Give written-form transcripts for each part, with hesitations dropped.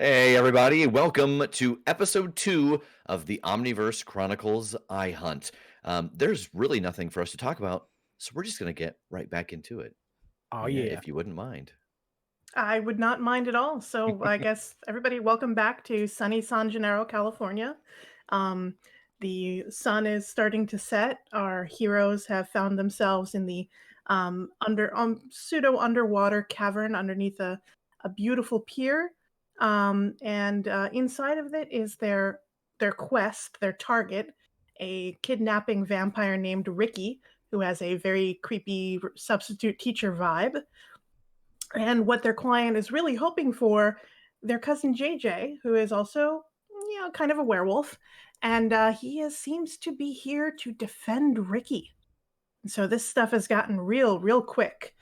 Hey, everybody. Welcome to episode 2 of the Omniverse Chronicles iHunt. There's really nothing for us to talk about, so we're just going to get right back into it. Oh, Mina, yeah. if you wouldn't mind. I would not mind at all. So I guess everybody, welcome back to sunny San Gennaro, California. Um, the sun is starting to set. Our heroes have found themselves in the pseudo underwater cavern underneath a beautiful pier. And inside of it is their quest, their target, a kidnapping vampire named Ricky, who has a very creepy substitute teacher vibe. And what their client is really hoping for, their cousin JJ, who is also, kind of a werewolf, and seems to be here to defend Ricky. So this stuff has gotten real quick.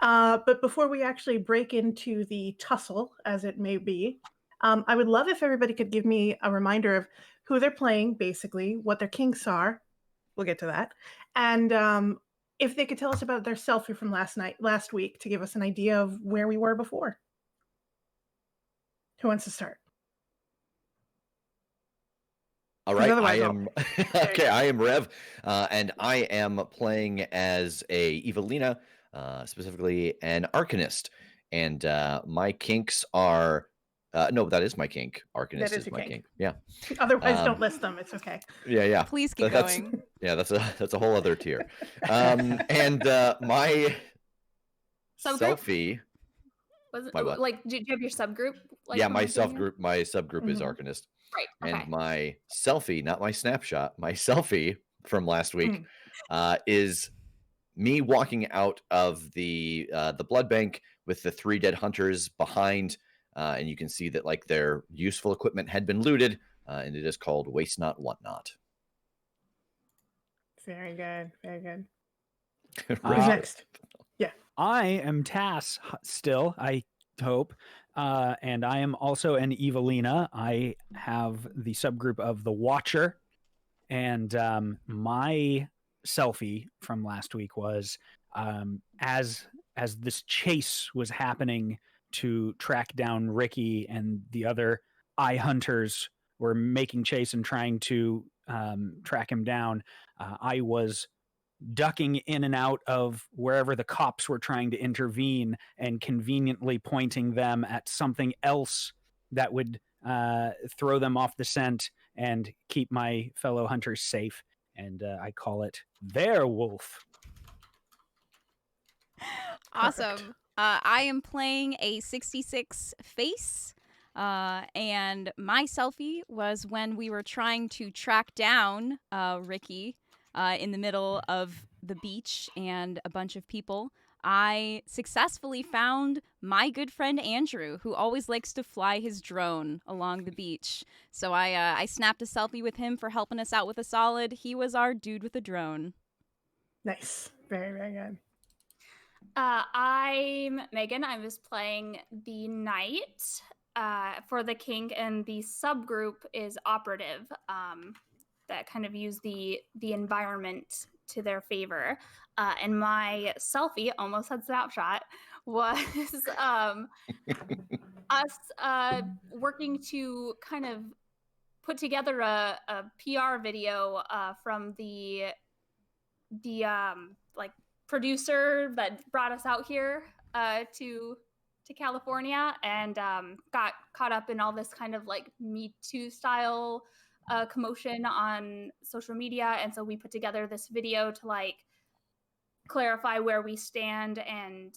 But before we actually break into the tussle, as it may be, I would love if everybody could give me a reminder of who they're playing, basically, what their kinks are. We'll get to that. And if they could tell us about their selfie from last week to give us an idea of where we were before. Who wants to start? All 'Cause right, I otherwise I'll am there you okay. go. I am Rev, and I am playing as a Evelina, specifically an Arcanist. And my kinks are no, that is my kink. That Arcanist is is your my kink. kink. Yeah. Otherwise, don't Um, list them. It's okay. yeah. Please keep That's going. yeah. That's a whole other tier. And my Subgroup? selfie. Was it My what? like do you have your subgroup like Yeah, from the beginning? my subgroup is Mhm. Arcanist, Right. and Okay. my selfie, not my snapshot, my selfie from last week, Mm. is me walking out of the blood bank with the 3 dead hunters behind, and you can see that like their useful equipment had been looted, and it is called Waste Not Want Not. Very good. Very good. Who's Uh, next? Yeah. I am Tass still, I hope. And I am also an Evelina. I have the subgroup of the Watcher. And my selfie from last week was as this chase was happening to track down Ricky, and the other eye hunters were making chase and trying to track him down. I was ducking in and out of wherever the cops were trying to intervene and conveniently pointing them at something else that would throw them off the scent and keep my fellow hunters safe. And I call it their wolf. Perfect. Awesome. I am playing a 66 face. And my selfie was when we were trying to track down Ricky in the middle of the beach and a bunch of people. I successfully found my good friend Andrew, who always likes to fly his drone along the beach. So I snapped a selfie with him for helping us out with a solid. He was our dude with a drone. Nice. Very good. I'm Megan. I was playing the knight for the king, and the subgroup is operative. That kind of use the environment to their favor. And my selfie, almost had snapshot, was us working to kind of put together a PR video from the like producer that brought us out here to California, and got caught up in all this kind of like Me Too style commotion on social media, and so we put together this video to like clarify where we stand and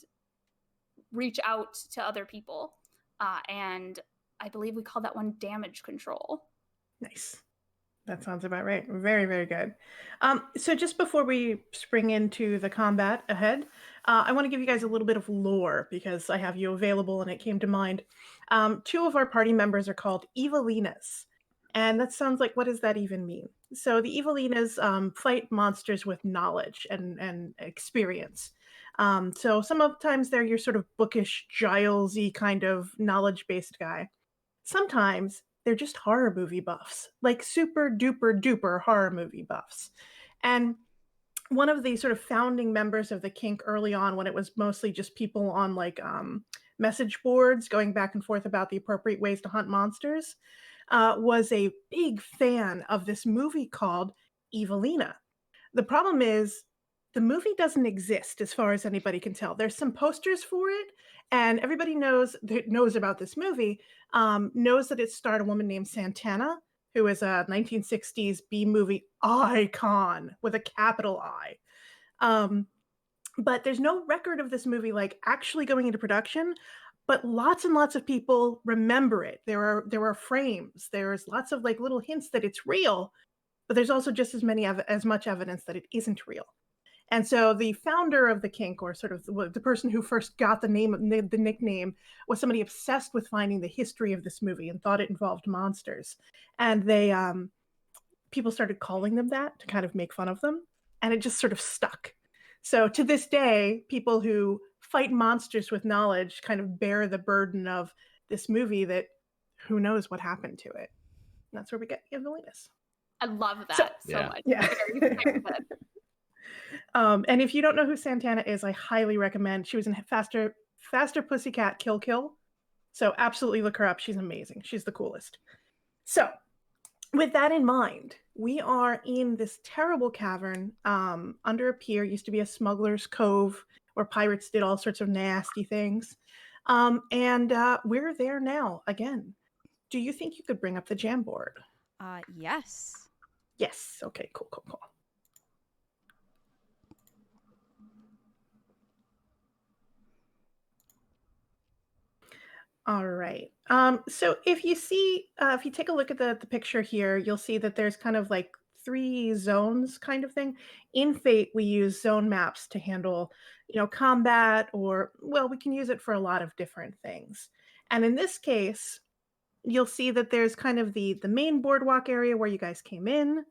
reach out to other people. And I believe we call that one damage control. Nice. That sounds about right. Very good. So just before we spring into the combat ahead, I want to give you guys a little bit of lore because I have you available and it came to mind. 2 of our party members are called Evelinas. And that sounds like, what does that even mean? So the Evelinas fight monsters with knowledge and experience. So sometimes they're your sort of bookish, Giles-y kind of knowledge-based guy. Sometimes they're just horror movie buffs, like super duper duper horror movie buffs. And one of the sort of founding members of the kink early on, when it was mostly just people on like message boards going back and forth about the appropriate ways to hunt monsters, was a big fan of this movie called Evelina. The problem is the movie doesn't exist as far as anybody can tell. There's some posters for it, and everybody knows about this movie, knows that it starred a woman named Santana, who is a 1960s B-movie icon with a capital I. But there's no record of this movie like actually going into production, but lots and lots of people remember it. There are frames. There's lots of like little hints that it's real, but there's also just as much evidence that it isn't real. And so the founder of the kink, or sort of the person who first got the nickname, was somebody obsessed with finding the history of this movie and thought it involved monsters. And they people started calling them that to kind of make fun of them, and it just sort of stuck. So to this day, people who fight monsters with knowledge kind of bear the burden of this movie that who knows what happened to it. And that's where we get Evelinas. I love that so yeah. much. Yeah. Very good. And if you don't know who Santana is, I highly recommend. She was in Faster Pussycat Kill Kill. So absolutely look her up. She's amazing. She's the coolest. So with that in mind, we are in this terrible cavern under a pier. Used to be a smuggler's cove where pirates did all sorts of nasty things. And we're there now again. Do you think you could bring up the jam board? Yes. Yes. Okay, cool. All right. So if you see, if you take a look at the picture here, you'll see that there's kind of like 3 zones kind of thing. In Fate, we use zone maps to handle, combat, or, well, we can use it for a lot of different things. And in this case, you'll see that there's kind of the main boardwalk area where you guys came in.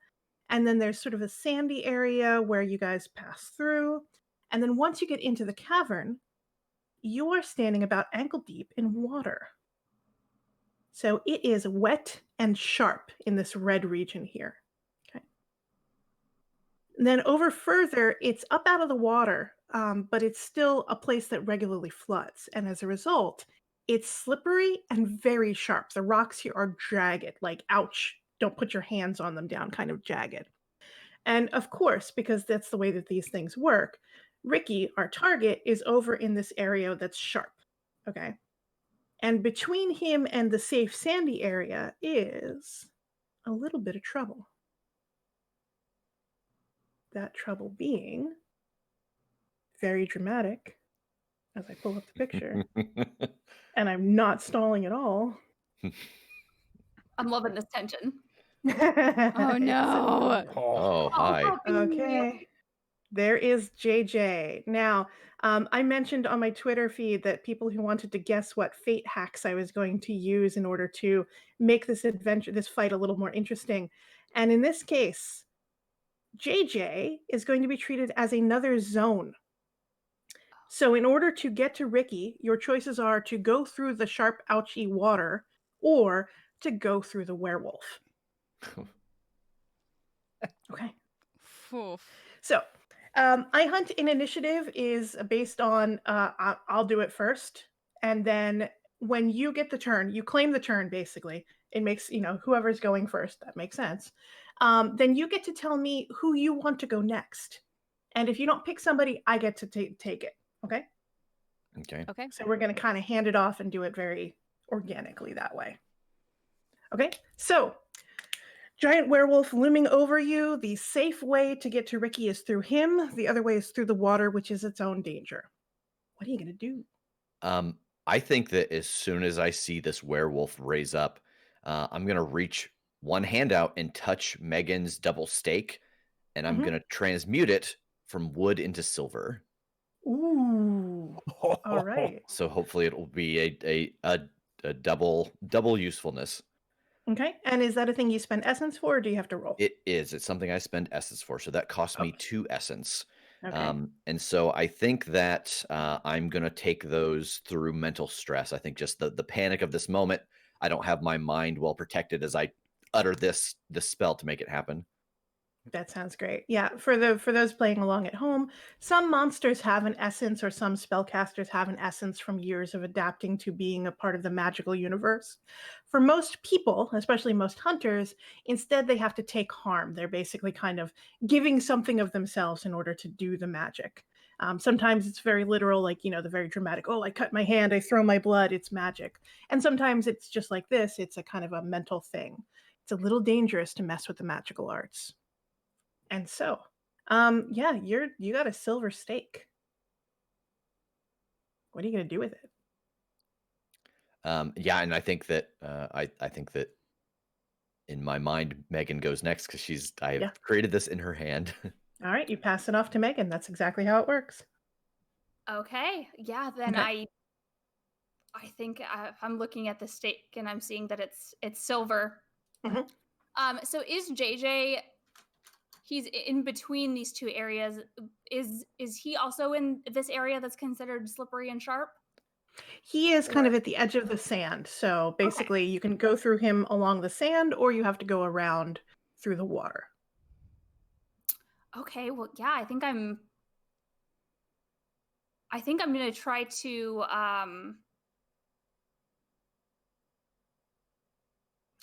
And then there's sort of a sandy area where you guys pass through. And then once you get into the cavern, you are standing about ankle deep in water. So it is wet and sharp in this red region here. Okay. And then over further, it's up out of the water, but it's still a place that regularly floods. And as a result, it's slippery and very sharp. The rocks here are jagged, like, ouch, don't put your hands on them down, kind of jagged. And of course, because that's the way that these things work, Ricky, our target, is over in this area that's sharp, okay? And between him and the safe sandy area is a little bit of trouble. That trouble being very dramatic, as I pull up the picture. And I'm not stalling at all. I'm loving this tension. Oh no. Oh, hi. Okay. There is JJ. Now, I mentioned on my Twitter feed that people who wanted to guess what fate hacks I was going to use in order to make this fight a little more interesting. And in this case, JJ is going to be treated as another zone. So in order to get to Ricky, your choices are to go through the sharp, ouchy water or to go through the werewolf. Okay. Oof. So iHunt in initiative is based on I'll do it first, and then when you get the turn, you claim the turn. Basically, it makes whoever's going first, that makes sense. Then you get to tell me who you want to go next, and if you don't pick somebody, I get to take it. Okay. Okay. So we're going to kind of hand it off and do it very organically that way. Okay. So giant werewolf looming over you. The safe way to get to Ricky is through him. The other way is through the water, which is its own danger. What are you going to do? I think that as soon as I see this werewolf raise up, I'm going to reach one hand out and touch Megan's double stake, and I'm going to transmute it from wood into silver. Ooh. All right. So hopefully it will be a double usefulness. Okay. And is that a thing you spend essence for, or do you have to roll? It is. It's something I spend essence for. So that costs me 2 essence. Okay. And so I think that I'm going to take those through mental stress. I think just the panic of this moment, I don't have my mind well protected as I utter this spell to make it happen. That sounds great. Yeah, for those playing along at home, some monsters have an essence or some spellcasters have an essence from years of adapting to being a part of the magical universe. For most people, especially most hunters, instead they have to take harm. They're basically kind of giving something of themselves in order to do the magic. Sometimes it's very literal, like, the very dramatic, oh, I cut my hand, I throw my blood, it's magic. And sometimes it's just like this, it's a kind of a mental thing. It's a little dangerous to mess with the magical arts. And so, yeah, you got a silver stake. What are you gonna do with it? Yeah, and I think that I think that in my mind, Megan goes next because I have Yeah. created this in her hand. All right, you pass it off to Megan. That's exactly how it works. Okay. Yeah. Then Okay. I think I'm looking at the stake and I'm seeing that it's silver. Mhm. So is JJ? He's in between these two areas. Is he also in this area that's considered slippery and sharp? He is kind Or of at the edge of the sand. So okay. basically, you can go through him along the sand, or you have to go around through the water. Okay. Well, yeah. I think I'm gonna try to.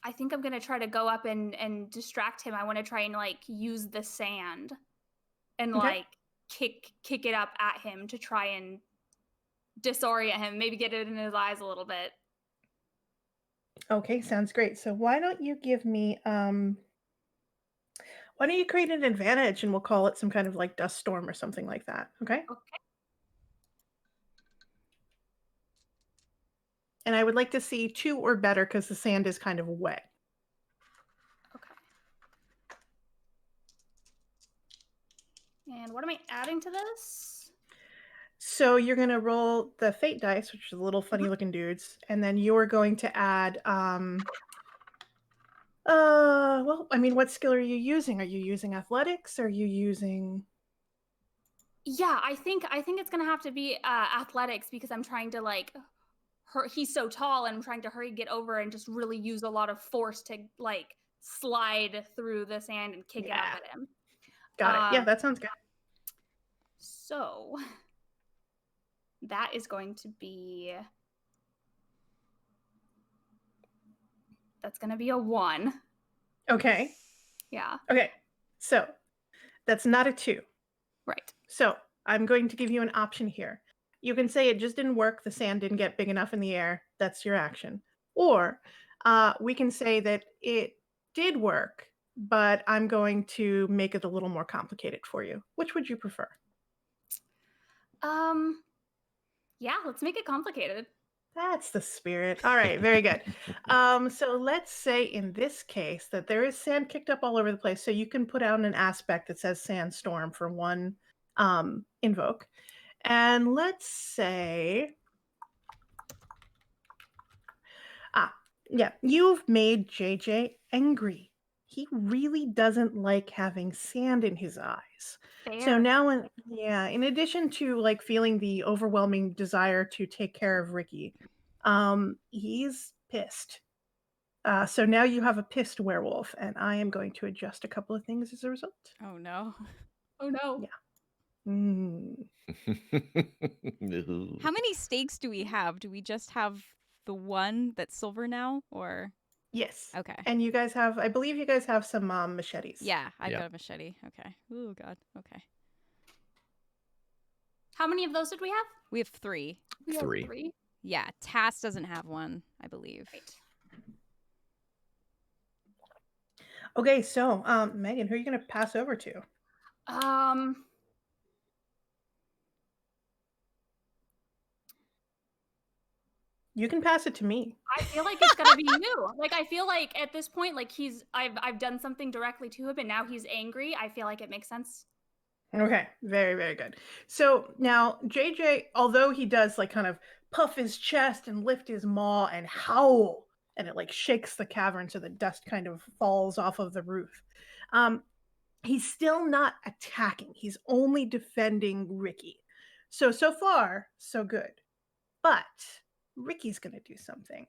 I think I'm gonna try to go up and distract him. I want to try and like use the sand and Okay. like kick it up at him to try and disorient him, maybe get it in his eyes a little bit. Okay, sounds great. So why don't you give me why don't you create an advantage and we'll call it some kind of like dust storm or something like that. Okay? Okay. And I would like to see 2 or better because the sand is kind of wet. Okay. And what am I adding to this? So you're going to roll the fate dice, which are the little funny looking dudes, and then you're going to add well, I mean, what skill are you using? Are you using athletics? Are you using Yeah, I think it's gonna have to be athletics because I'm trying to like he's so tall and I'm trying to hurry get over and just really use a lot of force to like slide through the sand and kick it up Yeah. at him. Got it. Yeah, that sounds good. So that is going to be that's gonna be a 1. Okay. Yeah. Okay. So, that's not a 2. Right. So, I'm going to give you an option here. You can say it just didn't work, the sand didn't get big enough in the air. That's your action. Or we can say that it did work, but I'm going to make it a little more complicated for you. Which would you prefer? Yeah, let's make it complicated. That's the spirit. All right, very good. So let's say in this case that there is sand kicked up all over the place. So you can put out an aspect that says sandstorm for one invoke. And let's say, yeah, you've made JJ angry. He really doesn't like having sand in his eyes. So Fair. now, in addition to like feeling the overwhelming desire to take care of Ricky, he's pissed. So now you have a pissed werewolf, and I am going to adjust a couple of things as a result. Oh no. Oh no. Yeah. Mm. How many stakes do we have? Do we just have the one that's silver now, or? Yes. Okay. And you guys have, I believe you guys have some machetes. Yeah, I've Yeah. got a machete. Okay. Oh god. Okay. How many of those did we have? We have 3. We have 3. 3. Yeah, Tass doesn't have one, I believe. Right. Okay, so Megan, who are you going to pass over to? You can pass it to me. I feel like it's gonna be you. Like I feel like at this point, like I've done something directly to him, and now he's angry. I feel like it makes sense. Okay, very, very good. So now JJ, although he does like kind of puff his chest and lift his maw and howl, and it like shakes the cavern so the dust kind of falls off of the roof. He's still not attacking. He's only defending Ricky. So far, so good. But Ricky's gonna do something.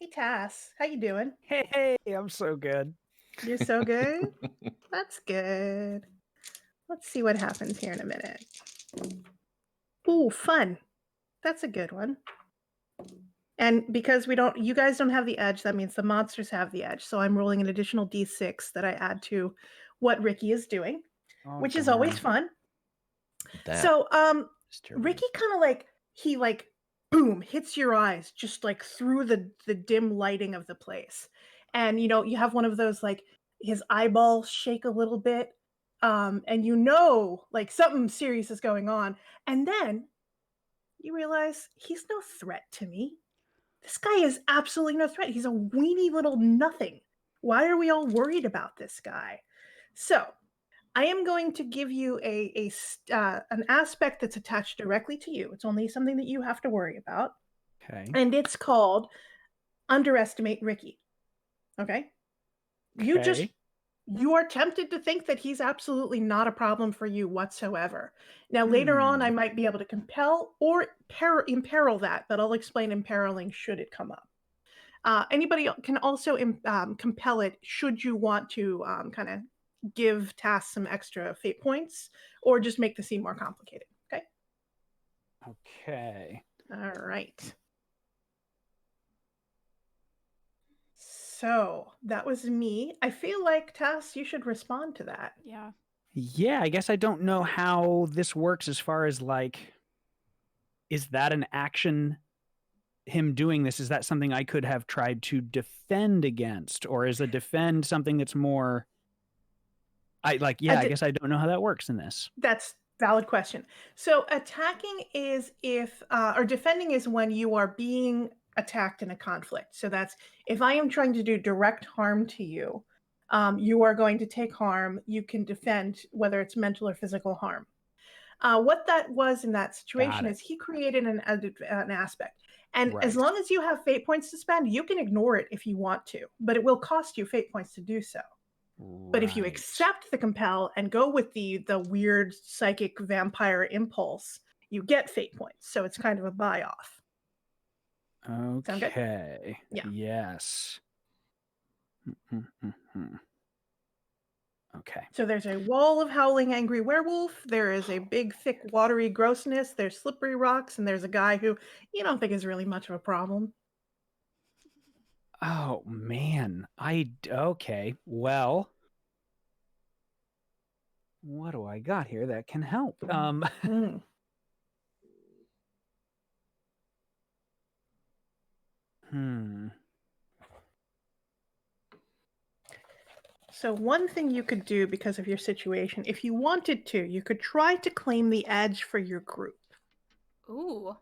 Hey, Tass. How you doing? Hey, I'm so good. You're so good? That's good. Let's see what happens here in a minute. Ooh, fun. That's a good one. And because you guys don't have the edge, that means the monsters have the edge. So I'm rolling an additional d6 that I add to what Ricky is doing, which is always fun. So, Ricky kind of like boom, hits your eyes just like through the dim lighting of the place. And you have one of those like his eyeballs shake a little bit. And like something serious is going on. And then you realize he's no threat to me. This guy is absolutely no threat. He's a weeny little nothing. Why are we all worried about this guy? So I am going to give you an aspect that's attached directly to you. It's only something that you have to worry about. Okay. And it's called underestimate Ricky. Okay? You are tempted to think that he's absolutely not a problem for you whatsoever. Now, later on, I might be able to compel or imperil that, but I'll explain imperiling should it come up. Anybody can also compel it should you want to kind of give Tass some extra fate points or just make the scene more complicated. Okay? Okay. All right. So that was me. I feel like, Tass, you should respond to that. Yeah. Yeah, I guess I don't know how this works as far as like, is that an action? Him doing this, is that something I could have tried to defend against? Or is a defend something that's more... I guess I don't know how that works in this. That's valid question. So attacking is or defending is when you are being attacked in a conflict. So that's if I am trying to do direct harm to you, you are going to take harm. You can defend whether it's mental or physical harm. What that was in that situation is he created an aspect. And as long as you have fate points to spend, you can ignore it if you want to, but it will cost you fate points to do so. But if you accept the compel and go with the weird psychic vampire impulse, you get fate points. So it's kind of a buy off. Okay. Yeah. Yes. Okay. So there's a wall of howling angry werewolf. There is a big, thick, watery grossness. There's slippery rocks. And there's a guy who you don't think is really much of a problem. Oh, man. Okay. Well, what do I got here that can help? So one thing you could do because of your situation, if you wanted to, you could try to claim the edge for your group. Ooh.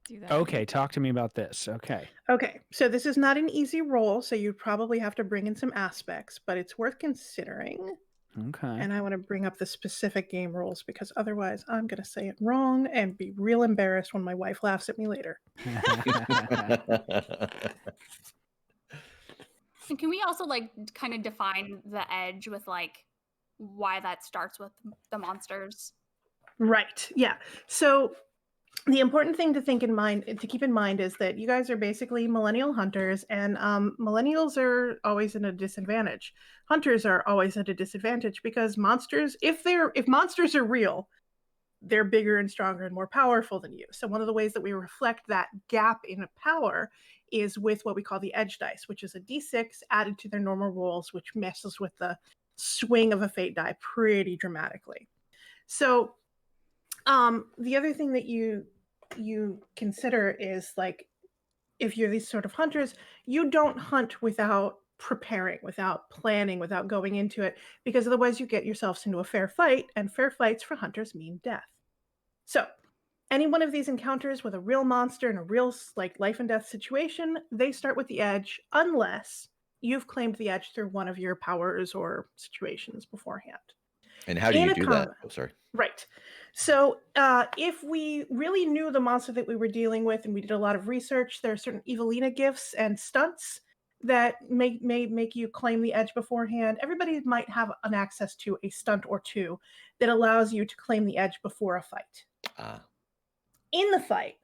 Do that. Okay, talk to me about this. Okay. Okay, so this is not an easy roll, so you probably have to bring in some aspects, but it's worth considering. Okay. And I want to bring up the specific game rules because otherwise I'm going to say it wrong and be real embarrassed when my wife laughs at me later. And can we also like kind of define the edge with like why that starts with the monsters? Right. Yeah. So the important thing to keep in mind is that you guys are basically millennial hunters, and millennials are always in a disadvantage. Hunters are always at a disadvantage because monsters, if monsters are real, they're bigger and stronger and more powerful than you. So one of the ways that we reflect that gap in power is with what we call the edge dice, which is a d6 added to their normal rolls, which messes with the swing of a fate die pretty dramatically. So the other thing that you consider is like, if you're these sort of hunters, you don't hunt without preparing, without planning, without going into it, because otherwise you get yourselves into a fair fight, and fair fights for hunters mean death. So any one of these encounters with a real monster in a real like life and death situation, they start with the edge unless you've claimed the edge through one of your powers or situations beforehand. And how do you do that? Oh, sorry. Right. So if we really knew the monster that we were dealing with and we did a lot of research, there are certain Evelina gifts and stunts that may make you claim the edge beforehand. Everybody might have an access to a stunt or two that allows you to claim the edge before a fight. In the fight,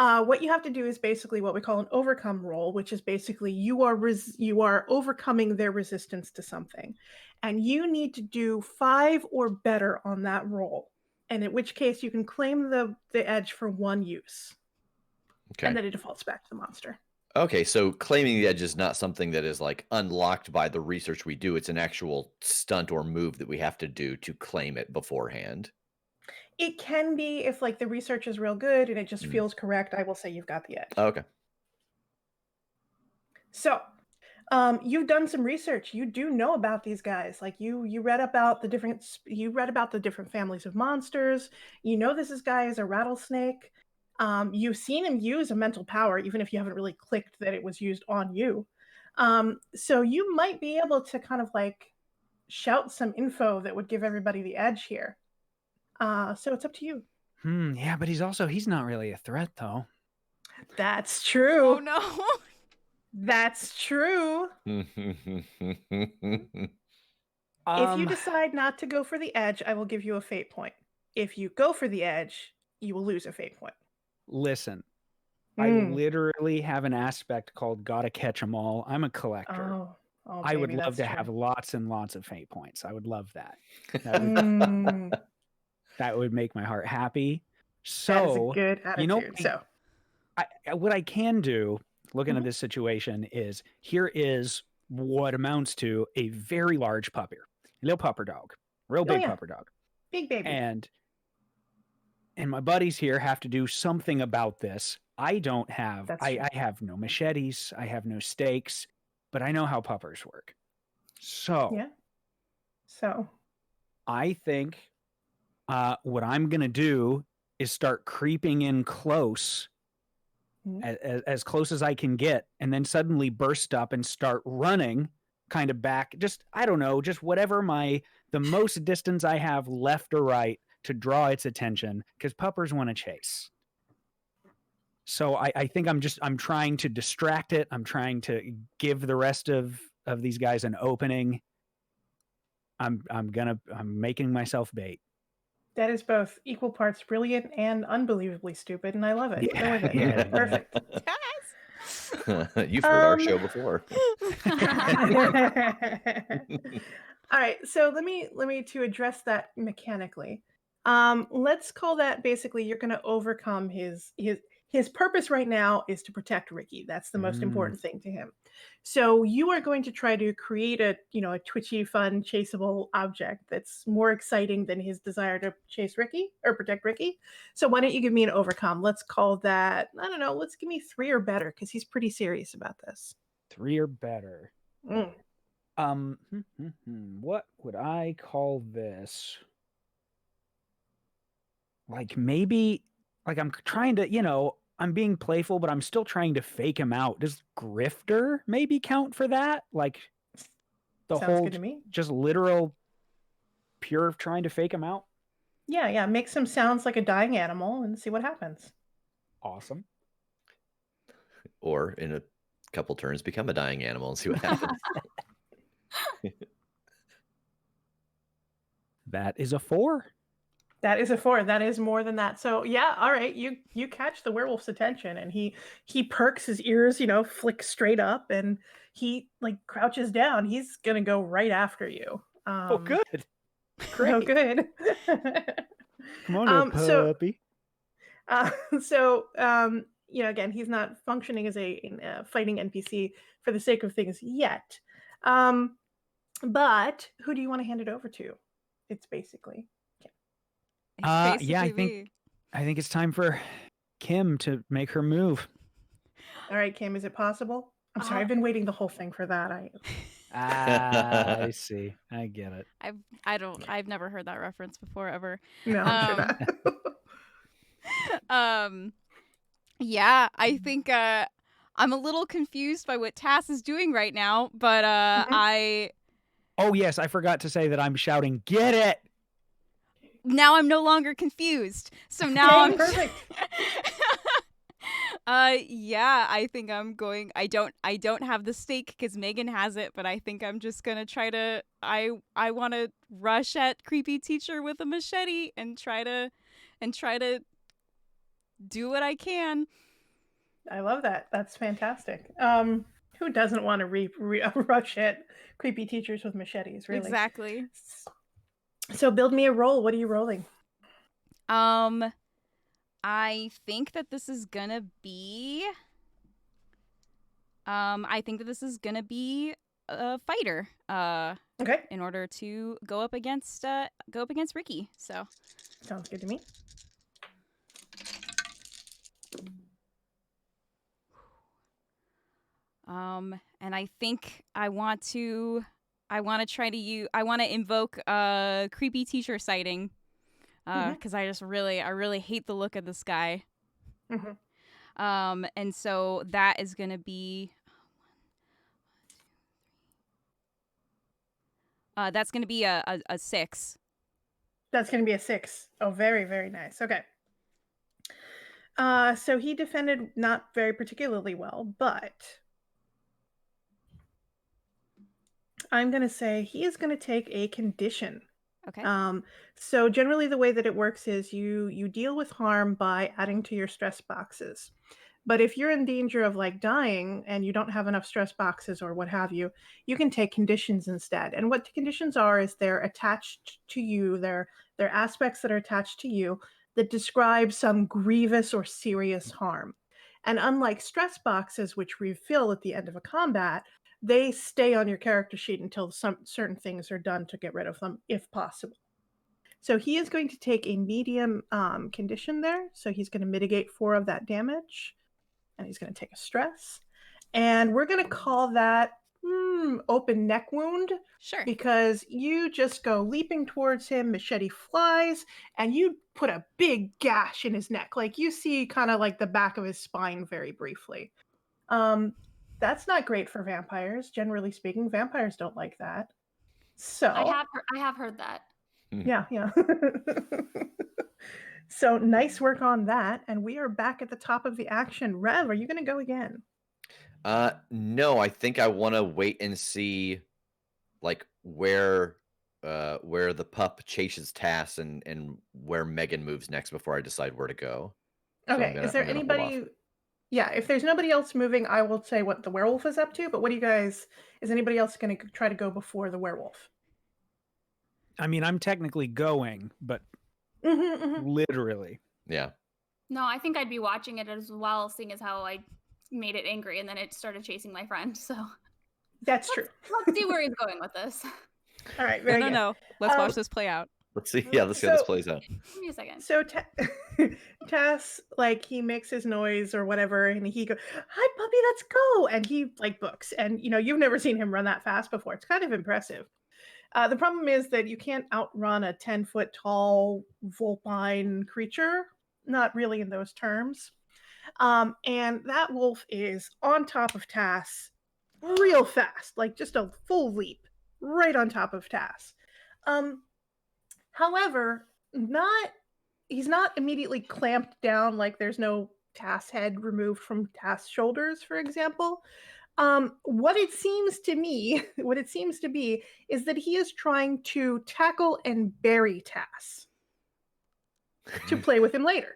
What you have to do is basically what we call an overcome roll, which is basically you are overcoming their resistance to something, and you need to do 5 or better on that roll, and in which case you can claim the edge for 1 use, Okay. and then it defaults back to the monster. Okay, so claiming the edge is not something that is like unlocked by the research we do. It's an actual stunt or move that we have to do to claim it beforehand. It can be if like the research is real good and it just Mm. feels correct. I will say you've got the edge. Okay. So, you've done some research. You do know about these guys. Like you read about the different families of monsters. You know this guy is a rattlesnake. You've seen him use a mental power, even if you haven't really clicked that it was used on you. So you might be able to kind of like shout some info that would give everybody the edge here. So it's up to you. Yeah, but he's not really a threat though. That's true. Oh no. That's true. If you decide not to go for the edge, I will give you a fate point. If you go for the edge, you will lose a fate point. Listen, I literally have an aspect called gotta catch 'em all. I'm a collector. Oh, I would baby, love that's to true. have lots and lots of fate points. I would love that. Mm, That would make my heart happy. So, that is a good attitude. you know, So what I can do, looking at Mhm. this situation, is here is what amounts to a very large puppy, a little pupper dog, real big yeah. pupper dog, big baby. and my buddies here have to do something about this. I don't have, That's I true. have no machetes, I have no stakes, but I know how puppers work. So Yeah. So I think what I'm gonna do is start creeping in close, Mhm. as close as I can get, and then suddenly burst up and start running kind of back, just I don't know, just whatever the most distance I have left or right to draw its attention, because puppers want to chase. So I think I'm trying to distract it. I'm trying to give the rest of these guys an opening. I'm making myself bait. that is both equal parts brilliant and unbelievably stupid, and I love it. Go with it. Yeah. Perfect. You've heard our show before. All right, so let me to address that mechanically. Let's call that basically you're going to overcome his purpose right now is to protect Ricky. That's the most important thing to him. So you are going to try to create a twitchy, fun, chaseable object that's more exciting than his desire to chase Ricky or protect Ricky. So why don't you give me an overcome? Let's call that, I don't know, let's give me 3 or better because he's pretty serious about this. 3 or better. What would I call this? Like maybe, like I'm trying to, I'm being playful, but I'm still trying to fake him out. Does grifter maybe count for that? Like the Sounds whole good to me. just literal pure trying to fake him out? Yeah. Make some sounds like a dying animal and see what happens. Awesome. Or in a couple turns, become a dying animal and see what happens. That is a 4. That is a 4. That is more than that. So yeah, all right. You catch the werewolf's attention, and he perks his ears, flick straight up, and he like crouches down. He's gonna go right after you. Oh, good. Great. Oh, good. Come on, puppy. Again, he's not functioning as a fighting NPC for the sake of things yet. But who do you want to hand it over to? It's basically. Yeah, I think it's time for Kim to make her move. All right, Kim, is it possible? I'm sorry, I've been waiting the whole thing for that. I see. I get it. I've never heard that reference before ever. No, I'm sure not. Yeah, I think I'm a little confused by what Tass is doing right now, but Oh yes, I forgot to say that I'm shouting, "Get it!" Now I'm no longer confused. So now I'm perfect. Yeah, I think I'm going. I don't have the stake because Megan has it, but I think I'm just gonna try to. I want to rush at creepy teacher with a machete and try to do what I can. I love that. That's fantastic. Who doesn't want to rush at creepy teachers with machetes, really? Exactly. So build me a roll. What are you rolling? I think that this is gonna be. I think that this is gonna be a fighter. Okay, In order to go up against Ricky. So. sounds good to me. And I think I want to invoke creepy teacher sighting. Because I really hate the look of this guy. And so that is gonna be that's gonna be a 6. That's going to be a 6. Oh, very, very nice. Okay. So he defended not very particularly well, but I'm going to say he is going to take a condition. Okay. So generally the way that it works is you deal with harm by adding to your stress boxes. But if you're in danger of like dying and you don't have enough stress boxes or what have you, you can take conditions instead. And what the conditions are is they're attached to you. They're aspects that are attached to you that describe some grievous or serious harm. And unlike stress boxes, which refill at the end of a combat, they stay on your character sheet until some certain things are done to get rid of them, if possible. So he is going to take a medium condition there. So he's going to mitigate 4 of that damage. And he's going to take a stress. And we're going to call that open neck wound. Sure. Because you just go leaping towards him, machete flies, and you put a big gash in his neck. Like you see kind of like the back of his spine very briefly. That's not great for vampires. Generally speaking, vampires don't like that. So I have heard that. Yeah. So nice work on that. And we are back at the top of the action. Rev, are you going to go again? No, I think I want to wait and see like where the pup chases Tass and where Megan moves next before I decide where to go. So Okay. Is there I'm gonna hold off. anybody? Yeah, if there's nobody else moving, I will say what the werewolf is up to. But what do you guys? Is anybody else going to try to go before the werewolf? I mean, I'm technically going, but literally. Yeah. No, I think I'd be watching it as well, seeing as how I made it angry and then it started chasing my friend. So That's true. Let's see where he's going with this. All right, very good. No. Let's watch this play out. Let's see. Yeah, let's see how this plays out. Give me a second. So Tass, like he makes his noise or whatever, and he goes, "Hi, puppy, let's go!" And he like books, and you've never seen him run that fast before. It's kind of impressive. The problem is that you can't outrun a 10-foot tall vulpine creature. Not really in those terms. And that wolf is on top of Tass real fast, like just a full leap right on top of Tass. However, he's not immediately clamped down, like there's no Tass head removed from Tass shoulders, for example. What it seems to be is that he is trying to tackle and bury Tass to play with him later.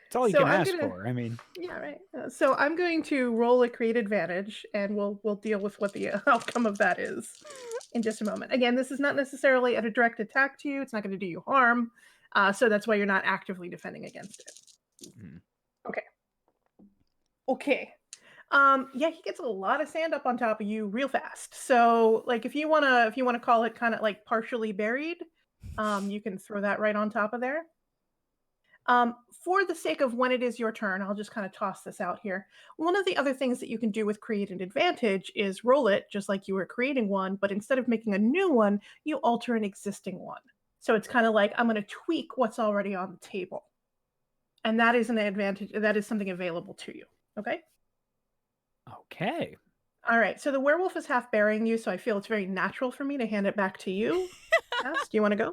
It's all you can ask for. I mean, yeah, right. So I'm going to roll a create advantage, and we'll deal with what the outcome of that is in just a moment. Again, this is not necessarily a direct attack to you. It's not going to do you harm. So that's why you're not actively defending against it. Okay. Yeah, he gets a lot of sand up on top of you real fast. So like if you wanna call it kind of like partially buried, you can throw that right on top of there. For the sake of when it is your turn, I'll just kind of toss this out here. One of the other things that you can do with create an advantage is roll it just like you were creating one, but instead of making a new one, you alter an existing one. So it's kind of like I'm going to tweak what's already on the table. And that is an advantage. That is something available to you. Okay? Okay. All right. So the werewolf is half burying you, so I feel it's very natural for me to hand it back to you. Tass, do you want to go?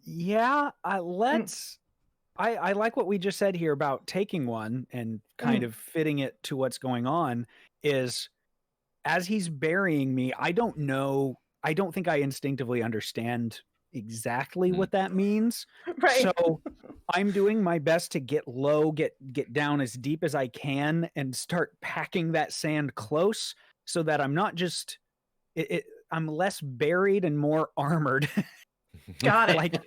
Yeah, let's. I like what we just said here about taking one and kind of fitting it to what's going on. Is as he's burying me, I don't know I don't think I instinctively understand exactly what that means. Right. So I'm doing my best to get low, get down as deep as I can, and start packing that sand close so that I'm not just I'm less buried and more armored. Got it. Like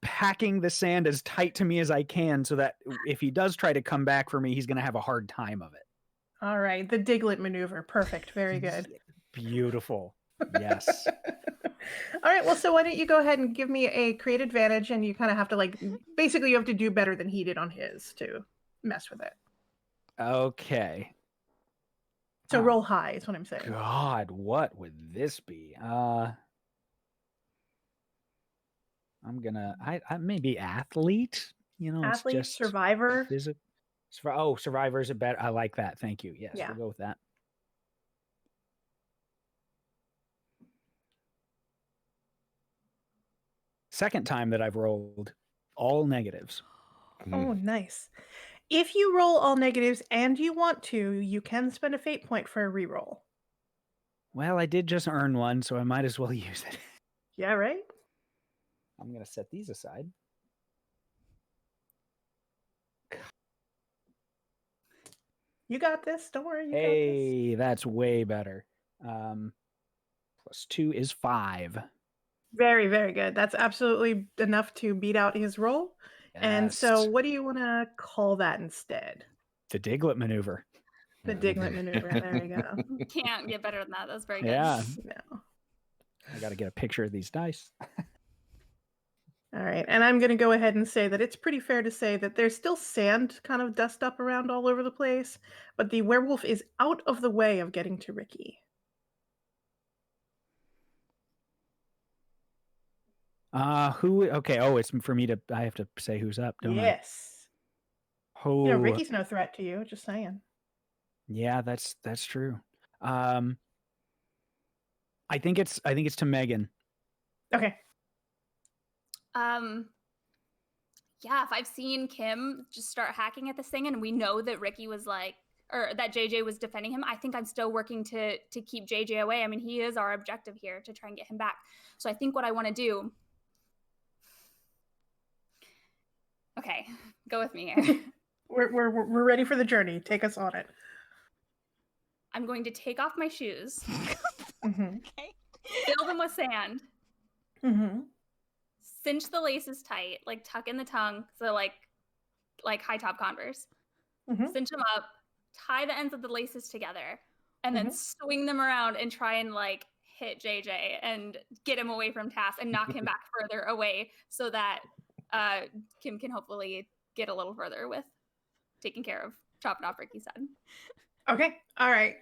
packing the sand as tight to me as I can so that if he does try to come back for me, he's going to have a hard time of it. All right. The Diglett maneuver. Perfect. Very good. Beautiful. Yes. All right. Well, so why don't you go ahead and give me a create advantage, and you kind of have to basically you have to do better than he did on his to mess with it. Okay. So Oh, roll high is what I'm saying. God, what would this be? I'm gonna I maybe athlete. You know, Athlete, it's just survivor. Survivor is a better. I like that. Thank you. Yes, Yeah. we'll go with that. Second time that I've rolled all negatives. Oh, nice. If you roll all negatives and you want to, you can spend a fate point for a reroll. Well, I did just earn one, so I might as well use it. Yeah, right? I'm gonna set these aside. You got this. Don't worry. You got this. Hey, that's way better. +2 is 5. Very, very good. That's absolutely enough to beat out his roll. And so, Yes. what do you want to call that instead? The Diglett maneuver. The Diglett maneuver. There you go. Can't get better than that. That's very good. Yeah. No. I got to get a picture of these dice. All right. And I'm going to go ahead and say that it's pretty fair to say that there's still sand kind of dust up around all over the place, but the werewolf is out of the way of getting to Ricky. Who? Okay. Oh, it's for me to. I have to say who's up, don't Yes. I? Oh, Ricky's no threat to you. Just saying. yeah, that's true. I think it's to Megan. Okay. Yeah, if I've seen Kim just start hacking at this thing and we know that Ricky was or that JJ was defending him, I think I'm still working to keep JJ away. I mean, he is our objective here to try and get him back. So I think what I want to do. Okay, go with me here. We're ready for the journey. Take us on it. I'm going to take off my shoes, Mm-hmm. Okay. fill them with sand, Mm-hmm. cinch the laces tight, like tuck in the tongue, so like high top Converse. Mm-hmm. Cinch them up, tie the ends of the laces together, and then swing them around and try and hit JJ and get him away from Tass and knock him back further away so that Kim can hopefully get a little further with taking care of chopping off Ricky's head. Okay. All right.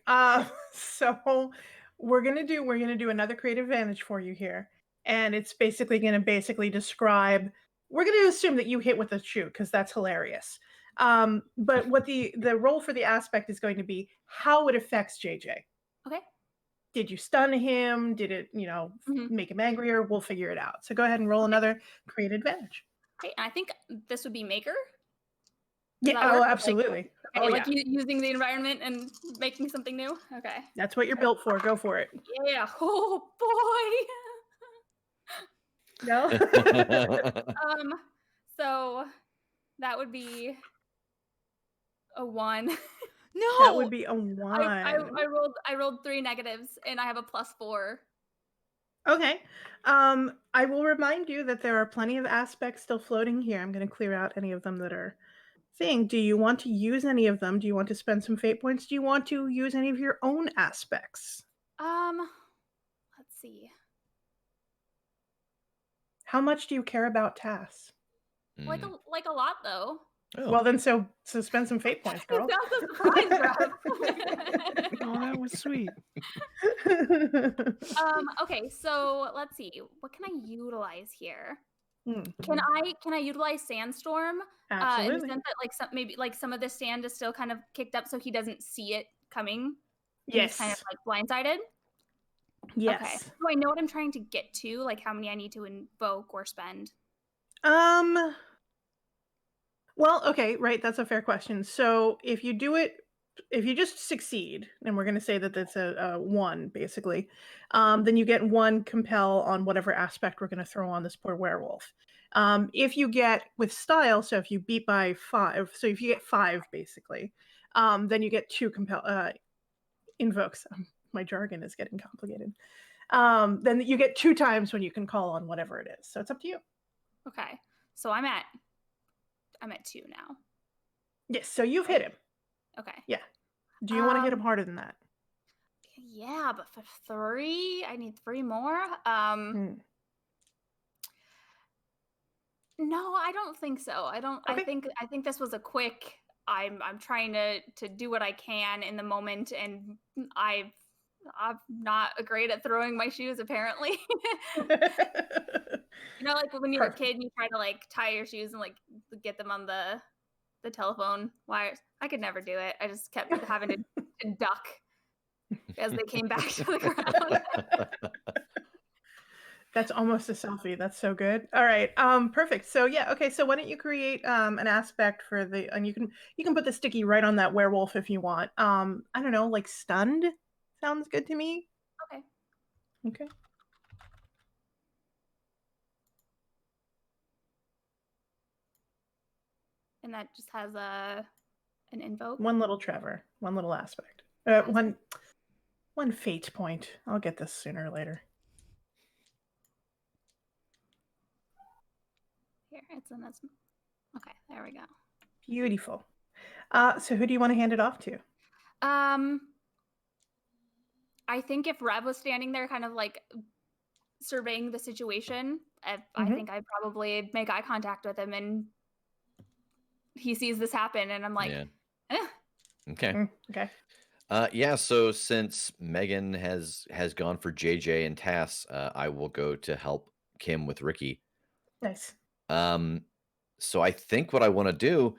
So we're gonna do another creative advantage for you here, and it's basically gonna describe. We're gonna assume that you hit with a shoe because that's hilarious. But what the role for the aspect is going to be how it affects JJ. Okay. Did you stun him? Did it, make him angrier? We'll figure it out. So go ahead and roll another create advantage. Okay, and I think this would be Maker. Yeah. that Oh, work? absolutely. Using the environment and making something new. Okay. That's what you're built for. Go for it. Yeah. Oh boy. No. So that would be a 1. No. That would be a 1. I rolled 3 negatives and I have a +4. Okay. I will remind you that there are plenty of aspects still floating here. I'm going to clear out any of them that are thing. Do you want to use any of them? Do you want to spend some fate points? Do you want to use any of your own aspects? Let's see. How much do you care about Tass? Like a lot though. Oh. Well, then so spend some fate points, girl. That's a surprise grab. Oh, that was sweet. Okay, so let's see. What can I utilize here? Hmm. Can I utilize Sandstorm? In the Absolutely. sense that maybe some of the sand is still kind of kicked up so he doesn't see it coming. Yes. He's kind of blindsided. Yes. Okay. Do I know what I'm trying to get to? Like how many I need to invoke or spend? Well, okay, right. That's a fair question. So if you do it succeed, and we're going to say that that's a 1 basically, then you get 1 compel on whatever aspect we're going to throw on this poor werewolf. If you get with style, so if you beat by 5, so if you get 5 basically, then you get 2 compel invokes. My jargon is getting complicated. Then you get 2 times when you can call on whatever it is. So it's up to you. Okay. So I'm at 2 now. Yes. So you've hit him. Okay. Yeah. Do you want to hit him harder than that? Yeah, but for 3, I need 3 more. No, I don't think so. I don't. Okay. I think this was a quick. I'm trying to do what I can in the moment, and I'm not great at throwing my shoes apparently. You know, like when you're a kid and you try to like tie your shoes and like get them on the telephone wires. I could never do it. I just kept having to duck as they came back to the ground. That's almost a selfie. That's so good. All right. Perfect. So yeah, okay. So why don't you create an aspect for the, and you can put the sticky right on that werewolf if you want. I don't know, like stunned sounds good to me. Okay. Okay. And that just has an invoke. 1 little Trevor, 1 little aspect. One fate point. I'll get this sooner or later. Here, it's in this. Okay, there we go. Beautiful. So who do you want to hand it off to? I think if Rev was standing there kind of like surveying the situation, I think I'd probably make eye contact with him and he sees this happen and I'm like, Okay. Okay. Yeah, so since Megan has gone for JJ and Tass, I will go to help Kim with Ricky. Nice. So I think what I want to do,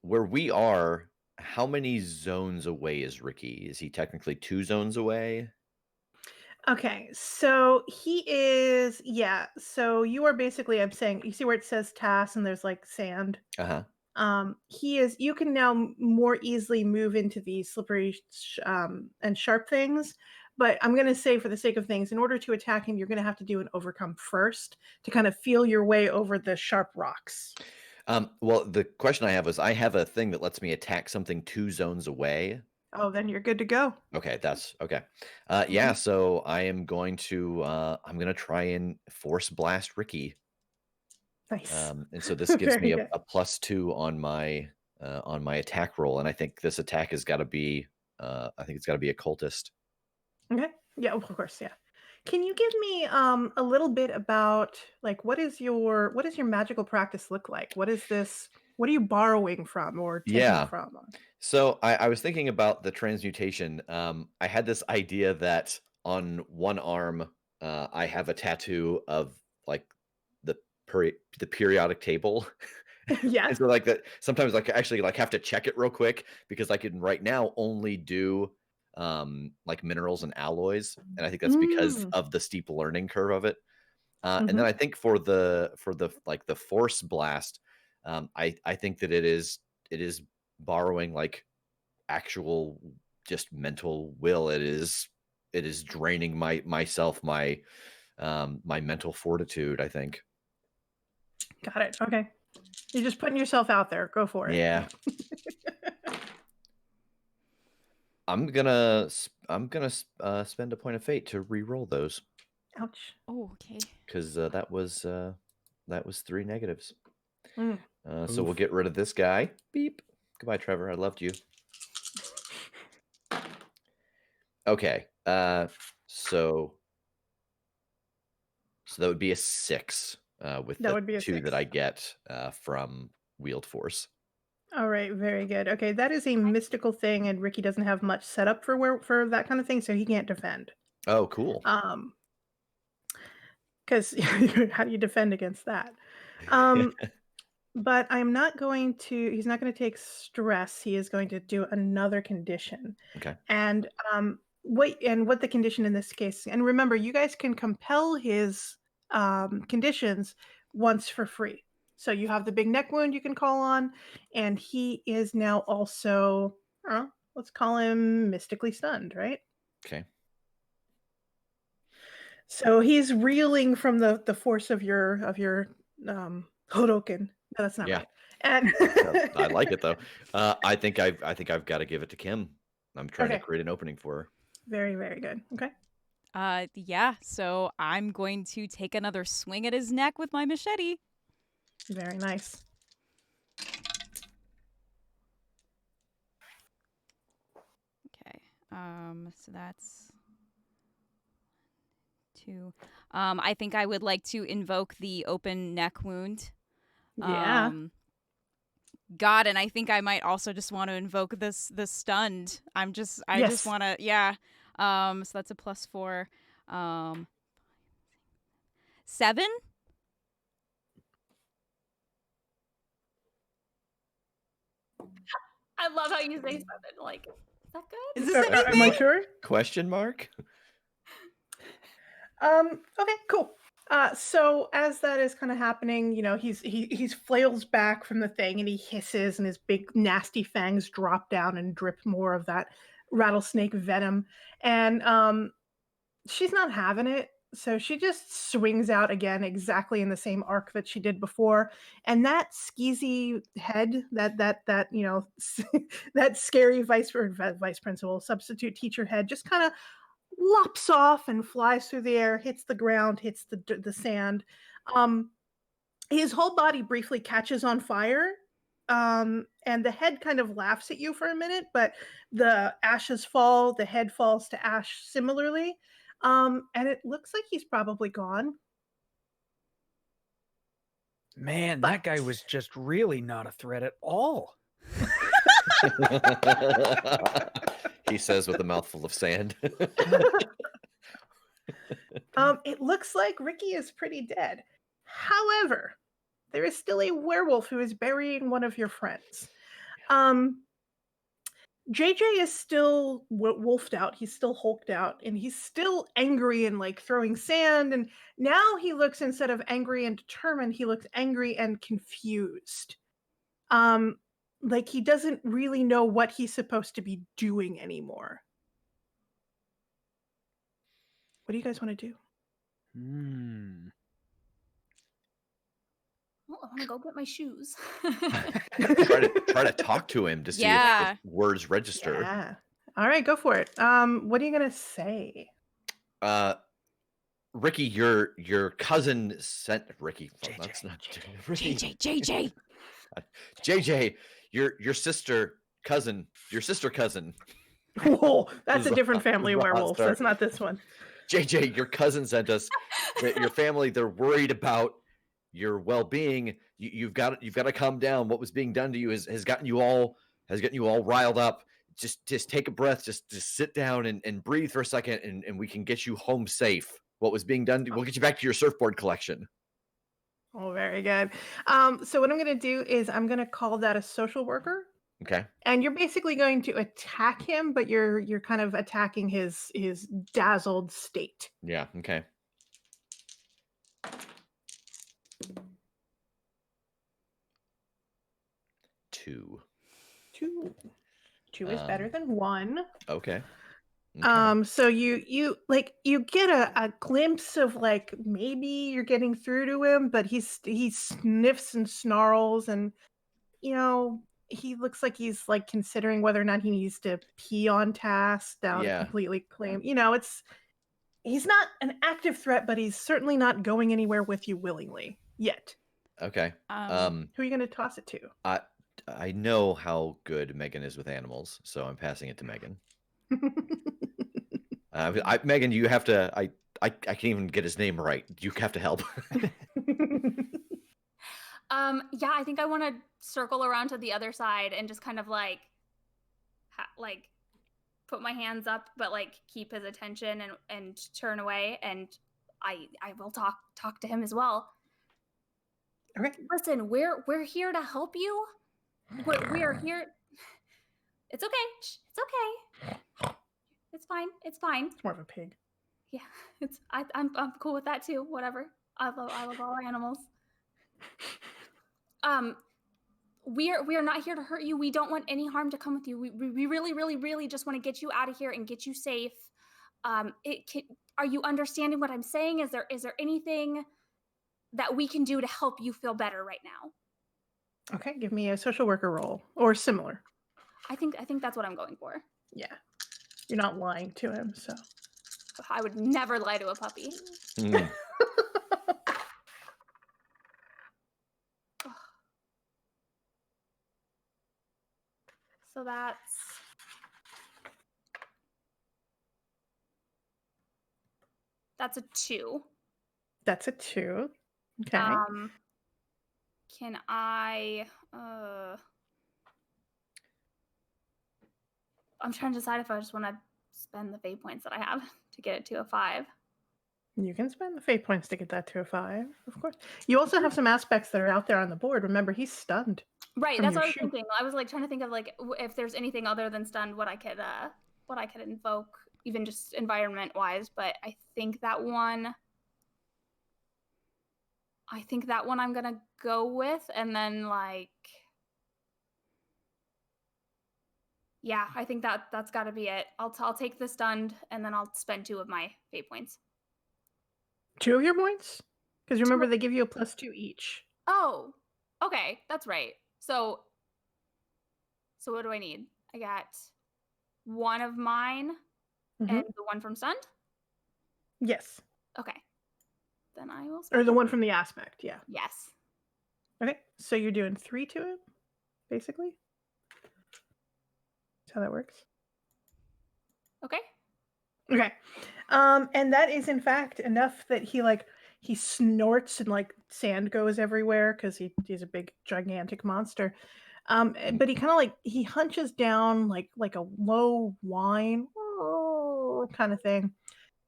where we are, how many zones away is Ricky? Is he technically 2 zones away? Okay, so he is, yeah. So you are basically, I'm saying, you see where it says Tass and there's like sand. He is. You can now more easily move into these slippery and sharp things. But I'm going to say, for the sake of things, in order to attack him, you're going to have to do an overcome first to kind of feel your way over the sharp rocks. Well, the question I have is, I have a thing that lets me attack something 2 zones away. Oh, then you're good to go. Okay, that's okay. Yeah, so I am going to I'm going to try and force blast Ricky. Nice. And so this gives me a +2 on my attack roll, and I think this attack has got to be I think it's got to be a cultist. Okay. Yeah, of course. Yeah. Can you give me a little bit about like what is your magical practice look like? What is this? What are you borrowing from or taking from? So I was thinking about the transmutation. I had this idea that on one arm I have a tattoo of like the periodic table. Yeah. And so like that sometimes like I actually like have to check it real quick because I can right now only do like minerals and alloys, and I think that's because of the steep learning curve of it. And then I think for the like the force blast, I think that it is borrowing like actual just mental will. It is draining my mental fortitude, I think. Got it. Okay. You're just putting yourself out there. Go for it. Yeah. I'm gonna spend a point of fate to re-roll those. Ouch. Oh, okay. Because that was 3 negatives. Mm. So we'll get rid of this guy. Beep. Goodbye, Trevor. I loved you. Okay. So that would be a 6 with That the would be a 2 6. that I get from Wield Force. All right, very good. Okay, that is a mystical thing, and Ricky doesn't have much set up for that kind of thing, so he can't defend. Oh, cool. Because how do you defend against that? But I'm not going to. He's not going to take stress. He is going to do another condition. Okay. And what the condition in this case? And remember, you guys can compel his conditions once for free. So you have the big neck wound you can call on, and he is now also let's call him mystically stunned, right? Okay. So he's reeling from the force of your Horoken. No, that's not Yeah. right. And I like it though. I think I've got to give it to Kim. I'm trying to Okay. create an opening for her. Very, very good. Okay. Yeah, so I'm going to take another swing at his neck with my machete. Very nice. Okay. So that's 2. I think I would like to invoke the open neck wound. Yeah. God, and I think I might also just want to invoke the stunned. I just Yes. want to, yeah. So that's a +4. 7. I love how you say 7. Like, is that good? Is this anything? Am I sure? Question mark? Okay, cool. So as that is kind of happening, you know, he's flails back from the thing and he hisses and his big nasty fangs drop down and drip more of that rattlesnake venom. And she's not having it. So she just swings out again exactly in the same arc that she did before. And that skeezy head, that you know, that scary vice principal, substitute teacher head just kind of lops off and flies through the air, hits the ground, hits the sand. His whole body briefly catches on fire, and the head kind of laughs at you for a minute, but the ashes fall, the head falls to ash similarly, and it looks like he's probably gone. Man, that guy was just really not a threat at all. He says with a mouthful of sand. It looks like Ricky is pretty dead. However, there is still a werewolf who is burying one of your friends. JJ is still wolfed out. He's still hulked out, and he's still angry and like throwing sand. And now he looks, instead of angry and determined, he looks angry and confused. Like he doesn't really know what he's supposed to be doing anymore. What do you guys want to do? Well, I want to go get my shoes. try to talk to him to see Yeah. if words register. Yeah. All right, go for it. What are you gonna say? Ricky, your cousin sent Ricky. Well, that's not Ricky. JJ. JJ, your sister cousin. Whoa, that's a Who's different the- family who's the werewolf. monster? That's not this one. JJ, your cousin sent us. Your family, they're worried about your well-being. You've got to calm down. What was being done to you has gotten you all riled up. Just take a breath. Just sit down and breathe for a second, and we can get you home safe. What was being done? We'll get you back to your surfboard collection. Oh, very good. So what I'm going to do is I'm going to call that a social worker, Okay. and you're basically going to attack him, but you're kind of attacking his dazzled state. Yeah. Okay. Two. Two is better than 1. Okay. So you get a glimpse of like maybe you're getting through to him, but he sniffs and snarls, and you know he looks like he's like considering whether or not he needs to pee on Tass down Yeah. completely claim. You know, he's not an active threat, but he's certainly not going anywhere with you willingly yet. Okay. Who are you going to toss it to? I know how good Megan is with animals, so I'm passing it to Megan. Megan, you have to. I can't even get his name right. You have to help. Yeah, I think I want to circle around to the other side and just kind of like put my hands up, but like keep his attention and turn away, and I will talk to him as well. Okay. Listen, we're here to help you. We're here. It's okay. Shh, it's okay. It's fine. It's fine. It's more of a pig. Yeah, I'm cool with that too. Whatever. I love all animals. we are not here to hurt you. We don't want any harm to come with you. We really, really, really just want to get you out of here and get you safe. Are you understanding what I'm saying? Is there anything that we can do to help you feel better right now? Okay, give me a social worker roll or similar. I think that's what I'm going for. Yeah, you're not lying to him, so. I would never lie to a puppy. Mm. So that's a 2. That's a 2. Okay. Can I I'm trying to decide if I just want to spend the fate points that I have to get it to a 5. You can spend the fate points to get that to a 5, of course. You also have some aspects that are out there on the board. Remember, he's stunned. Right, from that's your what I was shoe. thinking. I was like trying to think of like if there's anything other than stunned what I could invoke, even just environment wise. But I think that one I'm gonna go with, and then like, yeah, I think that's got to be it. I'll take the stunned, and then I'll spend 2 of my fate points. 2 of your points? Because remember, they give you a +2 each. Oh, okay, that's right. So what do I need? I got 1 of mine Mhm. and the 1 from stunned. Yes. Okay, then I will. Or the one from the aspect, yeah. Yes. Okay, so you're doing 3 to it, basically? That's how that works. Okay. Okay. And that is in fact enough that he snorts and like sand goes everywhere because he's a big gigantic monster. But he kind of like he hunches down like a low whine kind of thing.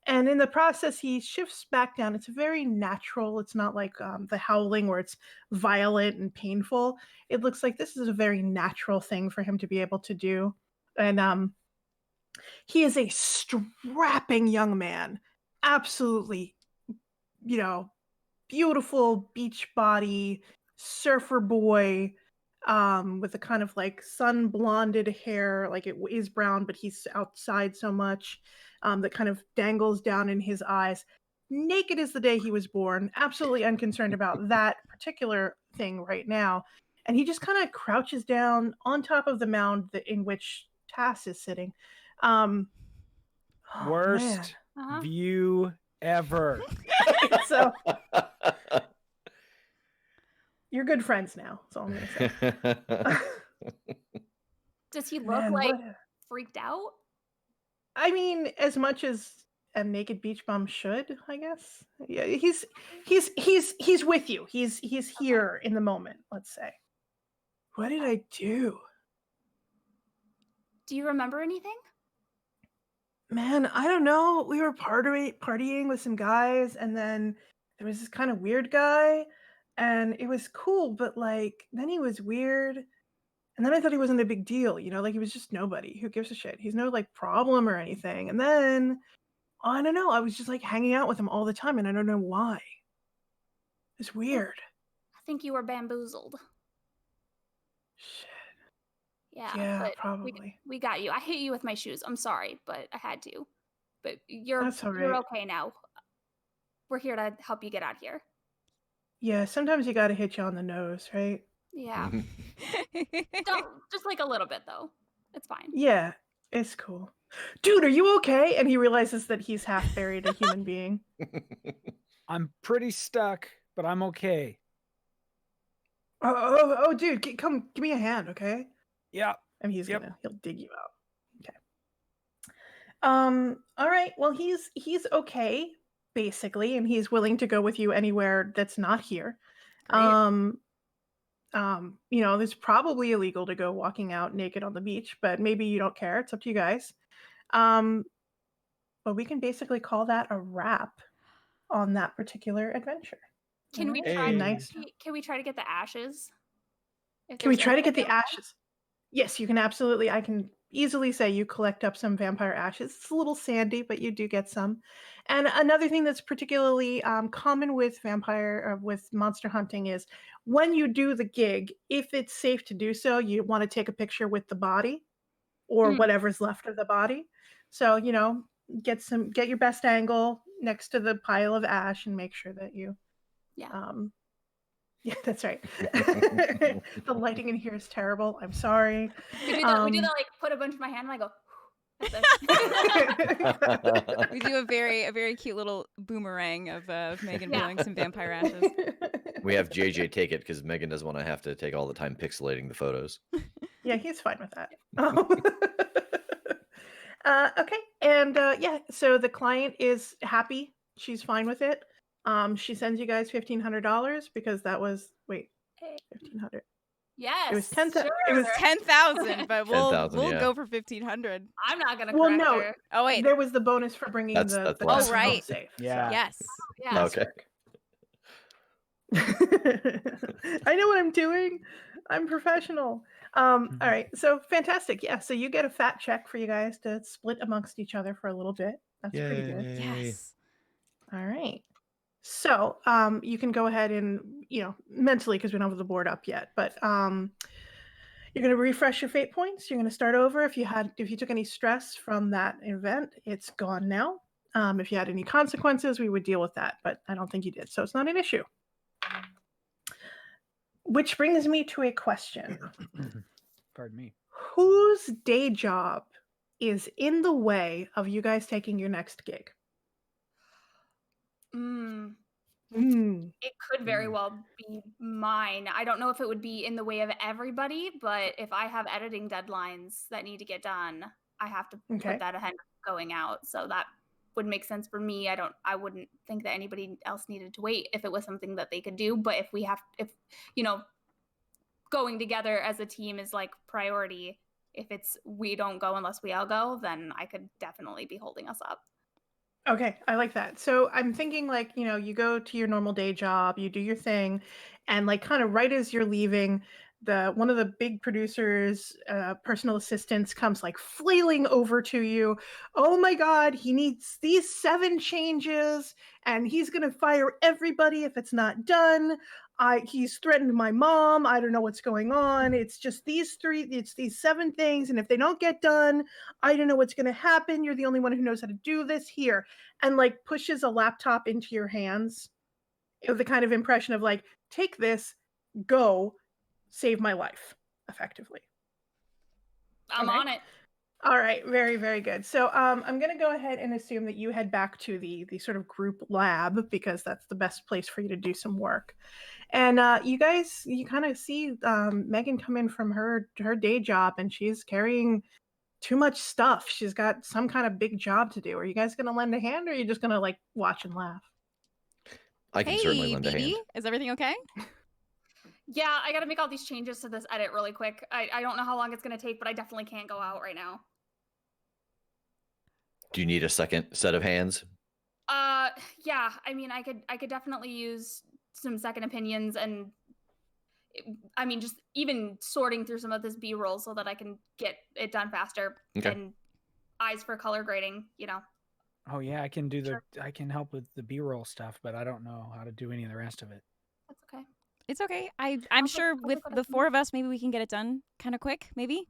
And in the process, he shifts back down. It's very natural. It's not like the howling where it's violent and painful. It looks like this is a very natural thing for him to be able to do. And he is a strapping young man. Absolutely, beautiful beach body, surfer boy, with a kind of like sun blonded hair, like it is brown, but he's outside so much, that kind of dangles down in his eyes. Naked as the day he was born, absolutely unconcerned about that particular thing right now. And he just kind of crouches down on top of the mound in which Tass is sitting. Oh, Worst view ever. So you're good friends now. That's all I'm gonna say. Does he look like freaked out? I mean, as much as a naked beach bum should, I guess. Yeah, he's with you. He's here in the moment. Let's say. What did I do? Do you remember anything? Man, I don't know. We were partying with some guys, and then there was this kind of weird guy, and it was cool, but like then he was weird, and then I thought he wasn't a big deal, like he was just nobody. Who gives a shit? He's no like problem or anything. And then I don't know. I was just like hanging out with him all the time, and I don't know why. It's weird. I think you were bamboozled. Shit. Yeah, but probably. We got you. I hit you with my shoes. I'm sorry, but I had to. But you're okay now. We're here to help you get out of here. Yeah, sometimes you got to hit you on the nose, right? Yeah. Just like a little bit though. It's fine. Yeah, it's cool. Dude, are you okay? And he realizes that he's half buried a human being. I'm pretty stuck, but I'm okay. Oh, dude, come give me a hand, okay? Yeah. And he'll dig you out. Okay. All right. Well, he's okay, basically, and he's willing to go with you anywhere that's not here. Great. It's probably illegal to go walking out naked on the beach, but maybe you don't care. It's up to you guys. But we can basically call that a wrap on that particular adventure. Can we try? Can we try to get the ashes? Can we try to get the ashes? Yes, you can absolutely. I can easily say you collect up some vampire ashes. It's a little sandy, but you do get some. And another thing that's particularly common with with monster hunting is when you do the gig, if it's safe to do so, you want to take a picture with the body or Mm. whatever's left of the body. So, get your best angle next to the pile of ash and make sure that you Yeah. yeah, that's right. The lighting in here is terrible. I'm sorry. We do that like put a bunch in my hand and I go. That's it. We do a very cute little boomerang of Megan blowing some vampire ashes. We have JJ take it because Megan doesn't want to have to take all the time pixelating the photos. Yeah, he's fine with that. Okay, and so the client is happy. She's fine with it. She sends you guys $1,500 because that was $1,500. Yes. It was 10,000. Sure. It was 10,000, but we'll 10,000, yeah. go for 1,500. I'm not gonna Well, correct no. her. Oh wait, There was the bonus for bringing That's the the custom last home one. safe. Yeah. yes. Yeah. Okay. I know what I'm doing. I'm professional. All right, so fantastic. Yeah, so you get a fat check for you guys to split amongst each other for a little bit. That's pretty good. Yes. All right. So you can go ahead and, mentally, because we don't have the board up yet, but you're going to refresh your fate points. You're going to start over. If you took any stress from that event, it's gone now. If you had any consequences, we would deal with that, but I don't think you did, so it's not an issue. Which brings me to a question. Pardon me. Whose day job is in the way of you guys taking your next gig? It could very well be mine. I don't know if it would be in the way of everybody, but if I have editing deadlines that need to get done, I have to put that ahead of going out. So that would make sense for me. I wouldn't think that anybody else needed to wait if it was something that they could do. But if going together as a team is like priority, if it's we don't go unless we all go, then I could definitely be holding us up. Okay, I like that. So I'm thinking you go to your normal day job, you do your thing, and kind of right as you're leaving, one of the big producers, personal assistants comes flailing over to you. Oh my God, he needs these 7 changes and he's going to fire everybody if it's not done. He's threatened my mom. I don't know what's going on. It's just these 7 things. And if they don't get done, I don't know what's going to happen. You're the only one who knows how to do this here. And pushes a laptop into your hands with the kind of impression of take this, go, save my life, effectively. I'm on it. All right, very, very good. So I'm going to go ahead and assume that you head back to the sort of group lab because that's the best place for you to do some work. And you kind of see Megan come in from her day job, and she's carrying too much stuff. She's got some kind of big job to do. Are you guys going to lend a hand, or are you just going to watch and laugh? I can certainly lend a hand. Is everything okay? Yeah, I got to make all these changes to this edit really quick. I don't know how long it's going to take, but I definitely can't go out right now. Do you need a second set of hands? Yeah. I mean, I could definitely use some second opinions, and I mean, just even sorting through some of this B-roll so that I can get it done faster. Okay. And eyes for color grading, Oh yeah, I can do I can help with the B-roll stuff, but I don't know how to do any of the rest of it. That's okay. It's okay. I'm sure with the 4 of us, maybe we can get it done kind of quick, maybe?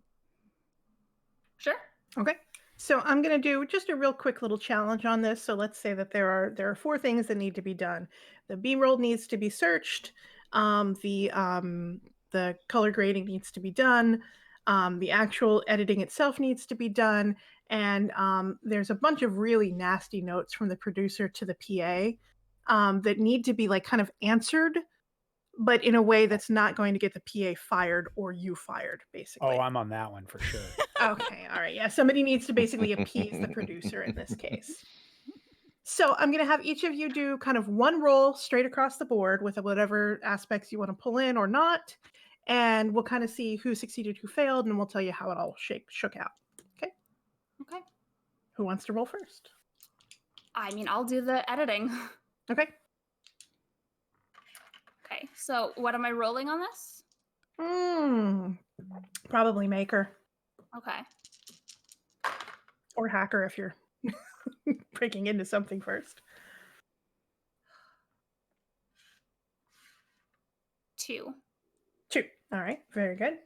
Sure. Okay. So I'm going to do just a real quick little challenge on this. So let's say that there are 4 things that need to be done. The B-roll needs to be searched. The color grading needs to be done. The actual editing itself needs to be done. And there's a bunch of really nasty notes from the producer to the PA that need to be kind of answered, but in a way that's not going to get the PA fired or you fired, basically. Oh, I'm on that one for sure. Okay, all right. Yeah, somebody needs to basically appease the producer in this case. So I'm going to have each of you do kind of one roll straight across the board with whatever aspects you want to pull in or not. And we'll kind of see who succeeded, who failed, and we'll tell you how it all shook out. Okay? Okay. Who wants to roll first? I mean, I'll do the editing. Okay. Okay, so what am I rolling on this? Probably Maker. Okay. Or hacker if you're breaking into something first. 2. 2. All right, very good.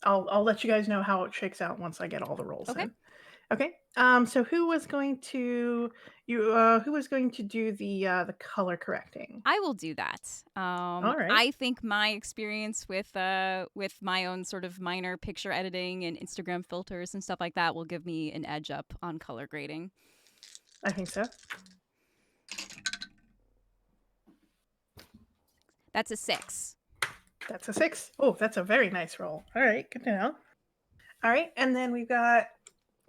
I'll let you guys know how it shakes out once I get all the rolls Okay. in. Okay. So who was going to do the color correcting? I will do that. All right. I think my experience with my own sort of minor picture editing and Instagram filters and stuff like that will give me an edge up on color grading. I think so. That's a 6. That's a 6. Oh, that's a very nice roll. All right, good to know. All right, and then we've got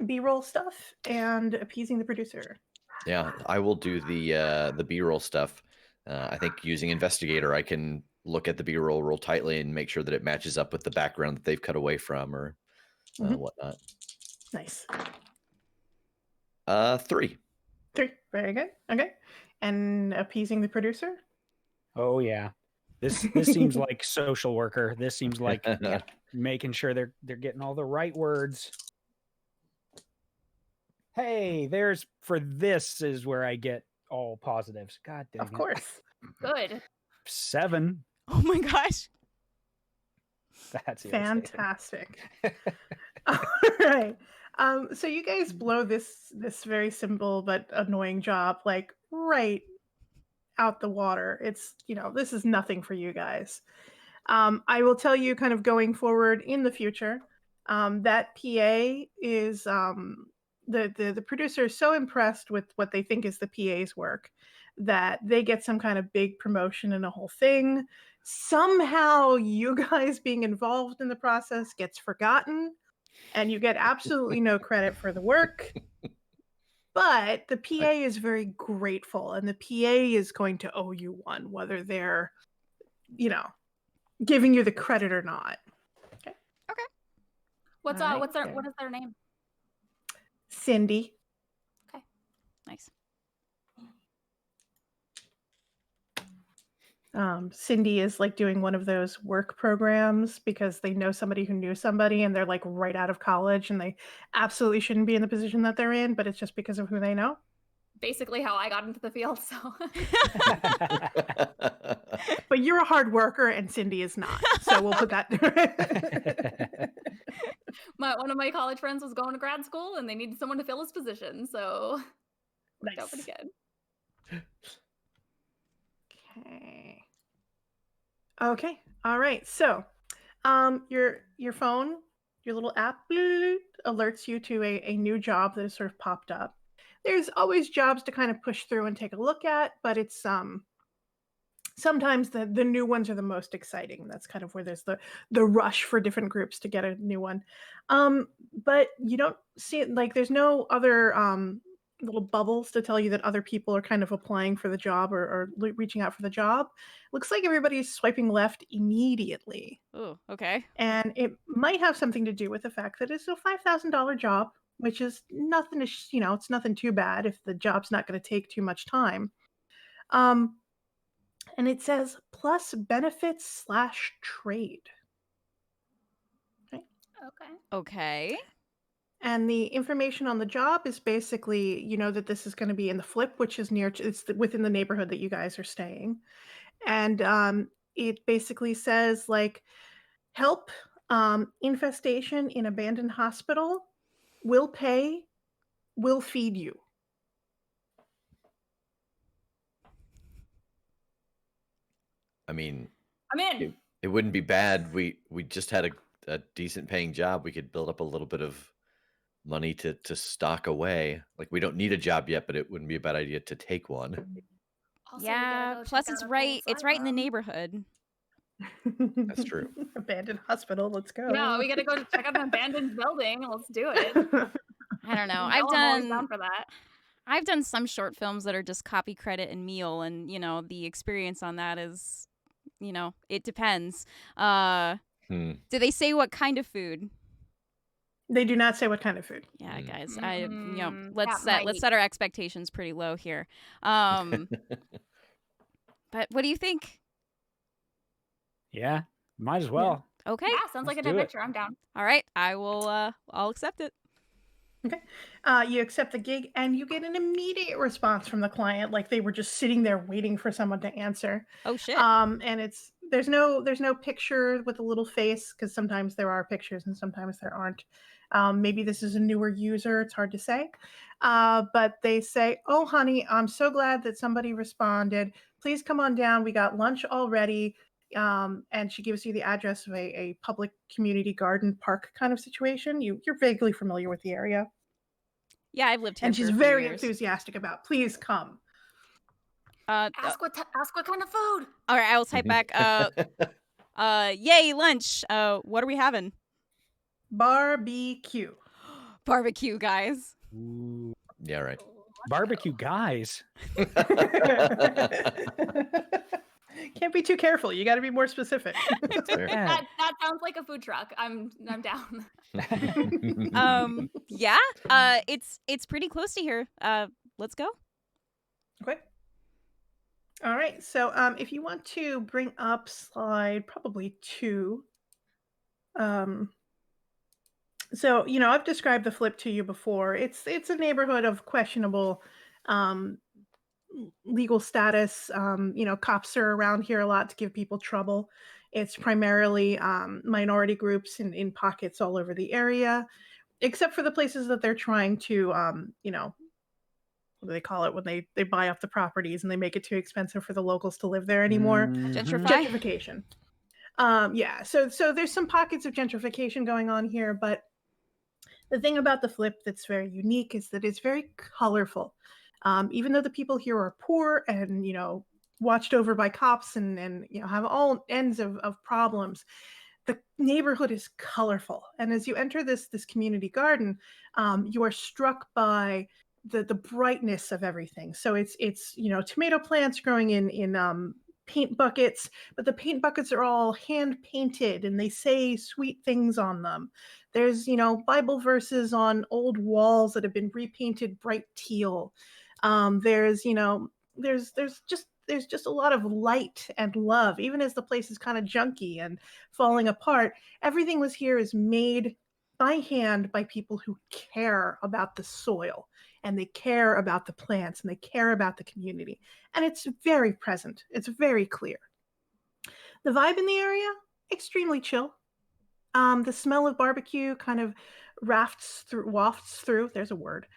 B-roll stuff and appeasing the producer. Yeah, I will do the B-roll stuff. I think using investigator, I can look at the B-roll real tightly and make sure that it matches up with the background that they've cut away from or whatnot. Nice. 3. 3. Very good. Okay. And appeasing the producer? Oh yeah. This seems like social worker. This seems like making sure they're getting all the right words. Hey, there's for this is where I get all positives. God dang Of it. course. Good. 7. Oh my gosh. That's Fantastic. All right. So you guys blow this very simple but annoying job like right out the water. It's, this is nothing for you guys. I will tell you kind of going forward in the future, that PA is the producer is so impressed with what they think is the PA's work that they get some kind of big promotion and a whole thing. Somehow you guys being involved in the process gets forgotten and you get absolutely no credit for the work. But the PA is very grateful and the PA is going to owe you one, whether they're, giving you the credit or not. Okay. What is their name? Cindy. Okay. Nice. Cindy is like doing one of those work programs because they know somebody who knew somebody and they're like right out of college and they absolutely shouldn't be in the position that they're in, but it's just because of who they know. Basically how I got into the field, so. But you're a hard worker and Cindy is not. So we'll put that. One of my college friends was going to grad school and they needed someone to fill his position, so worked out pretty good. Okay. All right. So, your phone, your little app alerts you to a new job that has sort of popped up. There's always jobs to kind of push through and take a look at, but it's sometimes the new ones are the most exciting. That's kind of where there's the rush for different groups to get a new one. But you don't see it like there's no other little bubbles to tell you that other people are kind of applying for the job or reaching out for the job. Looks like everybody's swiping left immediately. Oh, okay. And it might have something to do with the fact that it's a $5,000 job, which is nothing to, it's nothing too bad if the job's not going to take too much time. And it says plus benefits / trade. Okay. And the information on the job is basically, that this is going to be in the Flip, which is within the neighborhood that you guys are staying. And it basically says like, help infestation in abandoned hospital, will pay, will feed you. I mean, I'm in. It wouldn't be bad. We just had a decent paying job. We could build up a little bit of money to stock away. Like we don't need a job yet, but it wouldn't be a bad idea to take one. Also, Yeah, plus it's right in the neighborhood. That's true. Abandoned hospital, let's go. Yeah, we gotta go check out an abandoned building. Let's do it. I don't know. I'm always down for that. I've done some short films that are just copy, credit, and meal, and the experience on that is, it depends. Do they say what kind of food? They do not say what kind of food. Yeah, guys. Let's set our expectations pretty low here. But what do you think? Yeah, might as well. Okay. Yeah, sounds like an adventure. I'm down. All right, I'll accept it. Okay. You accept the gig and you get an immediate response from the client, like they were just sitting there waiting for someone to answer. Oh shit. And there's no picture with a little face, because sometimes there are pictures and sometimes there aren't. Maybe this is a newer user, it's hard to say. But they say, "Oh honey, I'm so glad that somebody responded. Please come on down. We got lunch already." And she gives you the address of a public community garden park kind of situation. You're vaguely familiar with the area. Yeah, I've lived here And for she's a few very years. enthusiastic about, please come. Ask what kind of food. All right, I will type back. Yay, lunch. What are we having? Barbecue. Barbecue, guys. Ooh, Yeah, right. barbecue guys. Can't be too careful. You got to be more specific. That's fair. Yeah. That sounds like a food truck. I'm down. Yeah. It's pretty close to here. Let's go. Okay. All right. So if you want to bring up slide probably 2. So, I've described the flip to you before. It's a neighborhood of questionable legal status. Cops are around here a lot to give people trouble. It's primarily minority groups in pockets all over the area, except for the places that they're trying to, what do they call it when they buy up the properties and they make it too expensive for the locals to live there anymore? Mhm. Gentrify. Gentrification. Yeah. So there's some pockets of gentrification going on here, but the thing about the flip that's very unique is that it's very colorful. Even though the people here are poor and watched over by cops and have all ends of problems, the neighborhood is colorful. And as you enter this community garden, you are struck by the brightness of everything. So it's tomato plants growing in paint buckets, but the paint buckets are all hand painted and they say sweet things on them. There's Bible verses on old walls that have been repainted bright teal. There's just a lot of light and love, even as the place is kind of junky and falling apart. Everything was here is made by hand by people who care about the soil and they care about the plants and they care about the community. And it's very present. It's very clear. The vibe in the area, extremely chill. The smell of barbecue kind of wafts through. There's a word,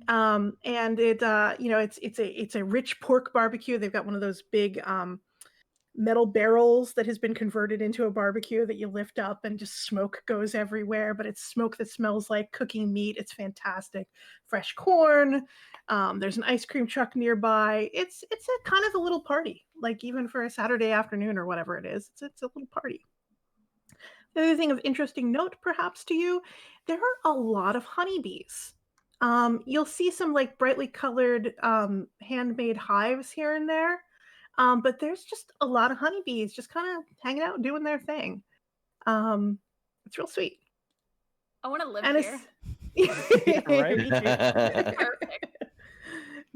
and it it's a rich pork barbecue. They've got one of those big metal barrels that has been converted into a barbecue that you lift up and just smoke goes everywhere. But it's smoke that smells like cooking meat. It's fantastic. Fresh corn. There's an ice cream truck nearby. It's a kind of a little party, like even for a Saturday afternoon or whatever it is. It's a little party. The other thing of interesting note, perhaps to you, there are a lot of honeybees. You'll see some like brightly colored handmade hives here and there, but there's just a lot of honeybees just kind of hanging out, doing their thing. It's real sweet. I want to live And here. Right? Me too. Perfect.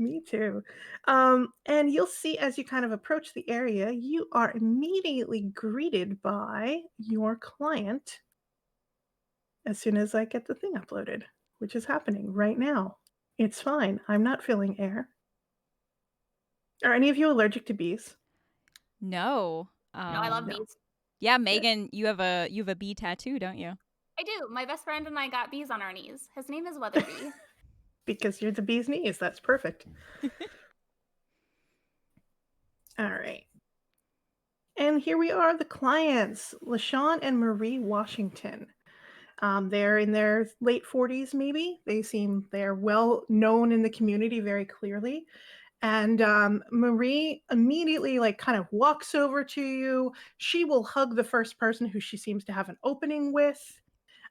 Me too. And you'll see as you kind of approach the area, you are immediately greeted by your client as soon as I get the thing uploaded, which is happening right now. It's fine. I'm not filling air. Are any of you allergic to bees? No. No, I love No. bees. Yeah, Megan, you have a bee tattoo, don't you? I do. My best friend and I got bees on our knees. His name is Weatherby. Because you're the bee's knees. That's perfect. All right. And here we are, the clients, LaShawn and Marie Washington. They're in their late 40s, maybe. They're well known in the community very clearly. And Marie immediately kind of walks over to you. She will hug the first person who she seems to have an opening with.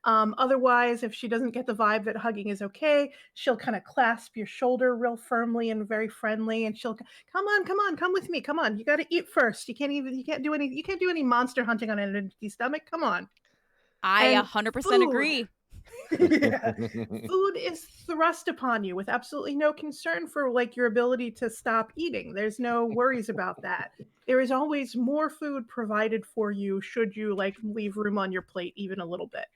Otherwise, if she doesn't get the vibe that hugging is okay, she'll kind of clasp your shoulder real firmly and very friendly, and she'll come with me, come on. You got to eat first. You can't do any monster hunting on an empty stomach. Come on. I And 100% food. agree. Yeah. Food is thrust upon you with absolutely no concern for your ability to stop eating. There's no worries about that. There is always more food provided for you should you leave room on your plate even a little bit.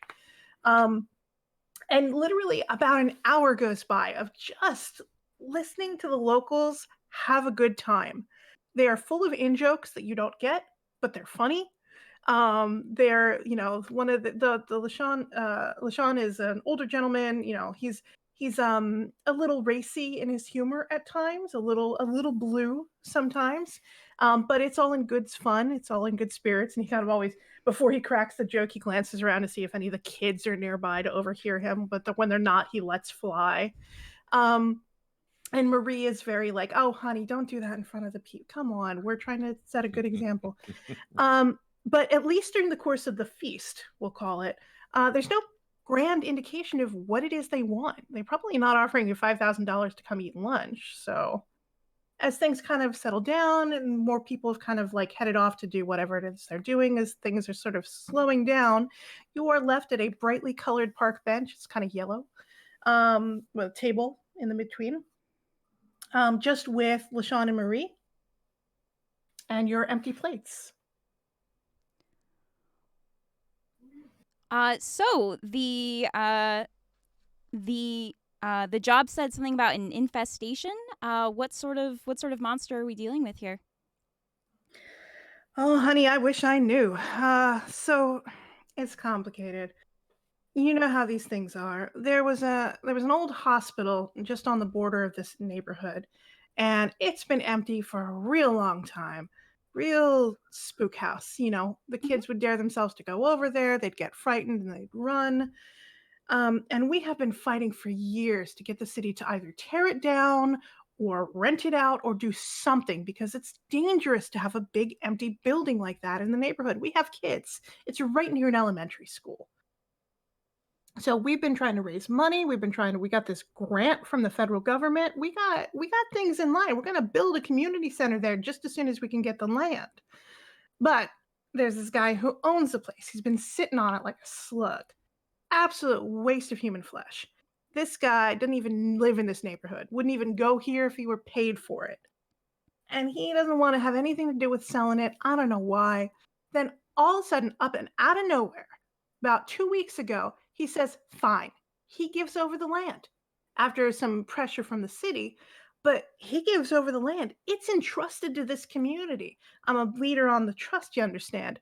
And literally about an hour goes by of just listening to the locals have a good time. They are full of in jokes that you don't get, but they're funny. They're, one of the LaShawn is an older gentleman. He's a little racy in his humor at times, a little blue sometimes. But it's all in good fun. It's all in good spirits. And he kind of always, before he cracks the joke, he glances around to see if any of the kids are nearby to overhear him. But when they're not, he lets fly. And Marie is very like, oh, honey, don't do that in front of the people. Come on, we're trying to set a good example. But at least during the course of the feast, we'll call it, there's no grand indication of what it is they want. They're probably not offering you $5,000 to come eat lunch. So as things kind of settle down and more people have kind of like headed off to do whatever it is they're doing, as things are sort of slowing down, you are left at a brightly colored park bench. It's kind of yellow, with a table in the between, just with LaShawn and Marie and your empty plates. So the job said something about an infestation. What sort of monster are we dealing with here? Oh, honey, I wish I knew. So it's complicated. You know how these things are. There was an old hospital just on the border of this neighborhood, and it's been empty for a real long time. Real spook house. The kids would dare themselves to go over there. They'd get frightened and they'd run. And we have been fighting for years to get the city to either tear it down or rent it out or do something, because it's dangerous to have a big empty building like that in the neighborhood. We have kids. It's right near an elementary school. So we've been trying to raise money. We got this grant from the federal government. We got things in line. We're going to build a community center there just as soon as we can get the land. But there's this guy who owns the place. He's been sitting on it like a slug. Absolute waste of human flesh. This guy doesn't even live in this neighborhood. Wouldn't even go here if he were paid for it. And he doesn't want to have anything to do with selling it. I don't know why. Then all of a sudden, up and out of nowhere, about 2 weeks ago, he says, fine. He gives over the land after some pressure from the city, but he gives over the land. It's entrusted to this community. I'm a leader on the trust, you understand.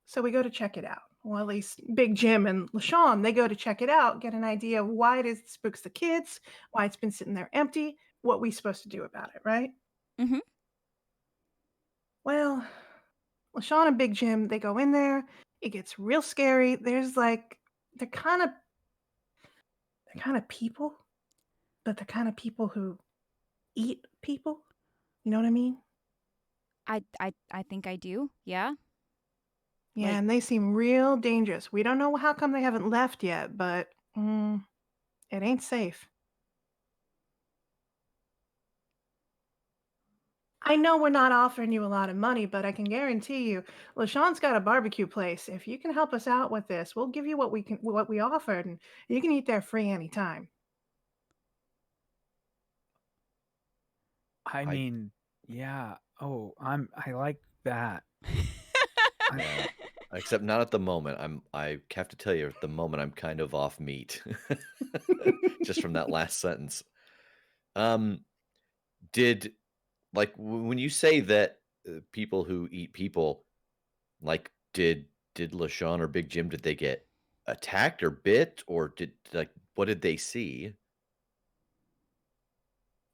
So we go to check it out. Well, at least Big Jim and LaShawn, they go to check it out, get an idea of why it spooks the kids, why it's been sitting there empty, what we supposed to do about it, right? Mm-hmm. Well, LaShawn and Big Jim, they go in there. It gets real scary. There's they're kind of people, but they're kind of people who eat people. You know what I mean? I think I do. Yeah. Yeah, and they seem real dangerous. We don't know how come they haven't left yet, but it ain't safe. I know we're not offering you a lot of money, but I can guarantee you, LaShawn's got a barbecue place. If you can help us out with this, we'll give you what we offered, and you can eat there free anytime. I mean, yeah. Oh, I like that. Yeah. Except not at the moment. I have to tell you, at the moment I'm kind of off meat. Just from that last sentence. Did when you say that people who eat people, did LaShawn or Big Jim, did they get attacked or bit, or what did they see?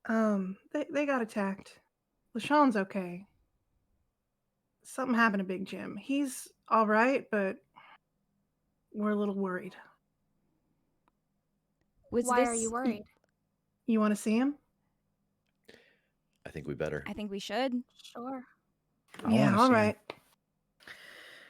They got attacked. LaShawn's okay. Something happened to Big Jim. He's all right, but we're a little worried. Why are you worried? You want to see him? I think we better. I think we should. Sure. Yeah, all right.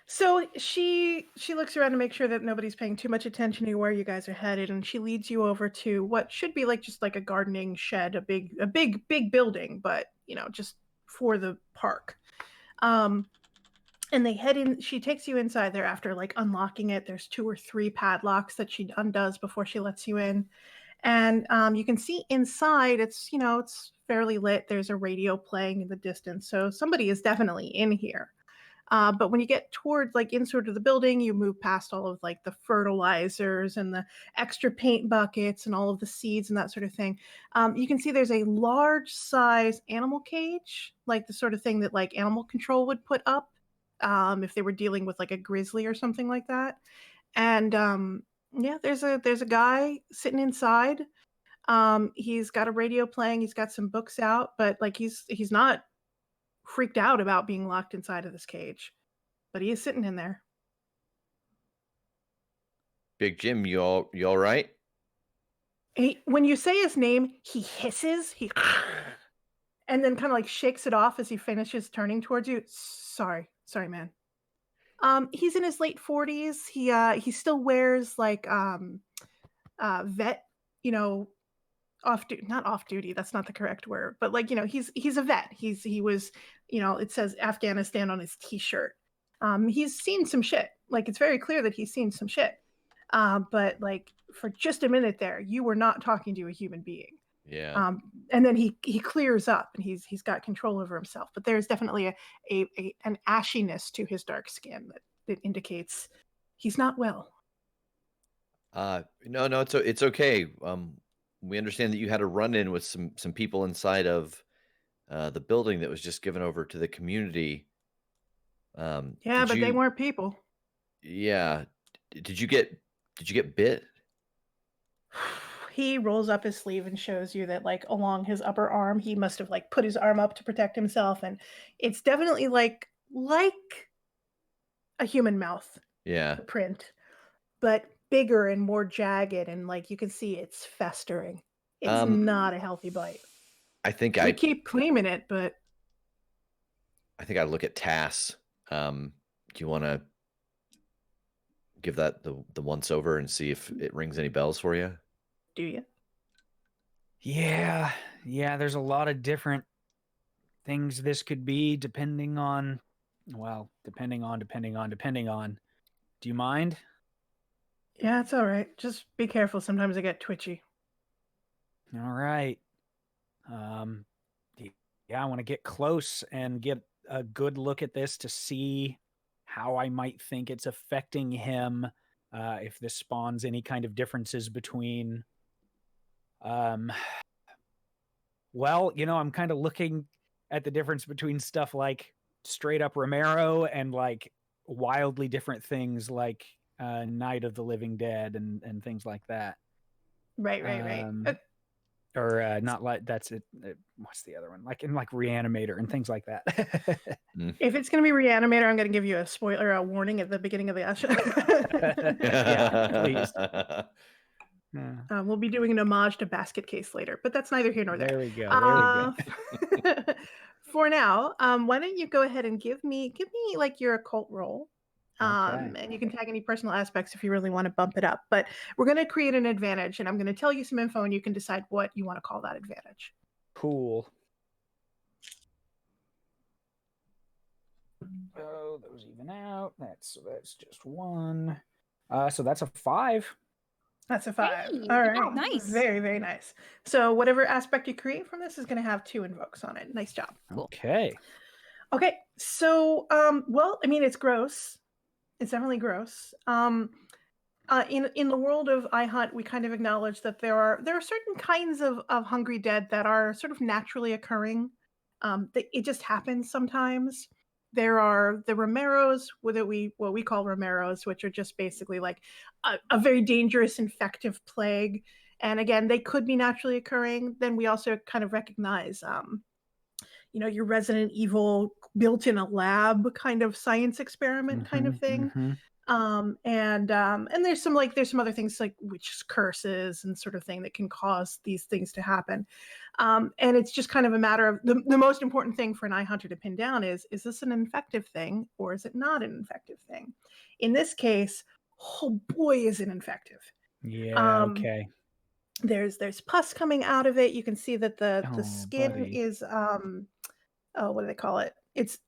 So she looks around to make sure that nobody's paying too much attention to where you guys are headed, and she leads you over to what should be just a gardening shed, a big building, but just for the park. And they head in. She takes you inside there after unlocking it. There's 2 or 3 padlocks that she undoes before she lets you in, and you can see inside. It's it's fairly lit. There's a radio playing in the distance, so somebody is definitely in here. But when you get towards like inside of the building, you move past all of like the fertilizers and the extra paint buckets and all of the seeds and that sort of thing. You can see there's a large size animal cage, like the sort of thing that like animal control would put up if they were dealing with like a grizzly or something like that. And yeah, there's a guy sitting inside. He's got a radio playing. He's got some books out, but like he's not freaked out about being locked inside of this cage, but he is sitting in there. Big Jim, you all right? When you say his name, he hisses, and then kind of like shakes it off as he finishes turning towards you. Sorry, man. He's in his late 40s. He still wears like vet, not off duty, that's not the correct word, but like he's a vet. He was, it says Afghanistan on his t-shirt. He's seen some shit. Like it's very clear that he's seen some shit. But like for just a minute there, you were not talking to a human being. Yeah. And then he clears up and he's got control over himself. But there's definitely an ashiness to his dark skin that indicates he's not well. No, it's okay. We understand that you had a run-in with some people inside of the building that was just given over to the community. Yeah, but they weren't people. Yeah. Did you get bit? He rolls up his sleeve and shows you that like along his upper arm, he must have like put his arm up to protect himself, and it's definitely like a human mouth. Yeah. Print, but bigger and more jagged, and like you can see it's festering. It's not a healthy bite. I think we keep claiming it, but I think I look at Tass. Do you want to give that the once over and see if it rings any bells for you? Do you? Yeah. There's a lot of different things this could be, depending on. Do you mind? Yeah, it's all right. Just be careful. Sometimes I get twitchy. All right. Yeah, I want to get close and get a good look at this to see how I might think it's affecting him. If this spawns any kind of differences between. Well, I'm kind of looking at the difference between stuff like straight up Romero and like wildly different things like Night of the Living Dead and things like that. Right. Or not like that's it. What's the other one? Like in like Reanimator and things like that. If it's going to be Reanimator, I'm going to give you a warning at the beginning of the session. Yeah, please. We'll be doing an homage to Basket Case later, but that's neither here nor there. There we go. For now, why don't you go ahead and give me like your occult roll. Okay. And you can tag any personal aspects if you really want to bump it up. But we're going to create an advantage, and I'm going to tell you some info, and you can decide what you want to call that advantage. Cool. Oh, those even out. That's just one. So that's a 5. That's a 5. Hey, all right. yeah, nice. Very, very nice. So whatever aspect you create from this is going to have 2 invokes on it. Nice job. Cool. Okay. So, well, I mean, it's gross. It's definitely gross. In the world of iHunt, we kind of acknowledge that there are certain kinds of hungry dead that are sort of naturally occurring. It just happens sometimes. There are the Romeros, what we call Romeros, which are just basically like a very dangerous infective plague. And again, they could be naturally occurring. Then we also kind of recognize, your Resident Evil built in a lab kind of science experiment kind of thing. And there's some other things like witch curses and sort of thing that can cause these things to happen. And it's just kind of a matter of the most important thing for an iHunter to pin down is this an infective thing or is it not an infective thing? In this case, oh boy, is it infective. Yeah. Okay. There's pus coming out of it. You can see that the skin buddy. is what do they call it?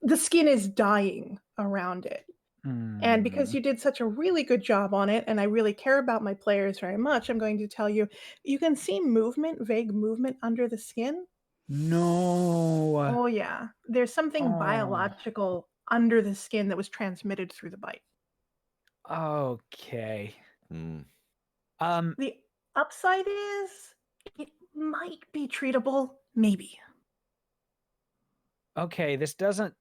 The skin is dying around it. And because you did such a really good job on it, and I really care about my players very much, I'm going to tell you, you can see vague movement under the skin. No. Oh yeah. There's something biological under the skin that was transmitted through the bite. Okay. Mm. The upside is it might be treatable, maybe. Okay, this doesn't.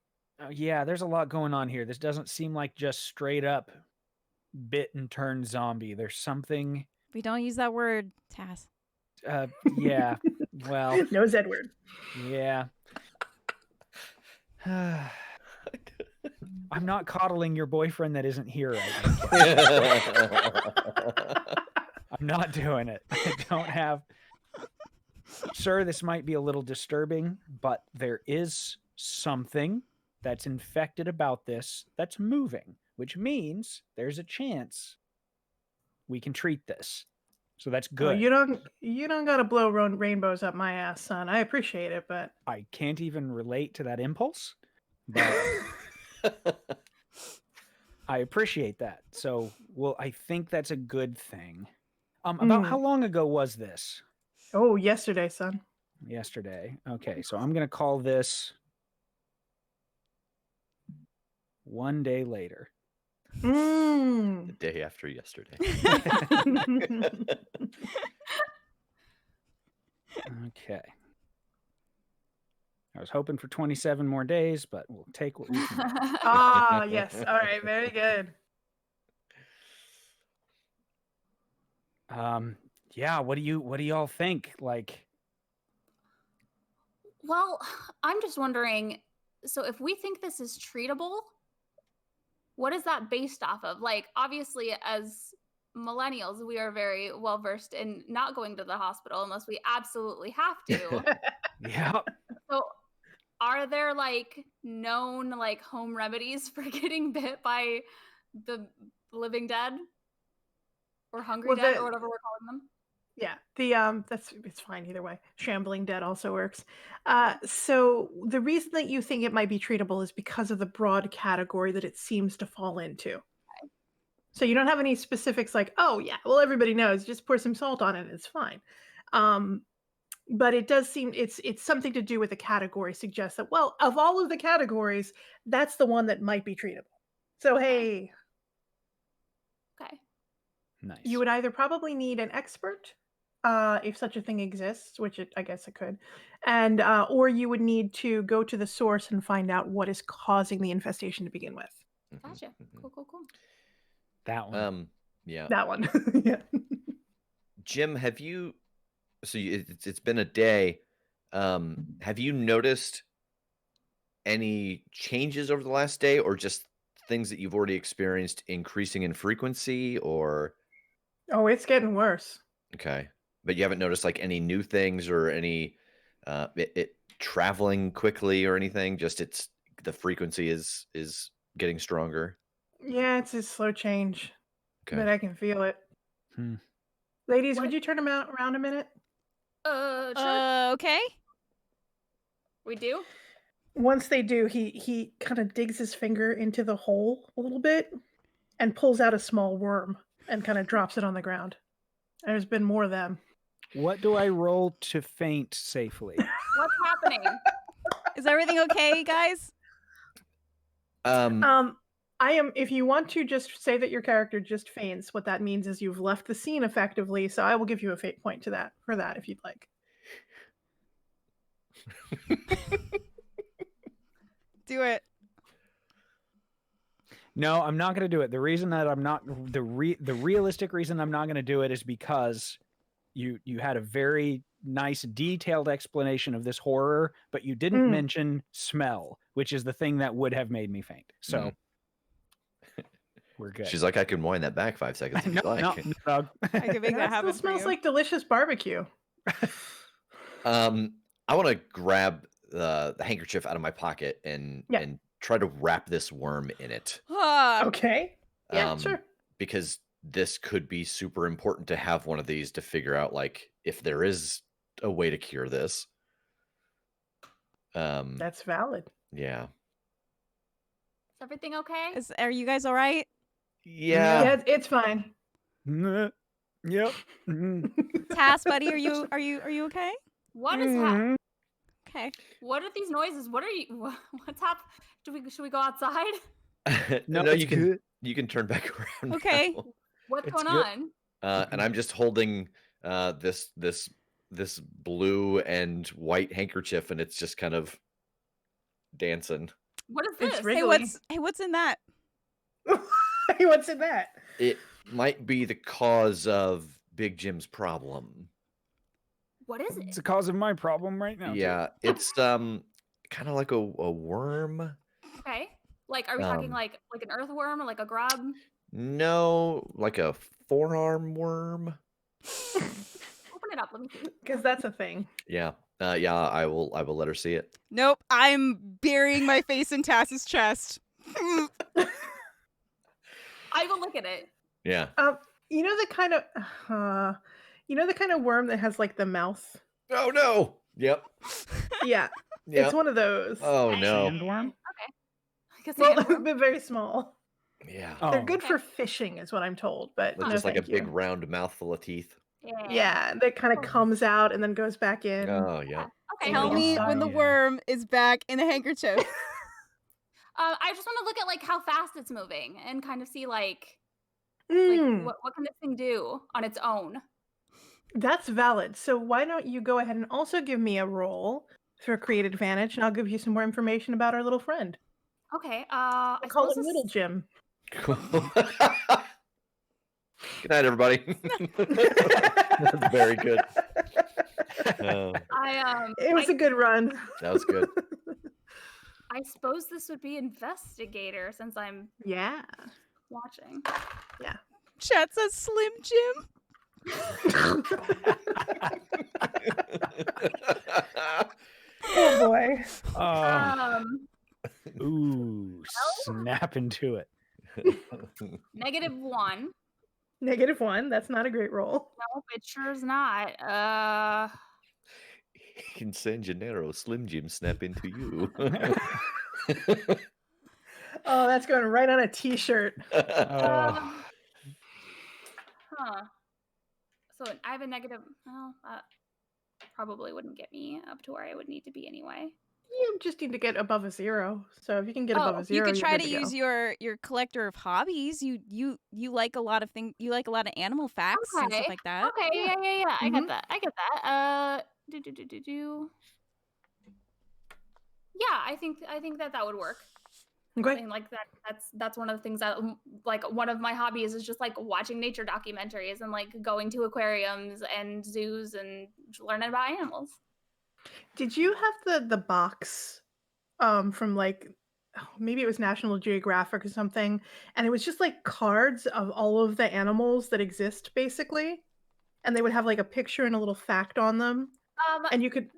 Yeah, there's a lot going on here. This doesn't seem like just straight up bit and turn zombie. There's something. We don't use that word, Tass. Yeah. Well, No Z word. yeah. I'm not coddling your boyfriend that isn't here right now. I'm not doing it. I don't have. Sir, this might be a little disturbing, but there is something that's infected about this that's moving, which means there's a chance we can treat this. So that's Oh, good. you don't gotta blow rainbows up my ass, son. I appreciate it, but I can't even relate to that impulse, but I appreciate that. So, well, I think that's a good thing. About how long ago was this? Oh, yesterday, son. Yesterday. Okay, so I'm going to call this 1 day later. The day after yesterday. Okay. I was hoping for 27 more days, but we'll take what we can get. Ah, yes. All right, very good. Yeah, what do y'all think? Like, Well, I'm just wondering, so if we think this is treatable, what is that based off of? Like, obviously, as millennials, we are very well versed in not going to the hospital unless we absolutely have to. yeah. So, are there like known like home remedies for getting bit by the living dead or hungry dead or whatever we're calling them? Yeah, it's fine either way. Shambling dead also works. So the reason that you think it might be treatable is because of the broad category that it seems to fall into. So you don't have any specifics like, oh yeah, well everybody knows, just pour some salt on it, it's fine. But it does seem it's something to do with the category suggests that, well, of all of the categories, that's the one that might be treatable. So hey, Okay. Nice. you would either probably need an expert, if such a thing exists, which I guess it could, and or you would need to go to the source and find out what is causing the infestation to begin with. Gotcha. Cool. That one. Yeah. That one. Yeah. Jim, have you? So it's been a day. Have you noticed any changes over the last day, or just things that you've already experienced increasing in frequency, or? Oh, it's getting worse. Okay, but you haven't noticed like any new things or any it traveling quickly or anything. Just the frequency is getting stronger. Yeah, it's a slow change, Okay. but I can feel it. Ladies, would you turn them around a minute? Sure. Okay. We do? Once they do, he kind of digs his finger into the hole a little bit and pulls out a small worm and kind of drops it on the ground. There's been more of them. What do I roll to faint safely? What's happening? Is everything okay, guys? I am. If you want to just say that your character just faints, what that means is you've left the scene effectively. So I will give you a fate point for that if you'd like. Do it. No, I'm not going to do it. The reason that I'm not the realistic reason I'm not going to do it is because you had a very nice detailed explanation of this horror, but you didn't mention smell, which is the thing that would have made me faint. So we're good. She's like, I can wind that back 5 seconds if you like. No. I can make that happen. Still smells for you. like delicious barbecue. I want to grab the handkerchief out of my pocket and try to wrap this worm in it. Okay. Yeah, sure. Because this could be super important to have one of these to figure out, like, if there is a way to cure this. That's valid. Yeah. Is everything okay? Are you guys all right? Yeah. It's fine. Yep. Tass, buddy, are you okay? What is happening? Okay. What are these noises? What are you? What's happening? Should we go outside? No, no, it's you can good. you can turn back around. Okay. now. What's It's going good. on? And I'm just holding this blue and white handkerchief, and it's just kind of dancing. What is It's this? Wrigley. What's in that? What's in that? It might be the cause of Big Jim's problem. What is It's it? the cause of my problem right now. Yeah, it's kind of like a worm. Okay. Like, are we talking Um, like an earthworm or like a grub? No, like a forearm worm. Open it up. Let me see. Because that's a thing. Yeah. Yeah, I will let her see it. Nope. I'm burying my face in Tass's chest. I will look at it. Yeah. You know the kind of worm that has like the mouth. Oh no. Yep. Yeah, Yep. it's one of those. Oh no. Sandworm? Okay. Like a Well, sandworm. they're very small. Yeah. Oh, They're good okay. for fishing, is what I'm told. But With no, just like a thank big you. round mouthful of teeth. Yeah, that kind of Oh. comes out and then goes back in. Oh yeah. Okay. Tell Yeah. me when the Yeah. worm is back in the handkerchief. I just want to look at like how fast it's moving and kind of see like Mm, what can this thing do on its own? that's valid. So why don't you go ahead and also give me a roll for create advantage, and I'll give you some more information about our little friend. Okay. I I call suppose him Little Jim. Cool. Good night, everybody. That's very good. It was a good run. That was good. I suppose this would be investigator since I'm Yeah. watching. Chat says Slim Jim. Oh boy. Ooh, snap into it. -1. -1. That's not a great roll. Nope, it sure is not. Incendiary Slim Jim snap into you. Oh, that's going right on a t-shirt. Oh, Huh. So I have a negative. Well, that probably wouldn't get me up to where I would need to be anyway. You just need to get above a 0. So if you can get Oh, above a You 0, could you're try good to go. use your collector of hobbies. You like a lot of things. You like a lot of animal facts and stuff Okay. like that. Okay, yeah. I Mhm. get that. I get that. Yeah, I think that would work. Okay. Something like that. That's one of the things that like one of my hobbies is just like watching nature documentaries and like going to aquariums and zoos and learning about animals. Did you have the box from like maybe it was National Geographic or something, and it was just like cards of all of the animals that exist basically, and they would have like a picture and a little fact on them, and you could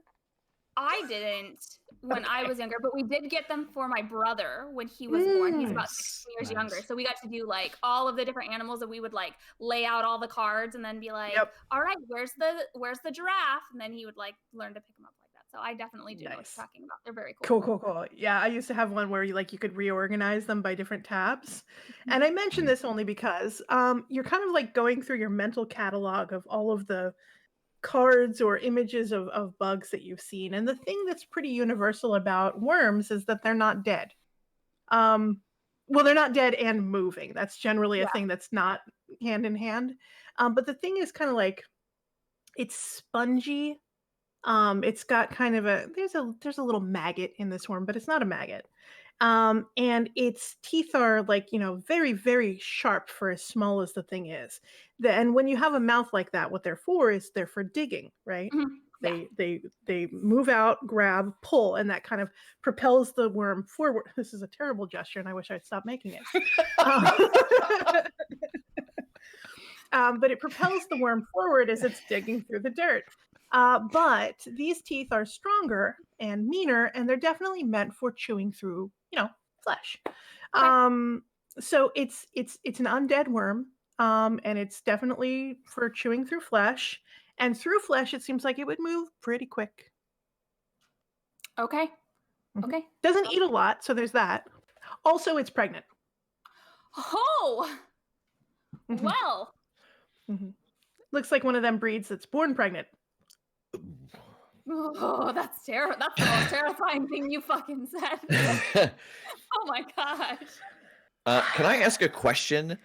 I didn't when I Okay. was younger, but we did get them for my brother when he was born. He's about Nice, 16 years younger. nice. So we got to do like all of the different animals, and we would like lay out all the cards and then be like, Yep. all right, where's the giraffe? And then he would like learn to pick them up like that. So I definitely do know what Nice. you're talking about. They're very cool. Cool. Yeah, I used to have one where you could reorganize them by different tabs. And I mention this only because you're kind of like going through your mental catalog of all of the cards or images of bugs that you've seen. And the thing that's pretty universal about worms is that they're not dead. Well, they're not dead and moving. That's generally a Yeah. thing that's not hand in hand. But the thing is kind of like it's spongy. It's got kind of there's a little maggot in this worm, but it's not a maggot. And its teeth are like, very, very sharp for as small as the thing is. And when you have a mouth like that, what they're for is they're for digging, right? Mhm. Yeah. They move out, grab, pull, and that kind of propels the worm forward. This is a terrible gesture, and I wish I'd stopped making it. But it propels the worm forward as it's digging through the dirt. But these teeth are stronger and meaner, and they're definitely meant for chewing through, flesh. Okay. So it's an undead worm, and it's definitely for chewing through flesh. And through flesh, it seems like it would move pretty quick. Okay. Mhm. Okay. Doesn't eat a lot, so there's that. Also, it's pregnant. Oh, Mhm. well. Looks like one of them breeds that's born pregnant. Oh, that's terrible. That's the most terrifying thing you fucking said. Oh my gosh. Can I ask a question?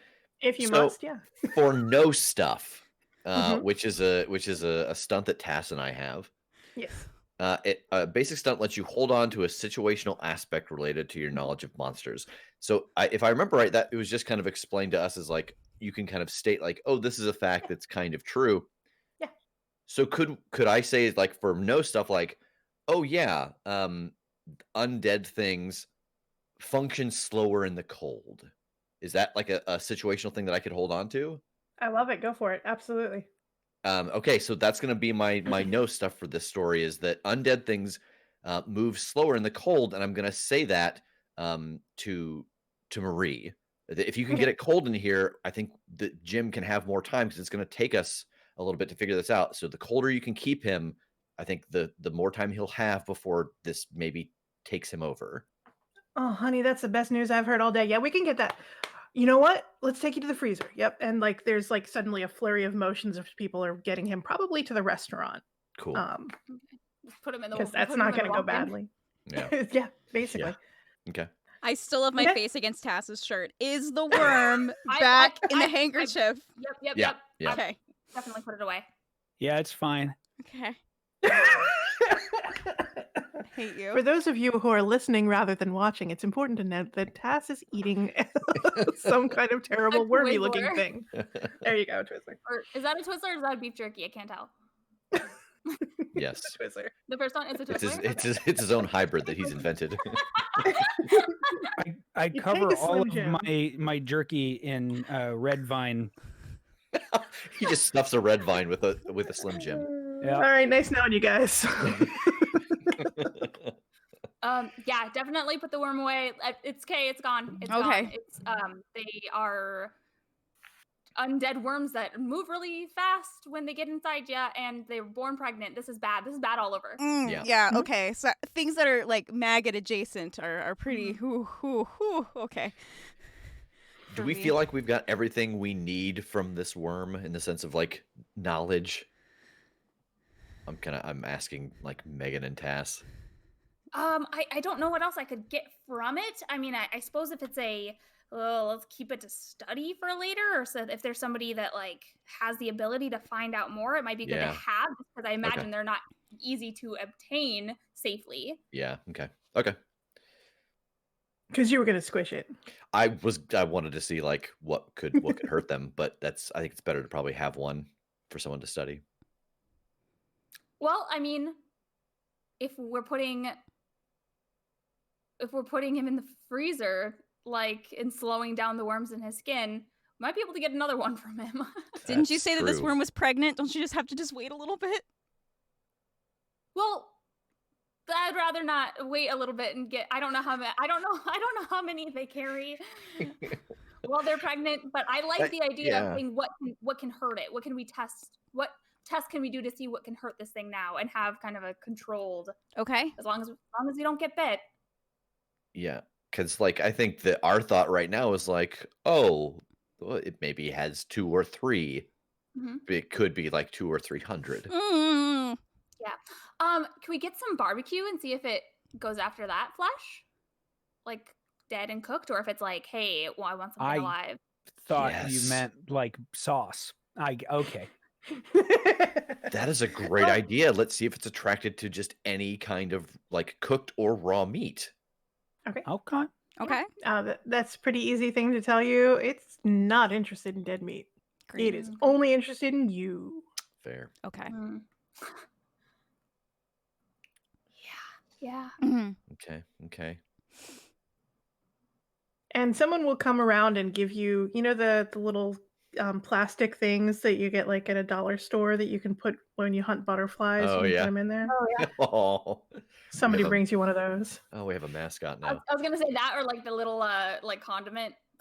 If you So, must, yeah. For no stuff, Mhm. which is a stunt that Tass and I have. Yes. A basic stunt lets you hold on to a situational aspect related to your knowledge of monsters. So if I remember right, that it was just kind of explained to us as like you can kind of state like, oh, this is a fact that's kind of true. Yeah. So could I say like for no stuff like, oh yeah, undead things function slower in the cold. Is that like a situational thing that I could hold on to? I love it. Go for it. Absolutely. Okay, so that's going to be my no stuff for this story is that undead things move slower in the cold, and I'm going to say that to Marie. If you can get it cold in here, I think that Jim can have more time because it's going to take us a little bit to figure this out. So the colder you can keep him, I think the more time he'll have before this maybe takes him over. Oh, honey, that's the best news I've heard all day. Yeah, we can get that. You know what? Let's take you to the freezer. Yep. And like there's like suddenly a flurry of motions of people are getting him probably to the restaurant. Cool. Just put him in the Because that's put him not in the going to go walk-in. badly. Yeah. Yeah, basically. Okay. I still have my Okay. face against Tass's shirt. Is the worm I- back I- in the I- handkerchief? Yep. Yeah. Okay. Definitely put it away. Yeah, it's fine. Okay. I hate you. For those of you who are listening rather than watching, it's important to note that Tass is eating some kind of terrible A wormy looking Twizzler. thing. There you go, Twizzler. Or is that a Twizzler or is that a beef jerky? I can't tell. Yes. Twizzler. The first one is a It's Twizzler. it's his own hybrid that he's invented. I You cover take a all Slim of Jim. my jerky in red vine. He just stuffs a red vine with a Slim Jim. Yeah. All right, nice knowing you guys. Yeah, definitely put the worm away. It's okay. It's gone. It's gone. Okay. It's they are undead worms that move really fast when they get inside you, and they're born pregnant. This is bad. This is bad all over. Yeah. Mhm. Okay. So things that are like maggot adjacent are pretty. Okay. Do For we me. feel like we've got everything we need from this worm in the sense of like knowledge? I'm asking like Megan and Tass. I don't know what else I could get from it. I mean, I suppose if it's let's keep it to study for later, or so if there's somebody that like has the ability to find out more, it might be good to Yeah. have because I imagine Okay. they're not easy to obtain safely. Yeah. Okay. Because you were going to squish it. I wanted to see like what could hurt them, but I think it's better to probably have one for someone to study. Well, I mean, if we're putting him in the freezer, like and slowing down the worms in his skin, might be able to get another one from him. Didn't you That's say that this true. worm was pregnant? Don't you just have to wait a little bit? Well, I'd rather not wait a little bit and get. I don't know how how many they carry while they're pregnant. But I like the idea yeah. of saying what can hurt it. What can we test? What test can we do to see what can hurt this thing now and have kind of a controlled. Okay. As long as you don't get bit. Yeah, because like I think that our thought right now is like, oh, well, it maybe has 2 or 3. Mhm. But it could be like 200 or 300. Mm. Can we get some barbecue and see if it goes after that flesh, like dead and cooked, or if it's like, hey, well, I want something alive. Thought Yes. you meant like sauce. Okay. That is a great idea. Let's see if it's attracted to just any kind of like cooked or raw meat. Okay. Okay. That's a pretty easy thing to tell you. It's not interested in dead meat. Great. It is only interested in you. Fair. Okay. Mm. Yeah. Mhm. Okay. And someone will come around and give you, the little plastic things that you get like at a dollar store that you can put when you hunt butterflies. Oh, you can yeah. put them in there. Oh yeah. Oh, Somebody have a- brings you one of those. oh, we have a mascot I now. was gonna say that, or like the little like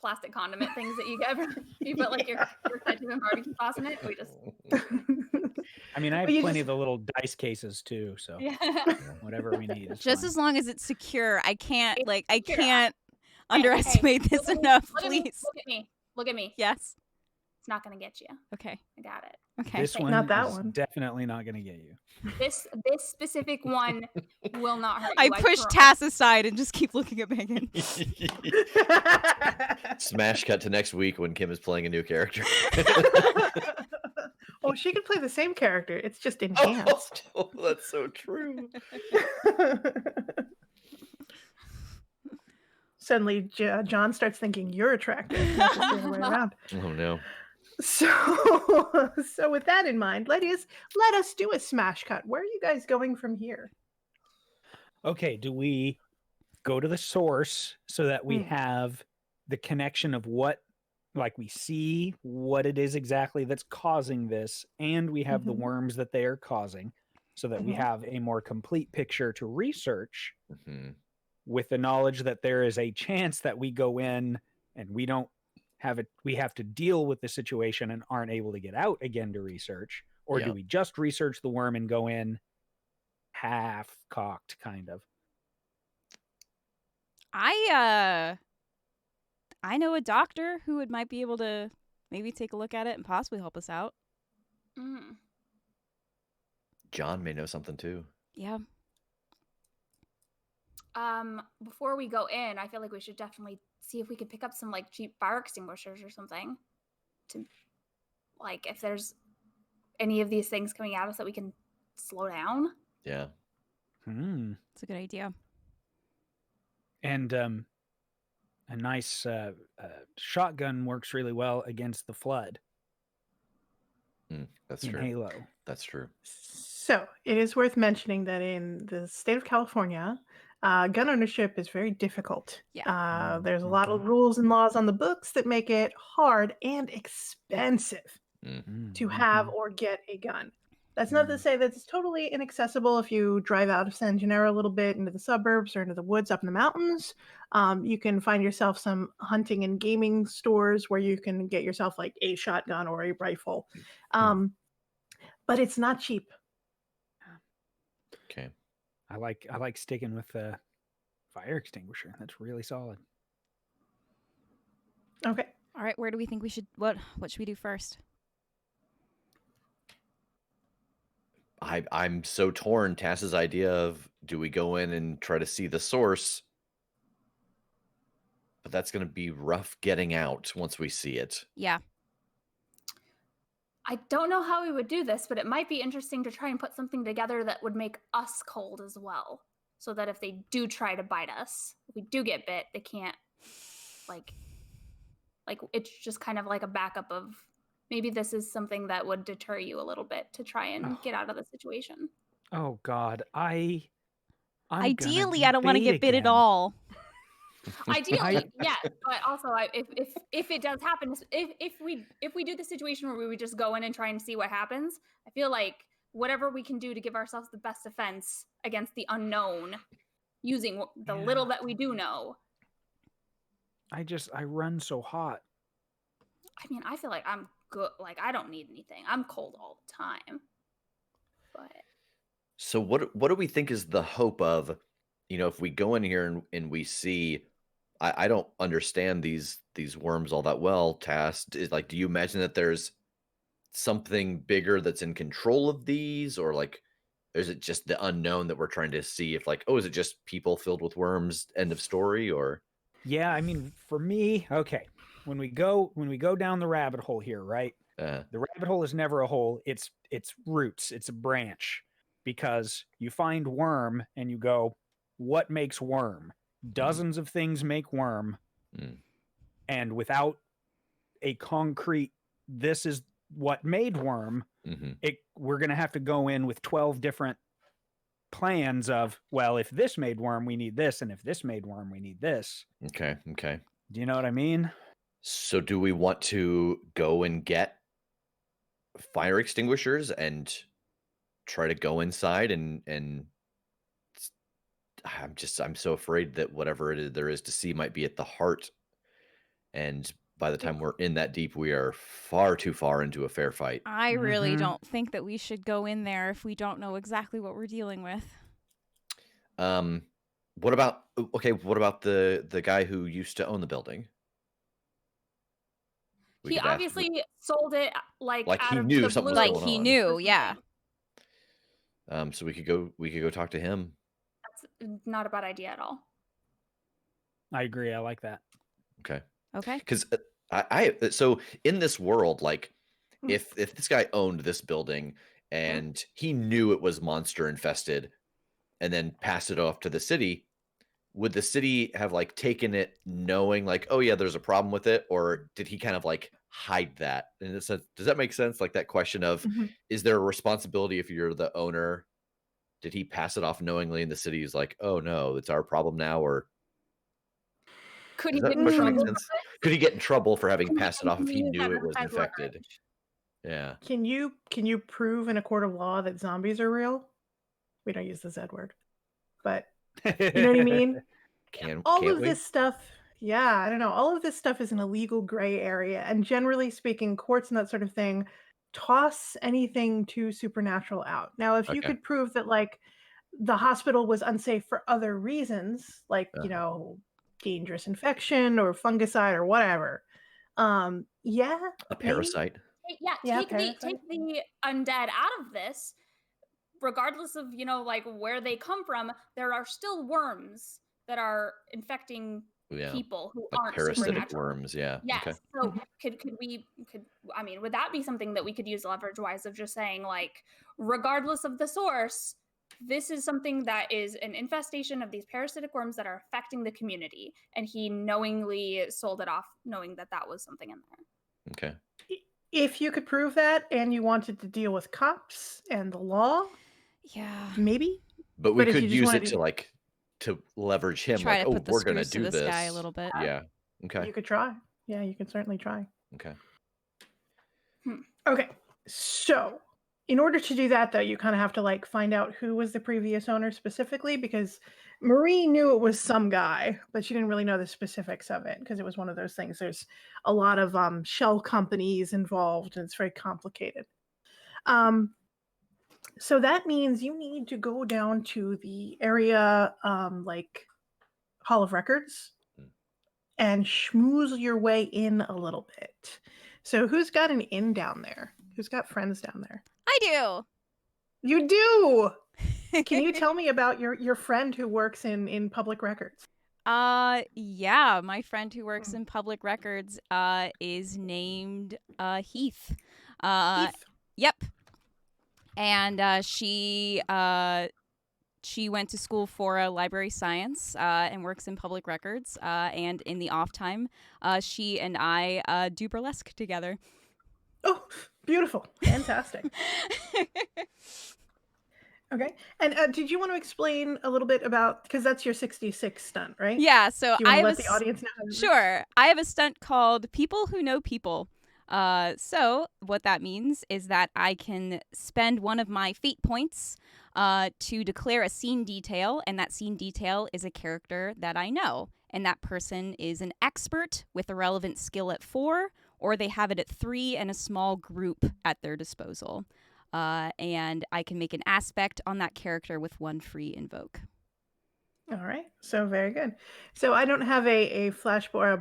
plastic condiment things that you get. You put like your ketchup and barbecue sauce in it. We just I mean, I have Well, you plenty just- of the little dice cases too, so yeah. whatever we need is Just fine. as long as it's secure. I can't It's like I secure. can't Hey, underestimate this look at me, enough, look at me, please. Look at me. Yes. It's not going to get you. Okay. I got it. Okay. This one Not that is one. definitely not going to get you. This specific one will not hurt I you. push promise. Tass aside and just keep looking at Megan. Smash cut to next week when Kim is playing a new character. Oh, she can play the same character. It's just enhanced. Oh, that's so true. Suddenly, John starts thinking you're attractive, not just the other way around. Oh no. So with that in mind, let us do a smash cut. Where are you guys going from here? Okay, do we go to the source so that we Hmm. have the connection of what, like we see what it is exactly that's causing this, and we have the Mhm. worms that they are causing, so that we Mhm. have a more complete picture to research Mhm. with the knowledge that there is a chance that we go in and we don't have it, we have to deal with the situation and aren't able to get out again to research, or do Yeah. we just research the worm and go in half cocked kind of? I know a doctor who might be able to maybe take a look at it and possibly help us out. Mm. John may know something too. Yeah. Before we go in, I feel like we should definitely see if we could pick up some like cheap fire extinguishers or something. To like if there's any of these things coming at us that we can slow down. Yeah. It's a good idea. And a nice shotgun works really well against the flood That's in true. Halo. That's true. So it is worth mentioning that in the state of California, gun ownership is very difficult. Yeah. There's a lot of rules and laws on the books that make it hard and expensive to have or get a gun. That's not to say that it's totally inaccessible if you drive out of San Gennaro a little bit into the suburbs or into the woods up in the mountains. You can find yourself some hunting and gaming stores where you can get yourself like a shotgun or a rifle. But it's not cheap. Okay. I like sticking with the fire extinguisher. That's really solid. Okay. All right, where do we think we should what should we do first? I'm so torn. Tass's idea of do we go in and try to see the source? But that's going to be rough getting out once we see it. Yeah. I don't know how we would do this, but it might be interesting to try and put something together that would make us cold as well. So that if they do try to bite us, if we do get bit, they can't like it's just kind of like a backup of maybe this is something that would deter you a little bit to try and get out of the situation. Oh God, I'm Ideally, gonna I don't want to bait get bit at again. all. Ideally, yeah, but also if it does happen, if we do the situation where we would just go in and try and see what happens, I feel like whatever we can do to give ourselves the best defense against the unknown, using the little that we do know. I run so hot. I mean, I feel like I'm good. Like I don't need anything. I'm cold all the time. But So what do we think is the hope of, if we go in here and we see, I don't understand these worms all that well, Tass. Like, do you imagine that there's something bigger that's in control of these, or like, is it just the unknown that we're trying to see if like, oh, is it just people filled with worms, end of story, or? Yeah, I mean, for me, okay. When we go down the rabbit hole here, right? The rabbit hole is never a hole. It's roots. It's a branch, because you find worm and you go, what makes worm? Dozens of things make worm, and without a concrete, this is what made worm. We're gonna have to go in with 12 different plans of, well, if this made worm, we need this, and if this made worm, we need this. Okay. Do you know what I mean? So do we want to go and get fire extinguishers and try to go inside and I'm so afraid that whatever it is there is to see might be at the heart, and by the time we're in that deep, we are far too far into a fair fight. I really don't think that we should go in there if we don't know exactly what we're dealing with. What about the guy who used to own the building? We He could ask obviously sold it Like out he of knew the something blue. was Like going he on. knew, or yeah. something. So we could go talk to him. That's not a bad idea at all. I agree. I like that. Okay. Okay. Because so in this world, like Mhm. if this guy owned this building and he knew it was monster infested and then passed it off to the city, would the city have like taken it knowing like, oh yeah, there's a problem with it, or did he kind of like hide that? In a sense, does that make sense? Like that question of, Mhm. is there a responsibility if you're the owner? Did he pass it off knowingly and the city is like, oh no, it's our problem now? Or Could does he get that in question make trouble? sense? Could he get in trouble for having passed it off Can if we he use that knew it as was infected? leverage? Yeah. Can you prove in a court of law that zombies are real? We don't use the Z word, but you know what I mean? Can't All of we? this stuff, yeah, I don't know. All of this stuff is an illegal gray area. And generally speaking, courts and that sort of thing toss anything too supernatural out. Now, if you Okay. could prove that, like, the hospital was unsafe for other reasons, like, dangerous infection or fungicide or whatever, yeah, A maybe. parasite. Yeah, Yeah, take the undead out of this. Regardless of like where they come from, there are still worms that are infecting Yeah. people who Like aren't parasitic supernatural. worms. Yeah. Yes. Okay. So would that be something that we could use leverage wise of just saying like, regardless of the source, this is something that is an infestation of these parasitic worms that are affecting the community, and he knowingly sold it off knowing that that was something in there. Okay. If you could prove that and you wanted to deal with cops and the law, Yeah. maybe. But we But if you could just use wanted it to- to like to leverage him. Try Like, to oh, put the we're gonna screws to do this guy a little bit. Yeah. Okay. You could try. Yeah, you could certainly try. Okay. Okay, so in order to do that, though, you kind of have to like find out who was the previous owner specifically, because Marie knew it was some guy, but she didn't really know the specifics of it because it was one of those things. There's a lot of shell companies involved, and it's very complicated. So that means you need to go down to the area, like Hall of Records, and schmooze your way in a little bit. So who's got an in down there? Who's got friends down there? I do. You do. Can you tell me about your friend who works in public records? Yeah, my friend who works in public records is named Heath. Heath. Yep. And she went to school for library science and works in public records. And in the off time, she and I do burlesque together. Oh, beautiful. Fantastic. Okay. And did you want to explain a little bit about, because that's your 66 stunt, right? Yeah, so Do you want I to have let the audience know how to Sure. I have a stunt called People Who Know People. So what that means is that I can spend one of my fate points to declare a scene detail, and that scene detail is a character that I know. And that person is an expert with a relevant skill at 4, or they have it at 3 and a small group at their disposal. And I can make an aspect on that character with 1 free invoke. All right. So very good. So I don't have a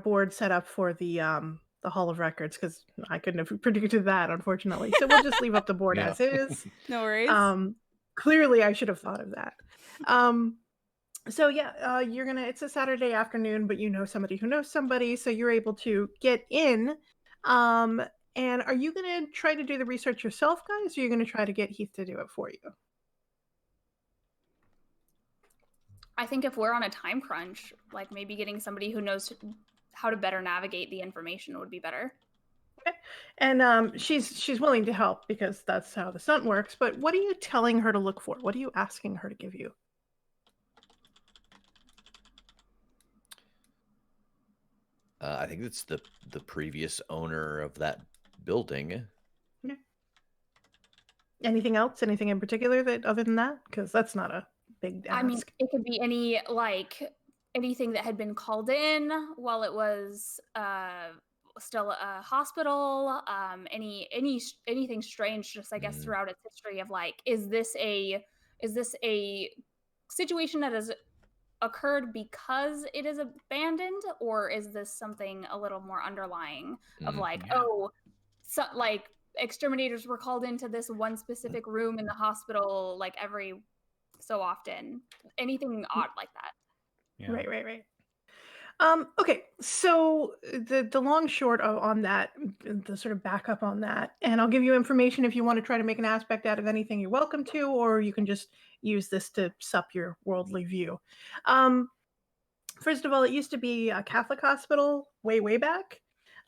board set up for the Hall of Records because I couldn't have predicted that, unfortunately. So we'll just leave up the board as is. No worries. Clearly I should have thought of that. So yeah, it's a Saturday afternoon, but you know somebody who knows somebody, so you're able to get in. And are you gonna try to do the research yourself, guys, or are you gonna try to get Heath to do it for you? I think if we're on a time crunch, like maybe getting somebody who knows how to better navigate the information would be better. Okay. And she's willing to help because that's how the stunt works. But what are you telling her to look for? What are you asking her to give you? I think it's the previous owner of that building. Okay. Anything else? Anything in particular that other than that? Because that's not a big ask. I mean, it could be anything that had been called in while it was still a hospital. Anything strange, just I guess throughout its history of like, is this a situation that is occurred because it is abandoned, or is this something a little more underlying of like, oh, so like exterminators were called into this one specific room in the hospital like every so often? Anything odd like that? Yeah. Right. Okay, so the long short on that, the sort of backup on that, and I'll give you information if you want to try to make an aspect out of anything. You're welcome to, or you can just use this to sup your worldly view. First of all, it used to be a Catholic hospital way back,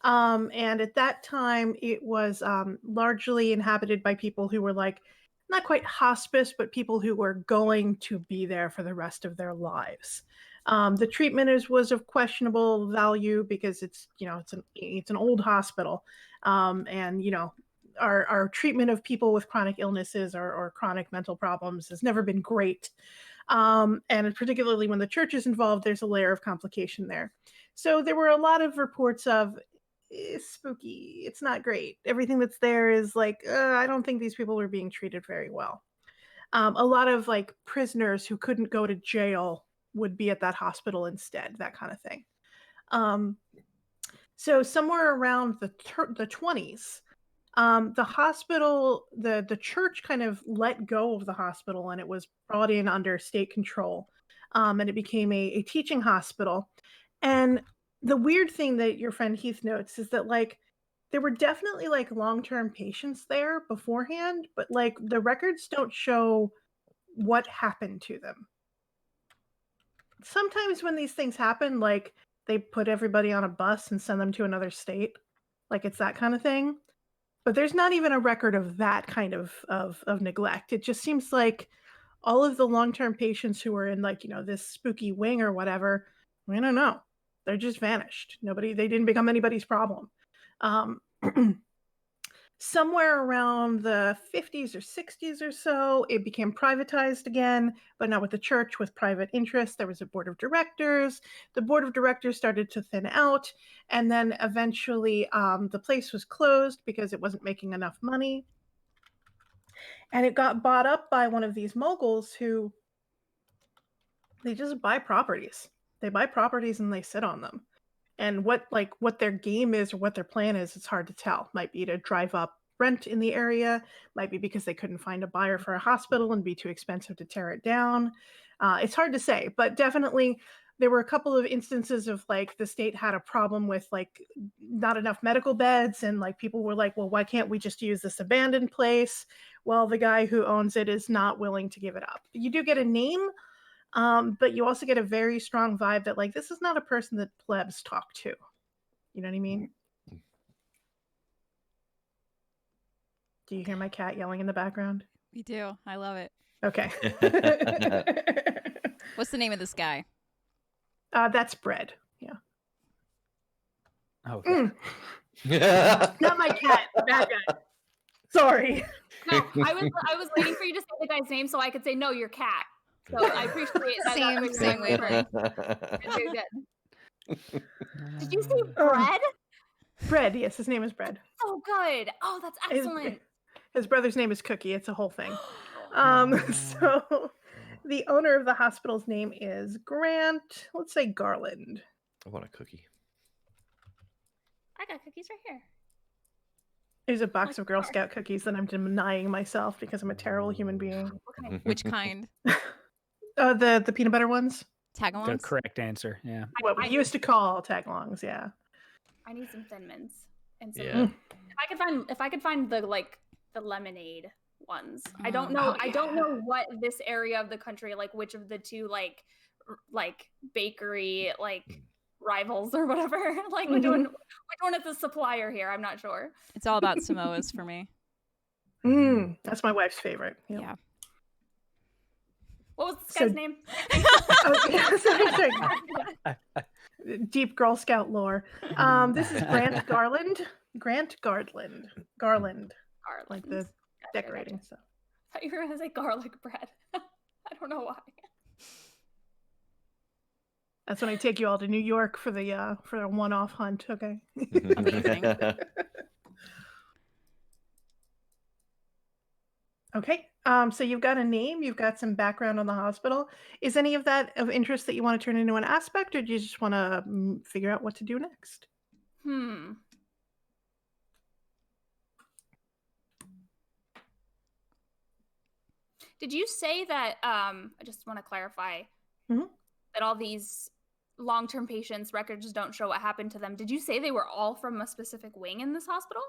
and at that time it was largely inhabited by people who were like not quite hospice, but people who were going to be there for the rest of their lives. The treatment was of questionable value because it's an old hospital, and our treatment of people with chronic illnesses or chronic mental problems has never been great. And particularly when the church is involved, there's a layer of complication there. So there were a lot of reports of spooky. It's not great. Everything that's there is like, I don't think these people were being treated very well. A lot of like prisoners who couldn't go to jail would be at that hospital instead, that kind of thing. So somewhere around the 20s, the hospital, the church kind of let go of the hospital, and it was brought in under state control, and it became a teaching hospital. And the weird thing that your friend Heath notes is that like there were definitely like long-term patients there beforehand, but like the records don't show what happened to them. Sometimes when these things happen, like they put everybody on a bus and send them to another state, like it's that kind of thing. But there's not even a record of that kind of neglect. It just seems like all of the long-term patients who were in like, this spooky wing or whatever, I don't know. They're just vanished. They didn't become anybody's problem. Somewhere around the 50s or 60s or so, it became privatized again, but not with the church, with private interests. There was a board of directors. The board of directors started to thin out, and then eventually the place was closed because it wasn't making enough money. And it got bought up by one of these moguls who, they just buy properties. They buy properties and they sit on them. And what their game is or what their plan is, it's hard to tell. Might be to drive up rent in the area, might be because they couldn't find a buyer for a hospital and be too expensive to tear it down. It's hard to say, but definitely there were a couple of instances of like the state had a problem with like not enough medical beds, and like people were like, well, why can't we just use this abandoned place? Well, the guy who owns it is not willing to give it up. You do get a name, but you also get a very strong vibe that like this is not a person that plebs talk to. You know what I mean? Do you hear my cat yelling in the background? We do. I love it. Okay. What's the name of this guy? That's Bread. Yeah. Okay. Not my cat. That guy. Sorry. No, I was waiting for you to say the guy's name so I could say no, your cat. So I appreciate that. Same wavelength. Very good. Did you say Bread? Bread. Yes, his name is Bread. So good. Oh, that's excellent. His brother's name is Cookie. It's a whole thing. So the owner of the hospital's name is Grant. Let's say Garland. I want a cookie. I got cookies right here. There's a box of Girl Scout cookies that I'm denying myself because I'm a terrible human being. Which kind? The peanut butter ones. Tagalongs? The correct answer. Yeah. What we used to call tagalongs. Yeah. I need some Thin Mints and some. Yeah. If I could find the lemonade ones. I don't know. I don't know what this area of the country, like which of the two like bakery rivals or whatever. Like which one is the supplier here? I'm not sure. It's all about Samoas for me. That's my wife's favorite. Yeah. What was this guy's name? Deep Girl Scout lore. This is Grant Garland. Grant Garland. Garland. Like the decorating stuff. I thought you were going to say garlic bread. I don't know why. That's when I take you all to New York for a one-off hunt. Okay. Amazing. Okay. So you've got a name, you've got some background on the hospital. Is any of that of interest that you want to turn into an aspect, or do you just want to figure out what to do next? Did you say that, I just want to clarify, Mhm. that all these long-term patients' records don't show what happened to them? Did you say they were all from a specific wing in this hospital?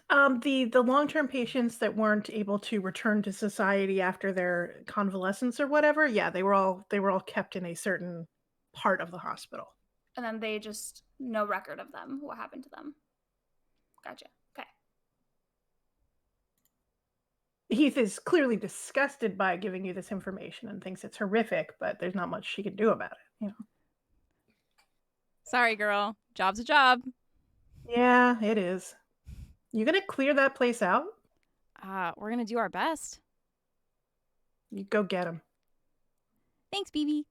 The long-term patients that weren't able to return to society after their convalescence or whatever, yeah, they were all kept in a certain part of the hospital. And then they just, no record of them, what happened to them. Gotcha. Okay. Heath is clearly disgusted by giving you this information and thinks it's horrific, but there's not much she can do about it, Sorry, girl. Job's a job. Yeah, it is. You gonna clear that place out? We're gonna do our best. You go get him. Thanks, BB.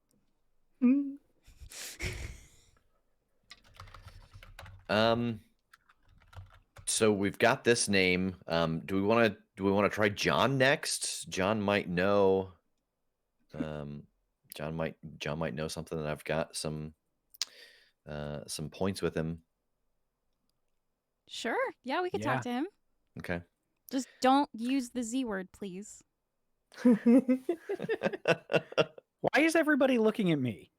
So we've got this name. Do we want to try John next? John might know. John might know something, and I've got some points with him. Sure. Yeah, we could talk to him. Okay. Just don't use the Z word, please. Why is everybody looking at me?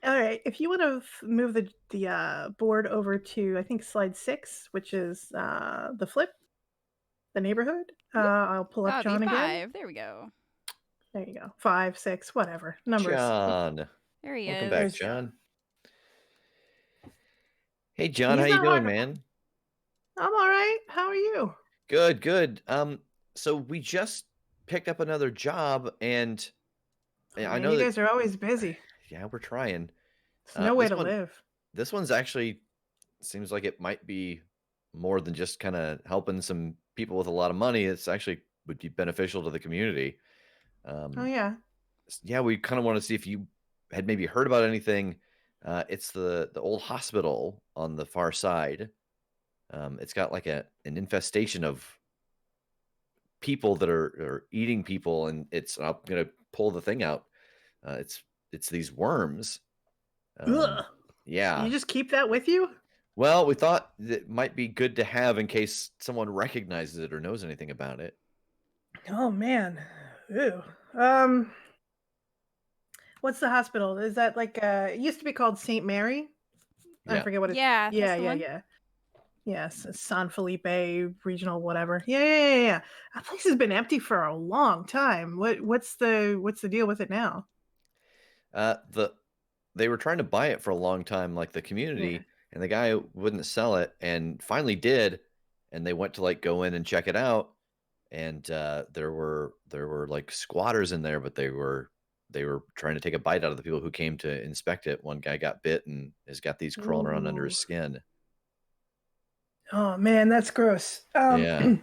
All right, if you want to move the board over to, I think, slide 6, which is the flip, the neighborhood. I'll pull up John again. There we go. There you go. 5, 6, whatever numbers. John. There he Welcome is. back, There's John. Hey, John, He's how you not doing, hard to- man? I'm all right. How are you? Good. So we just picked up another job, and I know you that guys are always busy. yeah, we're trying. It's no way this to one- live. This one's actually seems like it might be more than just kind of helping some people with a lot of money. It's actually would be beneficial to the community. Oh yeah. Yeah, we kind of want to see if you had maybe heard about anything. It's the old hospital on the far side. It's got like an infestation of people that are eating people, and I'm gonna pull the thing out. It's these worms. Ugh. Yeah. You just keep that with you? Well, we thought that might be good to have in case someone recognizes it or knows anything about it. Oh man. Ew. What's the hospital? Is that like it used to be called St. Mary? I Yeah. forget what it's Yeah, that's the one. yeah. Yes, San Felipe Regional whatever. Yeah. That place has been empty for a long time. What's the deal with it now? They were trying to buy it for a long time, like the community, and the guy wouldn't sell it, and finally did, and they went to like go in and check it out, and there were like squatters in there, but they were trying to take a bite out of the people who came to inspect it. One guy got bit and has got these crawling around under his Ooh. skin. Oh man, that's gross. Yeah.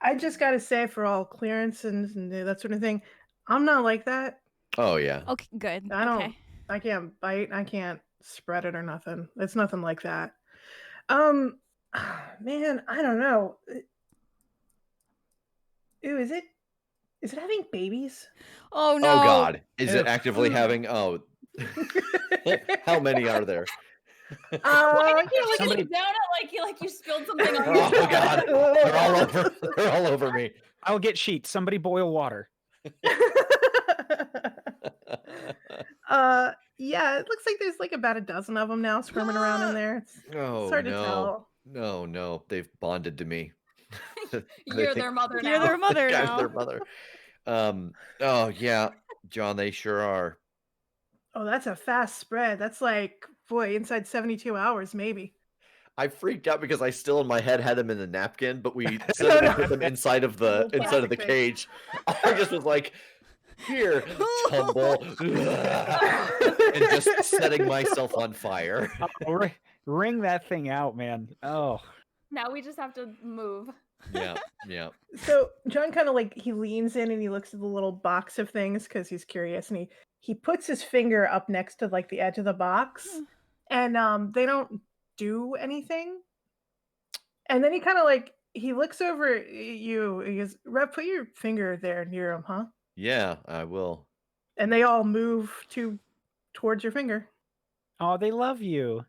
I just gotta say, for all clearances and that sort of thing, I'm not like that. Oh yeah. Okay, good. I can't bite. I can't spread it or nothing. It's nothing like that. Man, I don't know. Ooh, is it having babies? Oh no. Oh God, is it Ew. actively having? Oh, how many are there? Why did you look somebody- down at like you spilled something on Oh your God, they're all over. They're all over me. I'll get sheets. Somebody boil water. Yeah, it looks like there's like about a dozen of them now squirming around in there. It's Oh hard to no, tell. no, they've bonded to me. You're their mother now. You're their mother I'm now. their mother. Oh yeah, John, they sure are. Oh, that's a fast spread. That's like, boy, inside 72 hours, maybe. I freaked out because I still in my head had them in the napkin, but we suddenly put them inside of the Little plastic thing. cage. I just was like, here, tumble, and just setting myself on fire. Oh, ring that thing out, man. Oh. Now we just have to move. Yeah. So John kind of like, he leans in and he looks at the little box of things because he's curious, and he puts his finger up next to like the edge of the box, and they don't do anything. And then he kind of like he looks over at you. He goes, "Rev, put your finger there near him, huh?" Yeah, I will. And they all move towards your finger. Oh, they love you.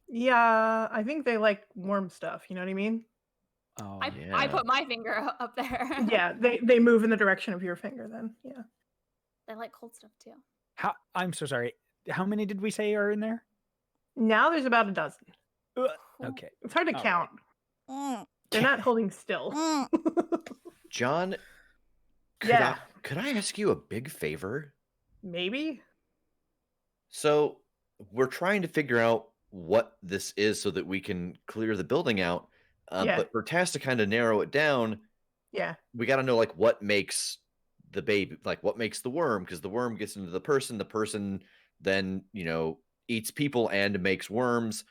Yeah, I think they like warm stuff. You know what I mean? Oh, I Yeah. put my finger up there. Yeah, they move in the direction of your finger. Then yeah. They like cold stuff too. I'm so sorry. How many did we say are in there? Now there's about a dozen. Ugh, Cool. okay. It's hard to All count. Mm, They're not holding still. mm. John, Yeah. could I ask you a big favor? Maybe. So we're trying to figure out what this is so that we can clear the building out. Yeah. But for Tass to kind of narrow it down, Yeah. we got to know like what makes the baby, like what makes the worm, because the worm gets into the person then eats people and makes worms.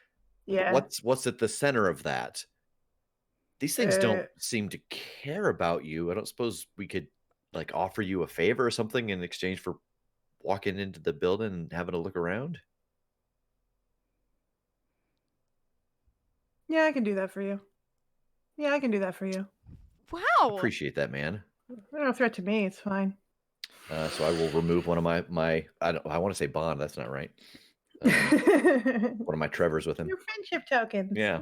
Yeah. What's at the center of that? These things don't Uh, seem to care about you. I don't suppose we could like offer you a favor or something in exchange for walking into the building and having a look around. Yeah, I can do that for you. Yeah, I can do that for you. Wow. Appreciate that, man. No threat to me. It's fine. So I will remove one of my I want to say bond. That's not right. One of my Trevors with him. Your friendship tokens. Yeah.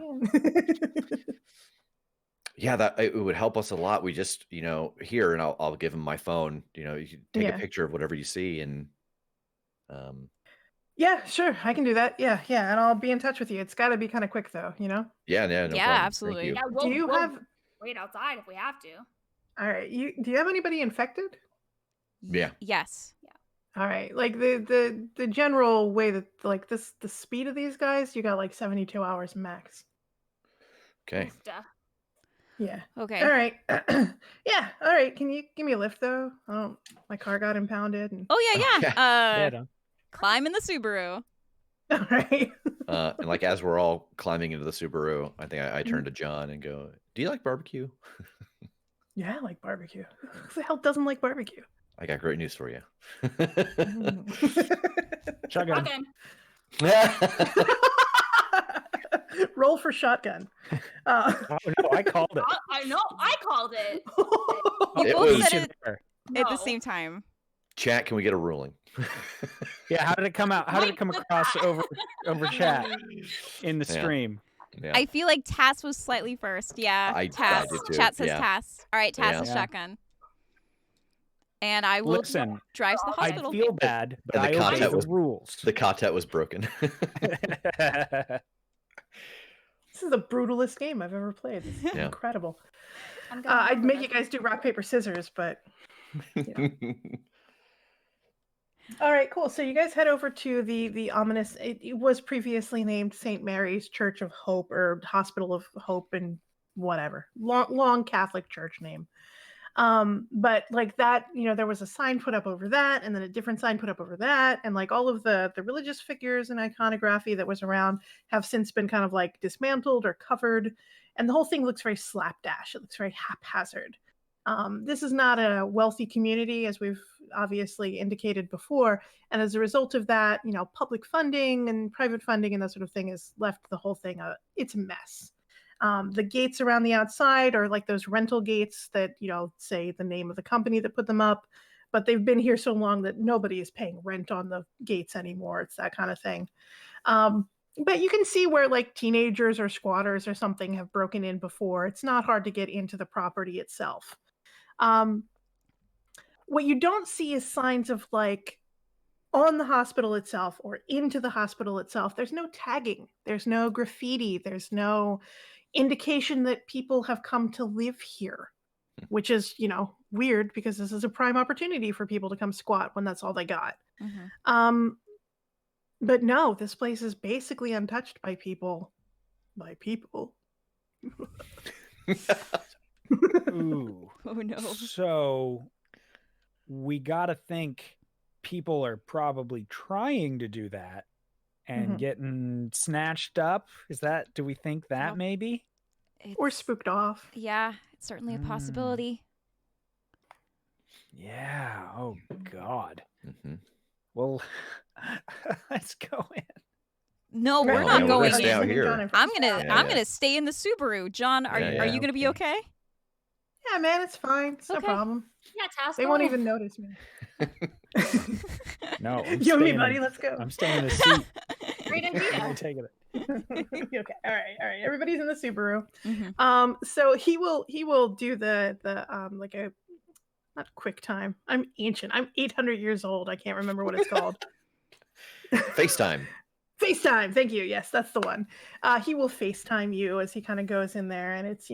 Yeah, that it would help us a lot. We just, here, and I'll give him my phone. You can take a Yeah. picture of whatever you see, and Yeah, sure. I can do that. Yeah, yeah. And I'll be in touch with you. It's got to be kind of quick, though, yeah, no Yeah, problem. Thank absolutely. you. Yeah, Do you we'll have... wait outside if we have to. All right. Do you have anybody infected? Yeah. Yes. All right. Like the general way that like the speed of these guys, you got like 72 hours max. Okay. Oof, duh. Yeah. Okay. All right. Yeah. All right. Can you give me a lift though? My car got impounded. And... Oh yeah, yeah. Yeah, no. Climb in the Subaru. All right. And like as we're all climbing into the Subaru, I think I turn to John and go, "Do you like barbecue?" Yeah, I like barbecue. Who the hell doesn't like barbecue? I got great news for you. Shotgun. Shotgun. Roll for shotgun. Oh no, I called it. I know. I called it. You It both was- said it There. at the No. same time. Chat, can we get a ruling? Yeah, how did it come out? How did it come across over chat in the Yeah. stream? Yeah. I feel like Tass was slightly first. Yeah, I Tass. did too, Chat says yeah. Tass. All right, Tass Yeah. is Yeah. shotgun. And I will Listen, drive to the I hospital. feel bad, but And the I obey content the was- rules. The content was broken. This is the brutalest game I've ever played. This is Yeah. incredible. I'm gonna I'd have make a- you guys do rock, paper, scissors, but... All right, cool. So you guys head over to the ominous... It was previously named St. Mary's Church of Hope or Hospital of Hope and whatever. Long Catholic church name. But like that, there was a sign put up over that, and then a different sign put up over that, and like all of the religious figures and iconography that was around have since been kind of like dismantled or covered, and the whole thing looks very slapdash. It looks very haphazard. This is not a wealthy community, as we've obviously indicated before, and as a result of that, public funding and private funding and that sort of thing has left the whole thing it's a mess. The gates around the outside are like those rental gates that, say the name of the company that put them up, but they've been here so long that nobody is paying rent on the gates anymore. It's that kind of thing. But you can see where like teenagers or squatters or something have broken in before. It's not hard to get into the property itself. What you don't see is signs of like on the hospital itself or into the hospital itself. There's no tagging. There's no graffiti. There's no indication that people have come to live here, which is, weird because this is a prime opportunity for people to come squat when that's all they got. Mm-hmm. But no, this place is basically untouched by people. By people. Ooh. Oh no. So we got to think people are probably trying to do that and Mhm. getting snatched up. Do we think that Well, maybe? Or It's- spooked off. Yeah, it's certainly a Mm. possibility. Yeah. Oh God. Mhm. Well, let's go in. No, we're Right. not yeah, we're going gonna stay out in. here. John and I'm French gonna Fry. Yeah, I'm yeah. gonna stay in the Subaru. John, are Yeah, you gonna be okay. okay? Yeah, man, it's fine. It's no Okay. problem. Yeah, Tass, They go won't ahead. even notice me. No, I'm You and me, staying buddy. in, Let's go. I'm staying in the seat. Great I'm idea. not taking it. Okay. All right. Everybody's in the Subaru. Mhm. So he will do the like a not quick time. I'm ancient. I'm 800 years old. I can't remember what it's called. FaceTime. FaceTime. Thank you. Yes, that's the one. He will FaceTime you as he kind of goes in there, and it's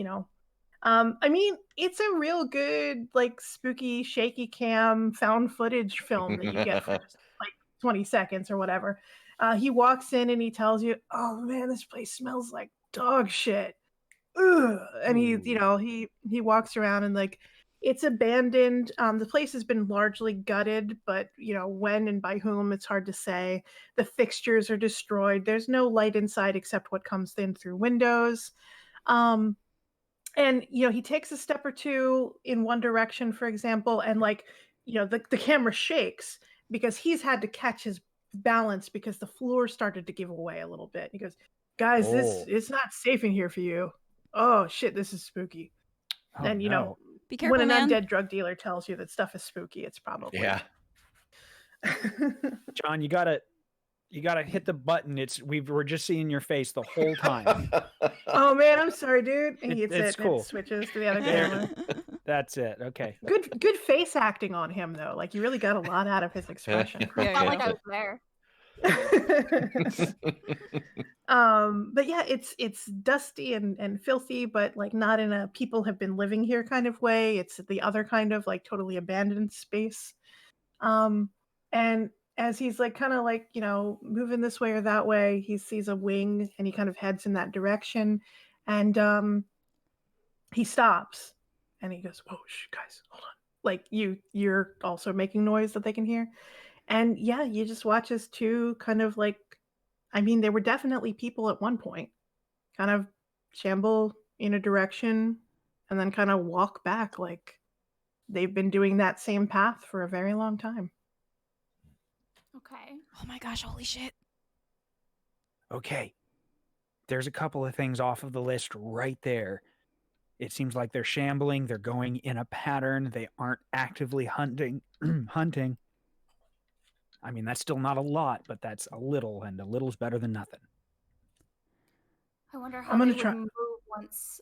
I mean, it's a real good like spooky shaky cam found footage film that you get for just like 20 seconds or whatever. He walks in and he tells you, "Oh man, this place smells like dog shit." Ugh. And Ooh. he walks around and like it's abandoned. The place has been largely gutted, but when and by whom it's hard to say. The fixtures are destroyed. There's no light inside except what comes in through windows. Um, and he takes a step or two in one direction, for example, and like the camera shakes because he's had to catch his balance because the floor started to give away a little bit. He goes, "Guys, this Oh. it's not safe in here for you." Oh shit, this is spooky. Oh, And no. Be when careful, an man. undead drug dealer tells you that stuff is spooky, it's probably Yeah. John, you gotta hit the button. We're just seeing your face the whole time. Oh man, I'm sorry, dude. And he hits It's it and cool. it switches to the other There. camera. That's it. Okay. Good face acting on him though. Like you really got a lot out of his expression. Yeah, Felt yeah. like I was there. But yeah, it's dusty and filthy, but like not in a people have been living here kind of way. It's the other kind of like totally abandoned space. And as he's like kind of like moving this way or that way, he sees a wing and he kind of heads in that direction, and he stops and he goes, "Whoa, shh, guys, hold on!" Like you're also making noise that they can hear, and yeah, you just watch as two kind of like, I mean, they were definitely people at one point, kind of shamble in a direction and then kind of walk back like they've been doing that same path for a very long time. Okay. Oh my gosh, holy shit. Okay. There's a couple of things off of the list right there. It seems like they're shambling. They're going in a pattern. They aren't actively hunting. hunting. I mean, that's still not a lot, but that's a little, and a little's better than nothing. I wonder I'm how gonna they would try- move once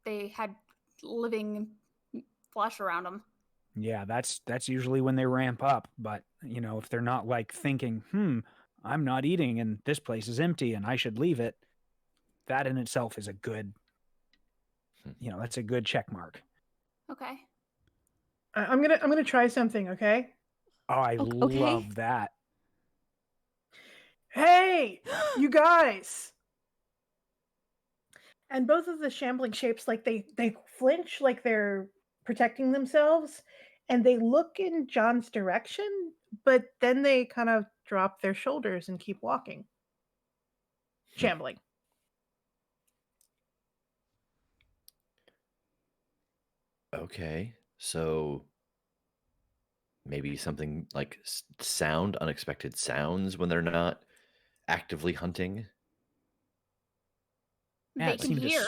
they had living flesh around them. Yeah, that's usually when they ramp up. But if they're not like thinking, I'm not eating, and this place is empty, and I should leave it. That in itself is a good, that's a good check mark. Okay. I'm gonna try something, okay? Oh, I Okay. love that. Hey, you guys! And both of the shambling shapes, like they flinch, like they're protecting themselves, and they look in John's direction, but then they kind of drop their shoulders and keep walking, shambling. Okay. So maybe something like unexpected sounds when they're not actively hunting. Yeah, They it can seemed hear.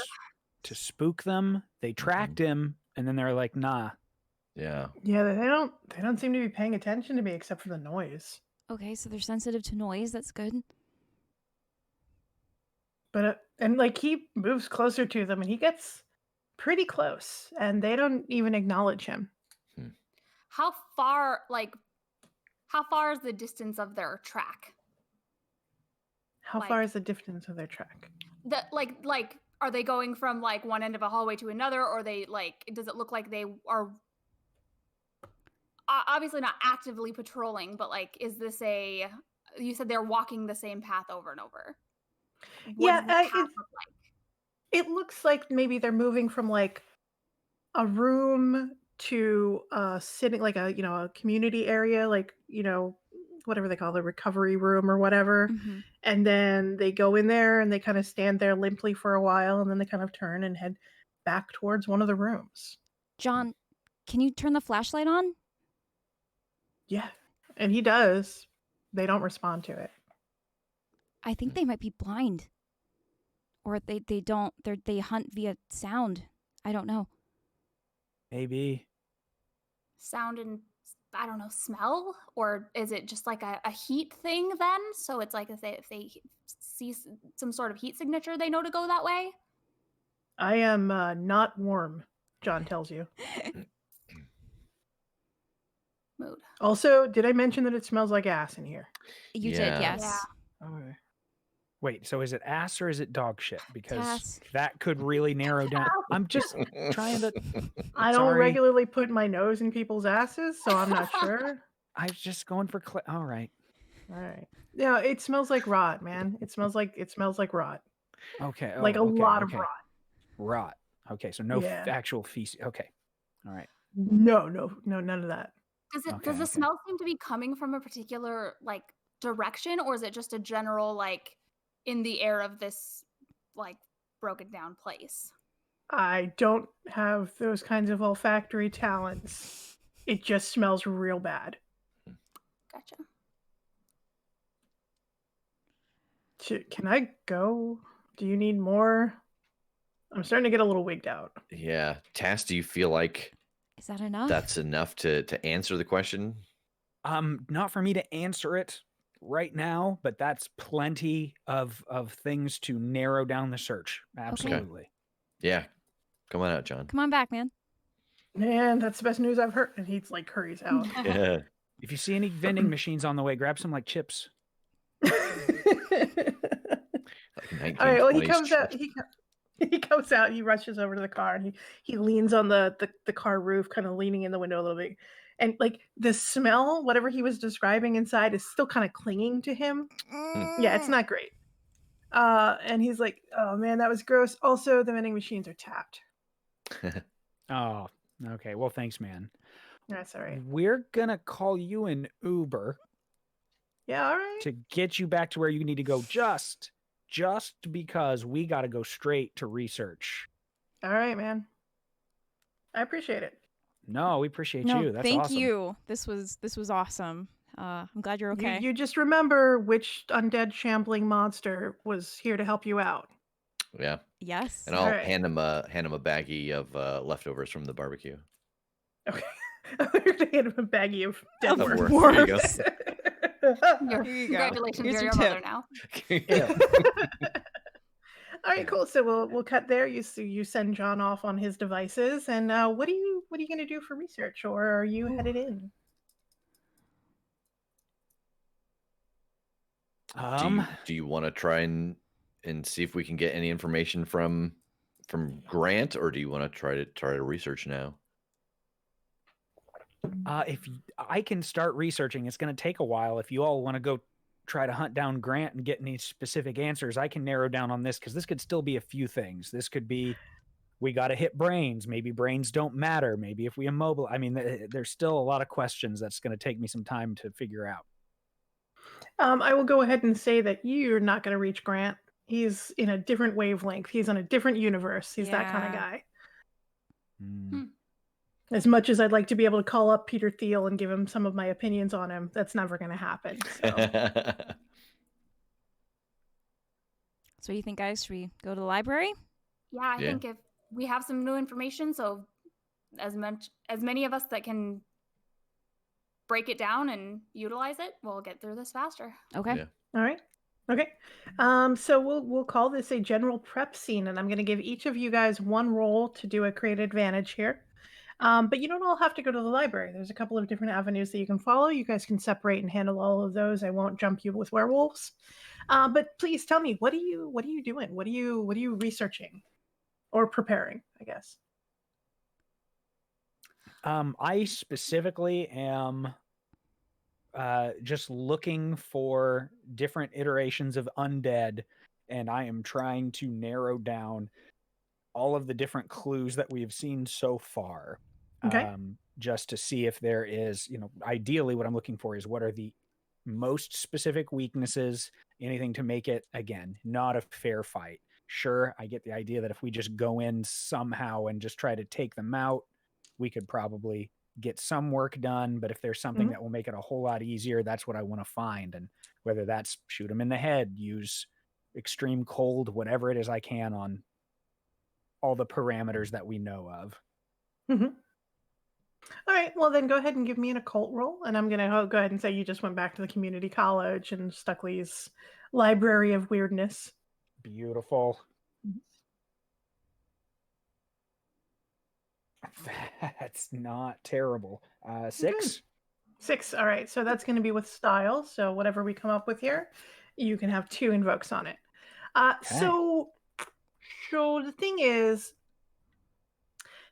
to spook them. They tracked him, and then they're like, nah. Yeah. Yeah, they don't seem to be paying attention to me except for the noise. Okay, so they're sensitive to noise. That's good. But and like he moves closer to them and he gets pretty close and they don't even acknowledge him. How far is the distance of their track? How Like- far is the distance of their track? Like are they going from like one end of a hallway to another, or they like does it look like they are obviously not actively patrolling, but like is this you said they're walking the same path over and over? What Yeah, does the path look like? It looks like maybe they're moving from like a room to sitting like a community area, like whatever they call the recovery room or whatever. Mhm. And then they go in there and they kind of stand there limply for a while and then they kind of turn and head back towards one of the rooms. John, can you turn the flashlight on? Yeah. And he does. They don't respond to it. I think they might be blind. Or they hunt via sound. I don't know. Maybe. Sound and, I don't know, smell? Or is it just like a heat thing then? So it's like if they see some sort of heat signature, they know to go that way? I am not warm, John tells you. Mood. Also, did I mention that it smells like ass in here? You Yeah. did, yes. Yeah. Okay. Wait, so is it ass or is it dog shit? Because Tass. that could really narrow down. I'm just trying to. I don't Sorry. regularly put my nose in people's asses, so I'm not sure. I was just going for. All right. All right. Yeah, it smells like rot, man. It smells like rot. Okay. Like a okay, lot okay. of rot. Rot. Okay, so no Yeah. actual feces. Okay. All right. No, none of that. Does the smell seem to be coming from a particular like direction, or is it just a general like in the air of this like broken down place? I don't have those kinds of olfactory talents. It just smells real bad. Gotcha. Can I go? Do you need more? I'm starting to get a little wigged out. Yeah. Tass, do you feel like Is that enough? that's enough to answer the question? Not for me to answer it right now, but that's plenty of things to narrow down the search. Absolutely. Yeah. Come on out, John. Come on back, man. Man, that's the best news I've heard. And he's like hurries out. Yeah. If you see any vending machines on the way, grab some like chips. Like All right. Well, he 1920s comes out. chips. He comes out. He rushes over to the car and he leans on the car roof, kind of leaning in the window a little bit. And like the smell, whatever he was describing inside, is still kind of clinging to him. Yeah, it's not great. And he's like, "Oh man, that was gross. Also, the vending machines are tapped." Oh, okay. Well, thanks, man. That's all right. We're gonna call you an Uber Yeah, all right. to get you back to where you need to go. Just because we got to go straight to research. All right, man. I appreciate it. No, we appreciate No, you. That's thank awesome. you. This was awesome. I'm glad you're okay. You just remember which undead shambling monster was here to help you out. Yeah. Yes. And I'll All right. hand him a baggie of leftovers from the barbecue. Okay. I'm going to hand him a baggie of dead Of worms. worms. There you go. Here you go. Congratulations, Here's you're your your tip. mother now. All right, cool. So we'll cut there. You send John off on his devices, and what are you going to do for research, or are you headed in? Do you want to try and see if we can get any information from Grant, or do you want to try to research now? If I can start researching, it's going to take a while. If you all want to go try to hunt down Grant and get any specific answers, I can narrow down on this, because this could still be a few things. This could be, we got to hit brains. Maybe brains don't matter. Maybe if we immobilize. I mean, there's still a lot of questions that's going to take me some time to figure out. I will go ahead and say that you're not going to reach Grant. He's in a different wavelength. He's on a different universe. He's that kind of Yeah. guy. Hmm. As much as I'd like to be able to call up Peter Thiel and give him some of my opinions on him, that's never going to happen. So. So what do you think, guys? Should we go to the library? Yeah, I Yeah. think if we have some new information, so as many of us that can break it down and utilize it, we'll get through this faster. Okay. Yeah. All right. Okay. So we'll call this a general prep scene, and I'm going to give each of you guys one roll to do a create advantage here. But you don't all have to go to the library. There's a couple of different avenues that you can follow. You guys can separate and handle all of those. I won't jump you with werewolves. But please tell me, what are you doing? What are you researching or preparing, I guess? I specifically am just looking for different iterations of undead, and I am trying to narrow down all of the different clues that we have seen so far. Okay. Just to see if there is, ideally what I'm looking for is what are the most specific weaknesses, anything to make it, again, not a fair fight. Sure, I get the idea that if we just go in somehow and just try to take them out, we could probably get some work done, but if there's something that will make it a whole lot easier, that's what I want to find. And whether that's shoot them in the head, use extreme cold, whatever it is I can on all the parameters that we know of. All right, well then go ahead and give me an occult roll, and I'm gonna go ahead and say you just went back to the community college and Stuckley's library of weirdness. Beautiful. That's not terrible. 6. 6. All right, so that's going to be with style. So whatever we come up with here, you can have 2 invokes on it. So the thing is,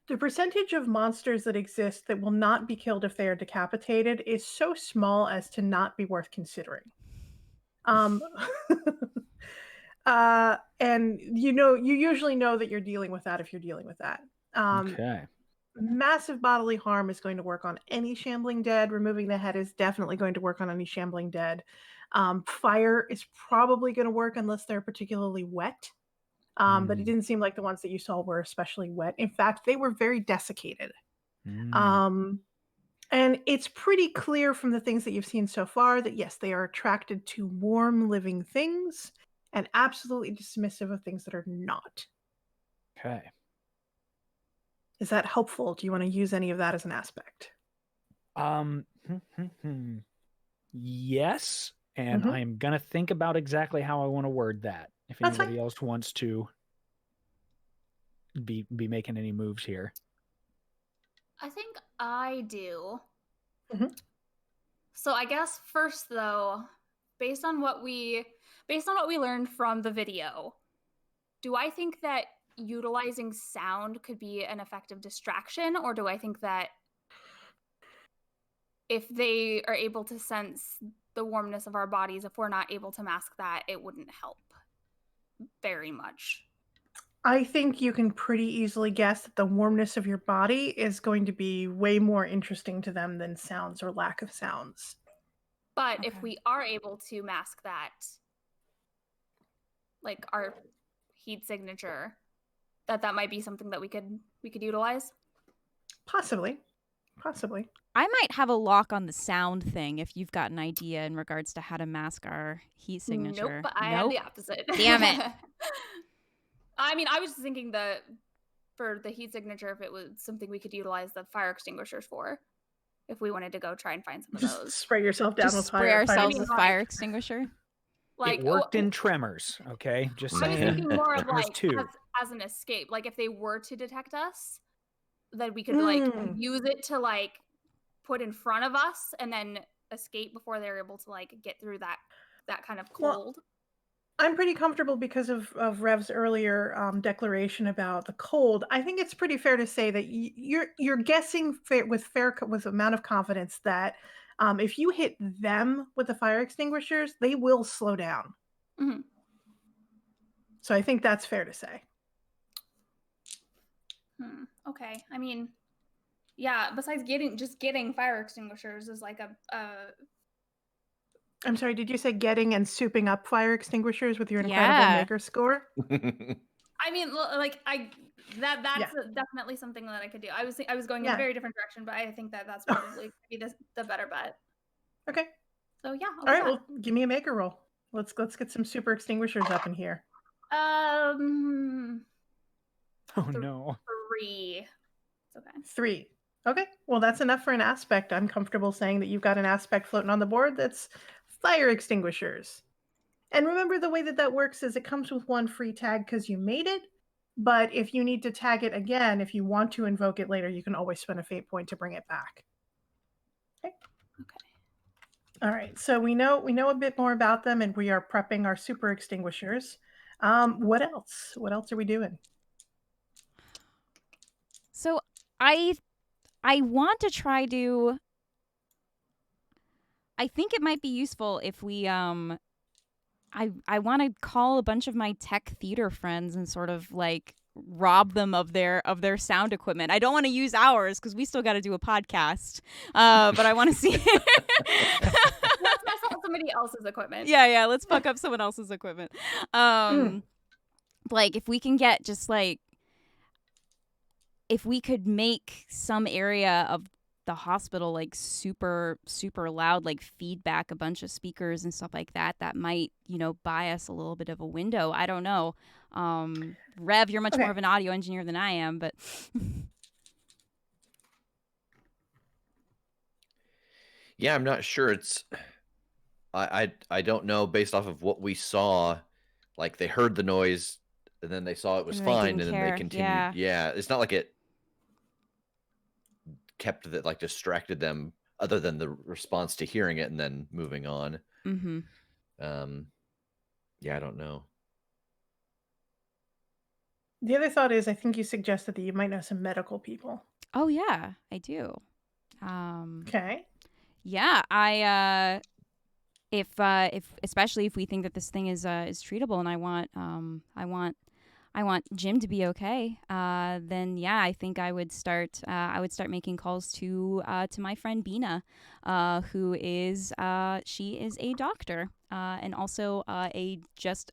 the percentage of monsters that exist that will not be killed if they are decapitated is so small as to not be worth considering. And you usually know that you're dealing with that if you're dealing with that. Massive bodily harm is going to work on any shambling dead. Removing the head is definitely going to work on any shambling dead. Fire is probably going to work unless they're particularly wet. But it didn't seem like the ones that you saw were especially wet. In fact, they were very desiccated. And it's pretty clear from the things that you've seen so far that, yes, they are attracted to warm living things and absolutely dismissive of things that are not. Okay. Is that helpful? Do you want to use any of that as an aspect? Yes. And I'm going to think about exactly how I want to word that. If anybody else wants to be making any moves here. I think I do. So I guess first though, based on what we learned from the video, do I think that utilizing sound could be an effective distraction, or do I think that if they are able to sense the warmness of our bodies, if we're not able to mask that, it wouldn't help very much? I think you can pretty easily guess that the warmness of your body is going to be way more interesting to them than sounds or lack of sounds. But if we are able to mask that, like our heat signature, that might be something that we could utilize. Possibly. I might have a lock on the sound thing if you've got an idea in regards to how to mask our heat signature. Nope, I had the opposite. Damn it. I mean, I was just thinking for the heat signature, if it was something we could utilize the fire extinguishers for, if we wanted to go try and find some of those. Just spray yourself down with fire. Spray ourselves with fire extinguisher. Like, it worked in Tremors, okay? Just saying. I was thinking more of like too. as an escape. Like if they were to detect us, that we could like use it to like put in front of us and then escape before they're able to like get through that kind of cold. Well, I'm pretty comfortable because of Rev's earlier declaration about the cold. I think it's pretty fair to say that you're guessing with amount of confidence that if you hit them with the fire extinguishers, they will slow down. So I think that's fair to say. Okay. I mean, yeah, besides getting fire extinguishers is like I'm sorry, did you say getting and souping up fire extinguishers with your incredible maker score? I mean, like that's definitely something that I could do. I was going in a very different direction, but I think that's probably be the better bet. Okay. So yeah. All right. Well, give me a maker roll. Let's get some super extinguishers up in here. Oh no. 3. It's okay. 3. Okay. Well, that's enough for an aspect. I'm comfortable saying that you've got an aspect floating on the board that's fire extinguishers. And remember, the way that works is it comes with 1 free tag because you made it. But if you need to tag it again, if you want to invoke it later, you can always spend a fate point to bring it back. Okay. All right. So we know a bit more about them, and we are prepping our super extinguishers. What else? What else are we doing? So I want to try to. I think it might be useful if we I want to call a bunch of my tech theater friends and sort of like rob them of their sound equipment. I don't want to use ours because we still got to do a podcast. But I want to see. Let's mess up somebody else's equipment. Yeah. Let's fuck up someone else's equipment. Like if we can get just like. If we could make some area of the hospital like super loud, like feedback, a bunch of speakers and stuff like that might, buy us a little bit of a window. I don't know. Rev, you're much more of an audio engineer than I am, but yeah, I'm not sure. I don't know, based off of what we saw. Like, they heard the noise and then they saw it was And they fine didn't and then care. they continued. Yeah, it's not like it kept that, like, distracted them, other than the response to hearing it and then moving on. Mm-hmm. Yeah, I don't know. The other thought is, I think you suggested that you might know some medical people. Oh yeah, I do. Okay. Yeah, if especially if we think that this thing is treatable, and I want Jim to be okay, then yeah, I think I would start making calls to my friend Bina, who is she is a doctor, and also a just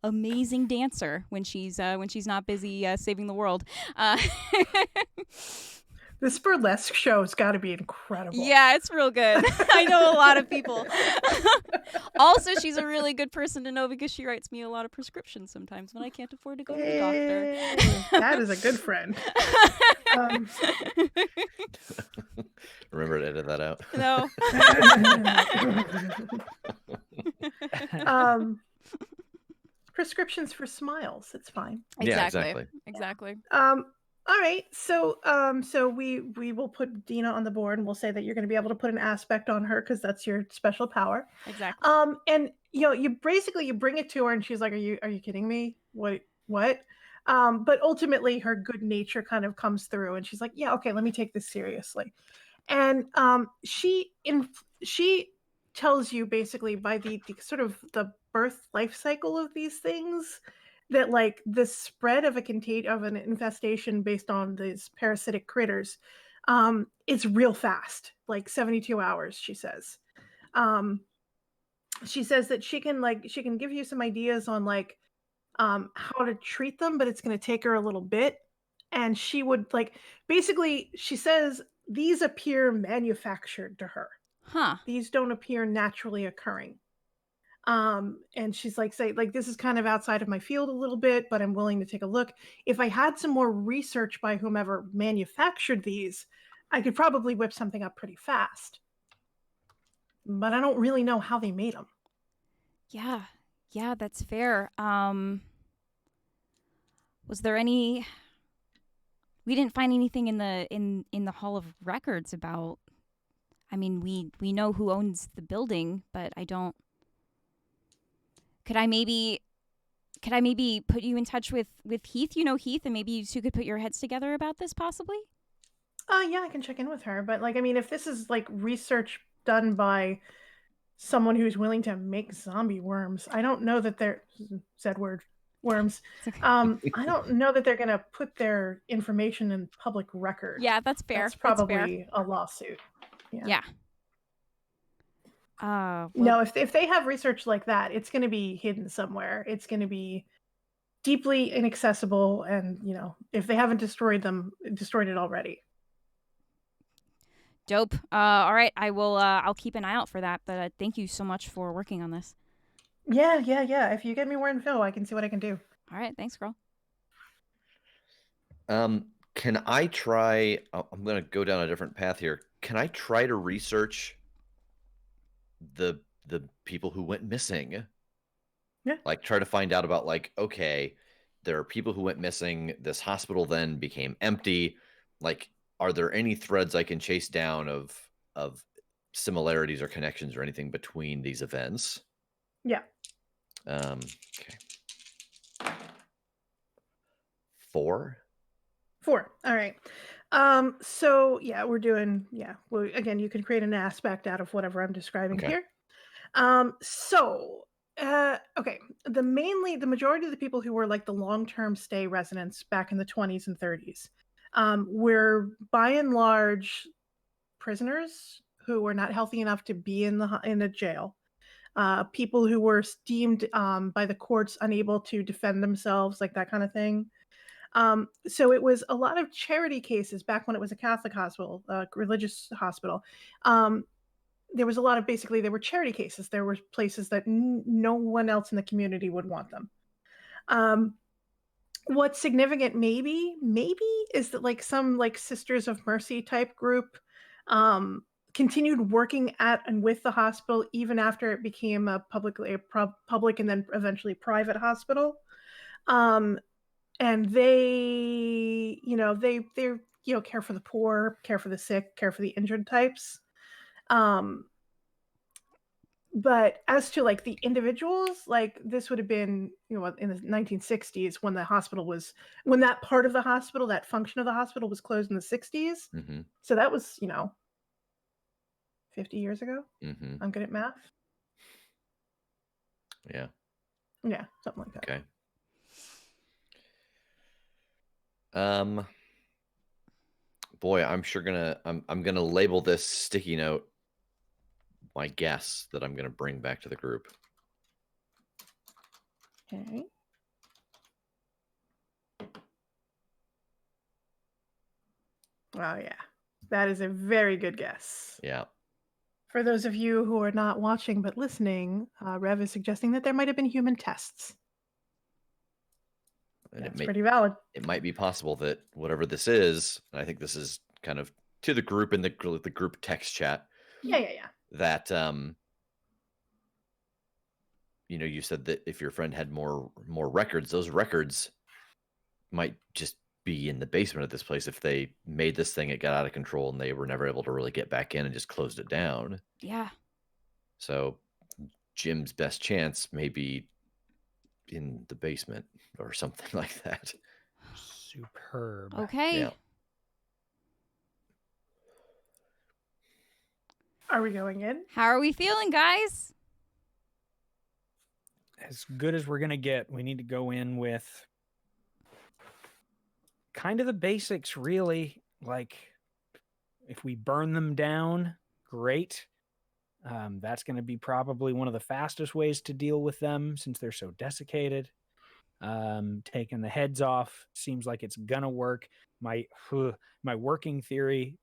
amazing dancer when she's not busy saving the world. This burlesque show's got to be incredible. Yeah, it's real good. I know a lot of people. Also, she's a really good person to know because she writes me a lot of prescriptions sometimes when I can't afford to go to the doctor. That is a good friend. Remember to edit that out. No. Prescriptions for smiles. It's fine. Exactly. All right. So we will put Dina on the board, and we'll say that you're going to be able to put an aspect on her because that's your special power. Exactly. And you bring it to her, and she's like, "Are you kidding me? What?" But ultimately, her good nature kind of comes through, and she's like, "Yeah, okay, let me take this seriously." And she tells you basically by the sort of the birth life cycle of these things, that like the spread of an infestation based on these parasitic critters is real fast, like 72 hours, she says. She says that she can give you some ideas on like how to treat them, but it's going to take her a little bit. And she would basically, she says these appear manufactured to her. These don't appear naturally occurring. And she's like, this is kind of outside of my field a little bit, but I'm willing to take a look. If I had some more research by whomever manufactured these, I could probably whip something up pretty fast. But I don't really know how they made them. Yeah, that's fair. Was there any? We didn't find anything in the Hall of Records about. I mean, we know who owns the building, but I don't. Could I maybe put you in touch with Heath? You know Heath, and maybe you two could put your heads together about this, possibly? Yeah, I can check in with her. But if this is like research done by someone who's willing to make zombie worms, I don't know that they're Z-word worms. Okay. I don't know that they're gonna put their information in public record. Yeah, that's fair. That's probably a lawsuit. Yeah. No, if they have research like that, it's going to be hidden somewhere. It's going to be deeply inaccessible, and if they haven't destroyed it already. Dope. All right, I will. I'll keep an eye out for that. But thank you so much for working on this. Yeah. If you get me more info, I can see what I can do. All right, thanks, girl. Can I try? I'm going to go down a different path here. Can I try to research the people who went missing? Yeah. Like, try to find out about, like, okay, there are people who went missing. This hospital then became empty. Like, are there any threads I can chase down of similarities or connections or anything between these events? Yeah. Okay. 4. All right. So yeah, we're doing, well, again, you can create an aspect out of whatever I'm describing here. Okay. The majority of the people who were like the long-term stay residents back in the 20s and 30s were by and large prisoners who were not healthy enough to be in the jail. People who were deemed by the courts unable to defend themselves, like that kind of thing. So it was a lot of charity cases back when it was a Catholic hospital, religious hospital. There was a lot of basically they were charity cases. There were places that no one else in the community would want them. What's significant maybe is that like some like Sisters of Mercy type group continued working at and with the hospital even after it became a public and then eventually private hospital. And they care for the poor, care for the sick, care for the injured types. But as to like the individuals, like this would have been, in the 1960s when that part of the hospital, that function of the hospital was closed in the 60s. Mm-hmm. So that was, 50 years ago. Mm-hmm. I'm good at math. Yeah. Yeah, something like that. Okay. Boy, I'm gonna label this sticky note my guess that I'm gonna bring back to the group. Okay. Oh yeah, that is a very good guess. Yeah. For those of you who are not watching but listening, Rev is suggesting that there might have been human tests. And that's pretty valid. It might be possible that whatever this is, and I think this is kind of to the group in the group text chat. Yeah. That you said that if your friend had more records, those records might just be in the basement of this place. If they made this thing, it got out of control and they were never able to really get back in and just closed it down. Yeah. So Jim's best chance may be in the basement or something like that. Superb. Okay. Yeah. Are we going in? How are we feeling, guys? As good as we're going to get. We need to go in with kind of the basics, really. Like, if we burn them down, great. That's going to be probably one of the fastest ways to deal with them since they're so desiccated. Taking the heads off seems like it's going to work. My working theory,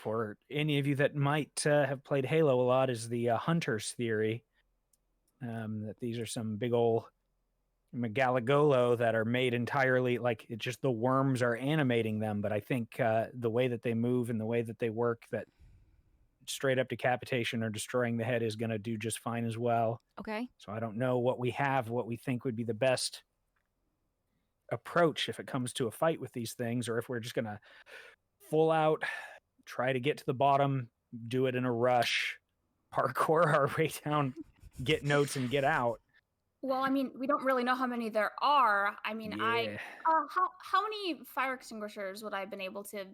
for any of you that might have played Halo a lot, is the Hunter's theory. That these are some big old Megalagolo that are made entirely, like it's just the worms are animating them. But I think the way that they move and the way that they work, that straight up decapitation or destroying the head is going to do just fine as well. Okay. So I don't know what we think would be the best approach if it comes to a fight with these things, or if we're just going to full out try to get to the bottom, do it in a rush, parkour our way down, get notes and get out. Well, I mean, we don't really know how many there are. I mean, Yeah. how many fire extinguishers would I have been able to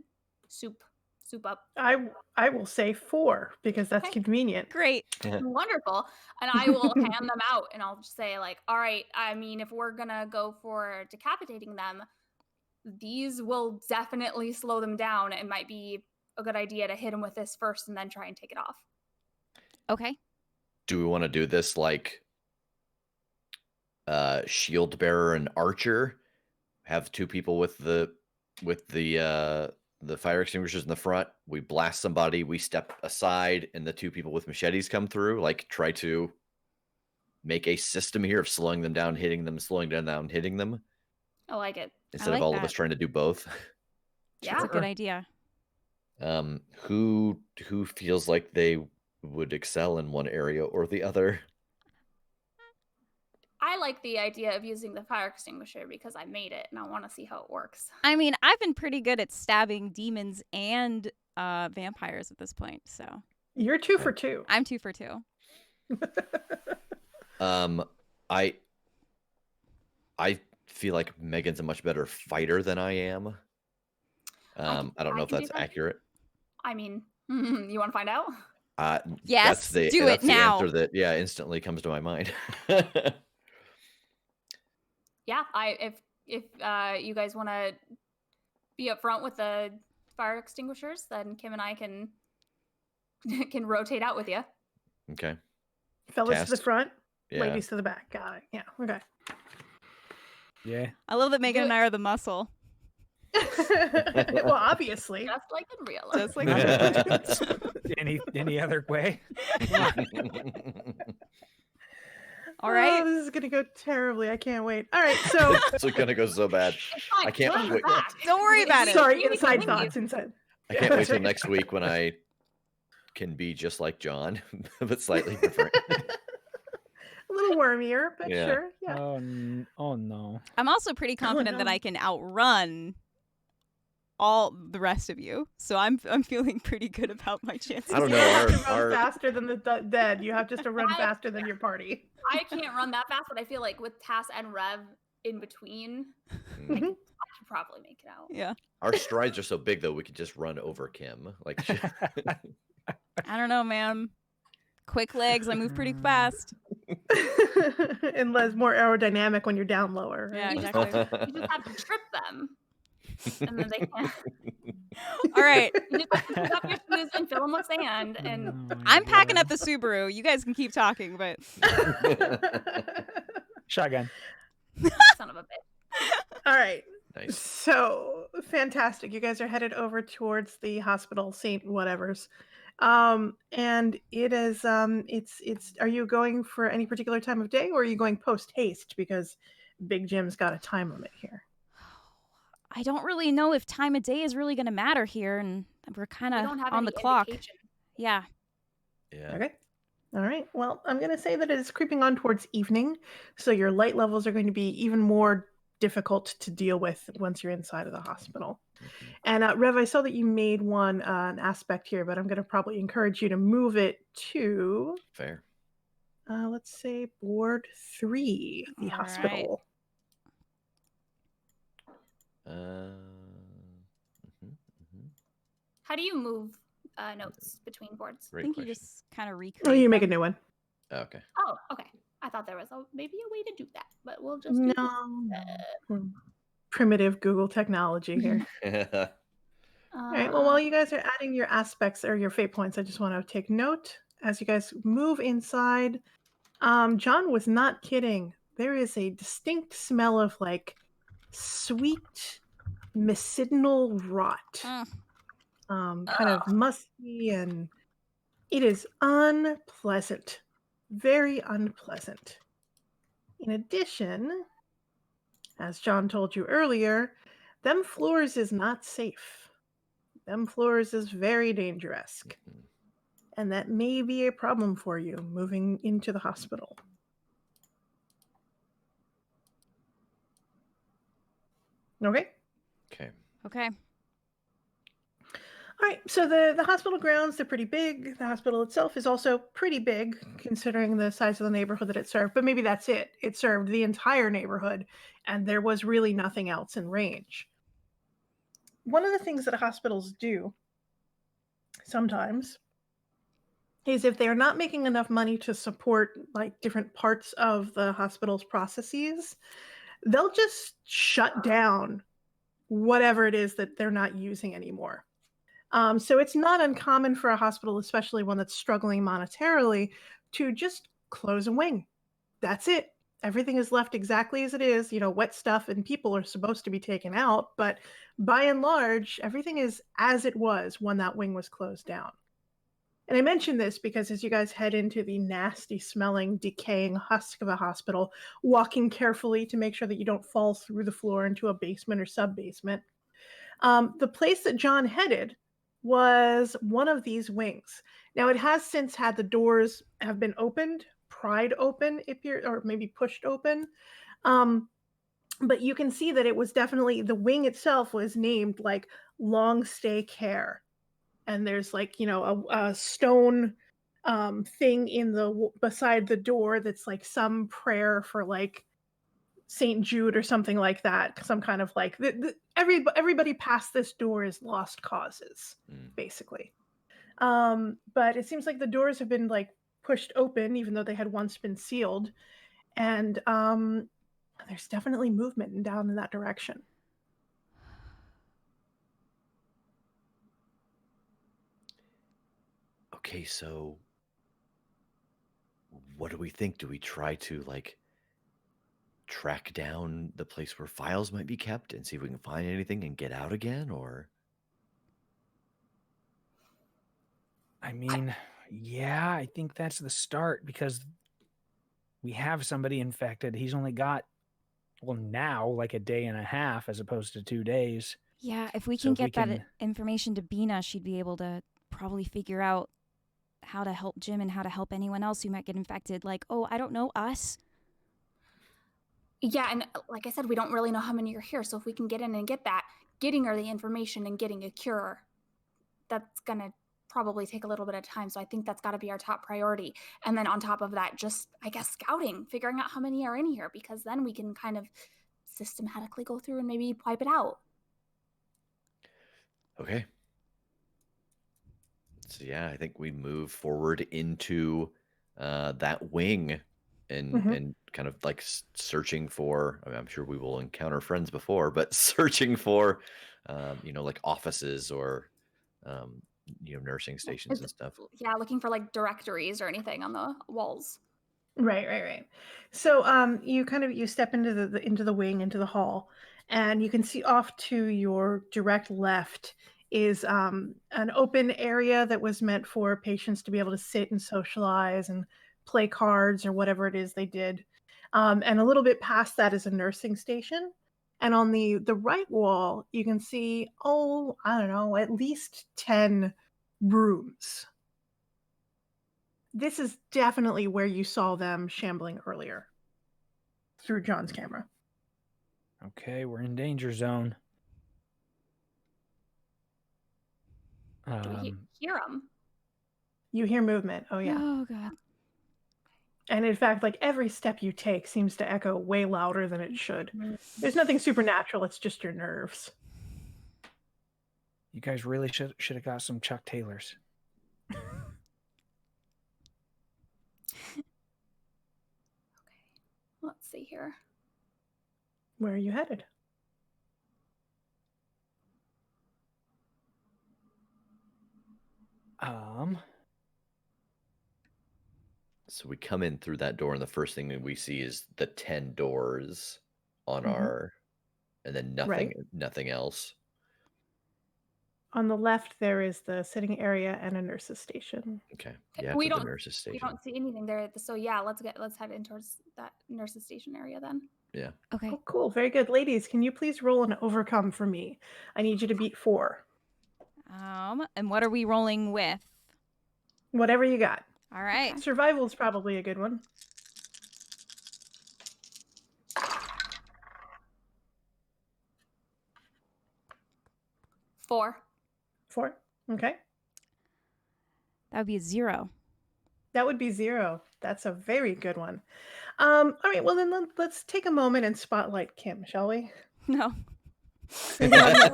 soup up? I will say 4 because that's Okay. convenient. Great. Wonderful. And I will hand them out and I'll just say like, all right, I mean, if we're going to go for decapitating them, these will definitely slow them down. It might be a good idea to hit them with this first and then try and take it off. Okay. Do we want to do this like shield bearer and archer? Have 2 people with the fire extinguishers in the front. We blast somebody, we step aside, and the 2 people with machetes come through. Like, try to make a system here of slowing them down, hitting them, slowing them down, hitting them. I like it. Instead of all of us trying to do both. Yeah. That's a good idea. Who feels like they would excel in one area or the other? I like the idea of using the fire extinguisher because I made it and I want to see how it works. I mean, I've been pretty good at stabbing demons and vampires at this point, so. You're 2 for 2. I'm 2 for 2. I feel like Megan's a much better fighter than I am. I don't know if that's accurate. I mean, you want to find out? Yes, that's do it now. The answer that instantly comes to my mind. Yeah, if you guys want to be up front with the fire extinguishers, then Kim and I can rotate out with you. Okay. Fellas Tass. to the front, Yeah. ladies to the back. Got it. Yeah. Okay. Yeah. I love that Megan Do and I it. are the muscle. Well, obviously. Just like in real life. Just like Any other way? Come on. all right. Oh, this is gonna go terribly. I can't wait. All right, so It's gonna go so bad. It's fine. I can't Run wait. back. Don't worry about it. sorry, You inside can thoughts. Inside. I can't wait till next week when I can be just like John, but slightly different. A little wormier, but Yeah. sure. Yeah. Oh no. I'm also pretty confident that no. I can outrun all the rest of you. So I'm feeling pretty good about my chances. I don't You know. have to run Our faster than the dead. You have just to run That- faster than your party. I can't run that fast, but I feel like with Tass and Rev in between, mm, I could probably make it out. Yeah. our strides are so big though we could just run over Kim. Like I don't know, man. Quick legs. I move pretty fast. Unless more aerodynamic when you're down lower. Yeah, Right? exactly. You just have to trip them, and then they can't. All right. You just have to pick up your shoes and fill them with sand, and Oh my I'm packing God. up the Subaru. You guys can keep talking, but Shotgun. son of a bitch. All right. nice. So fantastic. You guys are headed over towards the hospital, Saint whatever's. And it is it's are you going for any particular time of day or are you going post haste because Big Jim's got a time limit here? I don't really know if time of day is really going to matter here, and we're kind We of don't have on any the clock. indication. Yeah. Yeah. Okay. All right. Well, I'm going to say that it is creeping on towards evening, so your light levels are going to be even more difficult to deal with once you're inside of the hospital. And Rev, I saw that you made one an aspect here, but I'm going to probably encourage you to move it to, Fair. let's say, board 3, the All right. hospital. Mhm, How do you move notes between boards? I Great think question. you just kind of recreate. Oh, you make a them. new one. Okay. Oh, okay. I thought there was maybe a way to do that, but we'll just do No. Primitive Google technology here. All right. Well, while you guys are adding your aspects or your fate points, I just want to take note as you guys move inside. John was not kidding. There is a distinct smell of like sweet medicinal rot, kind of musky, and it is unpleasant, very unpleasant. In addition, as John told you earlier, them floors is not safe. Them floors is very dangerous. And that may be a problem for you moving into the hospital. Okay. Okay. Okay. All right. So the hospital grounds, they're pretty big. The hospital itself is also pretty big considering the size of the neighborhood that it served. But maybe that's it. It served the entire neighborhood and there was really nothing else in range. One of the things that hospitals do sometimes is if they're not making enough money to support like different parts of the hospital's processes, they'll just shut down whatever it is that they're not using anymore. So it's not uncommon for a hospital, especially one that's struggling monetarily, to just close a wing. That's it. Everything is left exactly as it is. You know, wet stuff and people are supposed to be taken out, but by and large, everything is as it was when that wing was closed down. And I mention this because as you guys head into the nasty smelling, decaying husk of a hospital, walking carefully to make sure that you don't fall through the floor into a basement or sub-basement, the place that John headed was one of these wings. Now, it has since had the doors have been opened, pried open, or maybe pushed open. But you can see that it was definitely, the wing itself was named like Long Stay Care. And there's like, you know, a stone thing in the beside the door that's like some prayer for like St. Jude or something like that. Some kind of like everybody past this door is lost causes, basically. But it seems like the doors have been like pushed open, even though they had once been sealed, and there's definitely movement down in that direction. Okay, so what do we think? Do we try to like track down the place where files might be kept and see if we can find anything and get out again, or? I mean, yeah, I think that's the start because we have somebody infected. He's only got, well, now like a day and a half as opposed to 2 days. Yeah, if we So can if we get that can- information to Bina, she'd be able to probably figure out how to help Jim and how to help anyone else who might get infected. Like, oh, I don't know, us. Yeah, and like I said, we don't really know how many are here. So if we can get in and get that, getting her the information and getting a cure, that's going to probably take a little bit of time. So I think that's got to be our top priority. And then on top of that, just, I guess, scouting, figuring out how many are in here, because then we can kind of systematically go through and maybe wipe it out. Okay. So yeah, I think we move forward into that wing and kind of like searching for, I mean, I'm sure we will encounter friends before, but searching for, like offices or, nursing stations and stuff. Yeah, looking for like directories or anything on the walls. Right. So you step into the wing, into the hall, and you can see off to your direct left is an open area that was meant for patients to be able to sit and socialize and play cards or whatever it is they did. And a little bit past that is a nursing station. And on the right wall, you can see, I don't know, at least 10 rooms. This is definitely where you saw them shambling earlier through John's camera. Okay, we're in danger zone. Do we hear them? You hear movement. Oh, yeah. Oh, God. And in fact, like every step you take seems to echo way louder than it should. There's nothing supernatural. It's just your nerves. You guys really should have got some Chuck Taylors. Let's see here. Where are you headed? So we come in through that door, and the first thing that we see is the 10 doors on our, and then nothing else. On the left, there is the sitting area and a nurse's station. Okay. Yeah, We to the don't- nurse's station. We don't see anything there. So yeah, let's head in towards that nurse's station area then. Yeah. Okay. Oh, cool. Very good. Ladies, can you please roll an overcome for me? I need you to beat 4. And what are we rolling with? Whatever you got. All right. Survival is probably a good one. Four. 4. Okay. That would be a 0. That would be 0. That's a very good one. All right. Well, then let's take a moment and spotlight Kim, shall we? No. I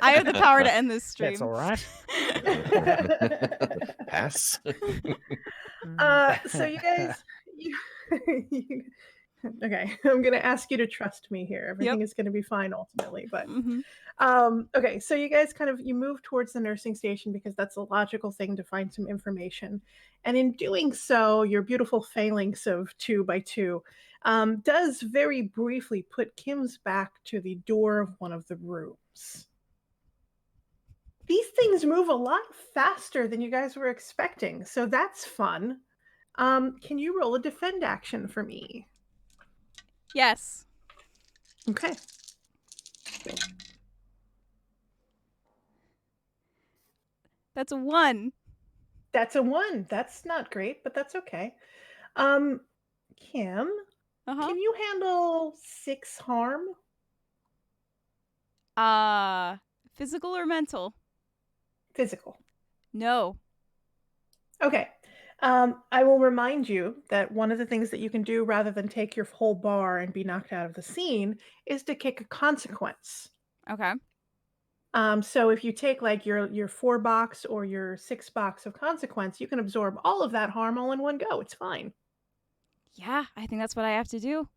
I have the power to end this stream. That's all right. Pass. So you guys, okay, I'm going to ask you to trust me here. Everything is going to be fine ultimately, but okay, so you guys you move towards the nursing station because that's a logical thing to find some information. And in doing so, your beautiful phalanx of 2 by 2 does very briefly put Kim's back to the door of one of the rooms. These things move a lot faster than you guys were expecting, so that's fun. Can you roll a defend action for me? Yes. Okay. That's a 1. That's a 1. That's not great, but that's okay. Kim, can you handle 6 harm? Physical or mental? Physical. No. Okay. I will remind you that one of the things that you can do rather than take your whole bar and be knocked out of the scene is to kick a consequence. Okay. So if you take like your 4 box or your 6 box of consequence, you can absorb all of that harm all in one go. It's fine. Yeah, I think that's what I have to do.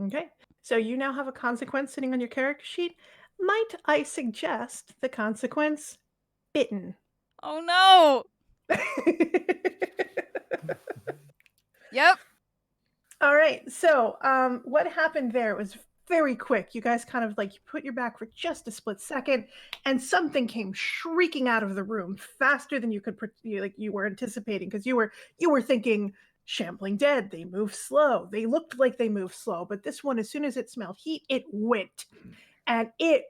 Okay. So you now have a consequence sitting on your character sheet. Might I suggest the consequence bitten? Oh no. Yep. All right. So, what happened there was very quick. You guys kind of like you put your back for just a split second, and something came shrieking out of the room faster than you could you were anticipating because you were thinking shambling dead. They move slow. They looked like they moved slow, but this one, as soon as it smelled heat, it went and it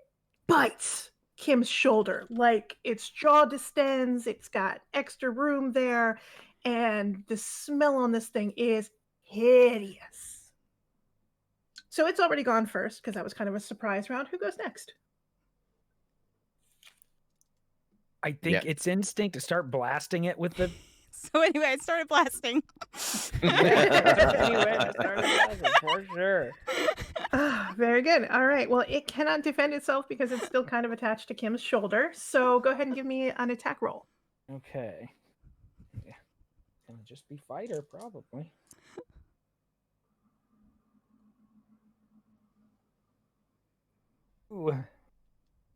bites Kim's shoulder like its jaw distends. It's got extra room there, and the smell on this thing is hideous. So it's already gone first because that was kind of a surprise round. Who goes next? I think it's instinct to start blasting it with the. So anyway, I started blasting. Anyway, I started blasting for sure. Very good. All right. Well, it cannot defend itself because it's still kind of attached to Kim's shoulder. So go ahead and give me an attack roll. Okay. Yeah. Gonna just be fighter, probably. Ooh.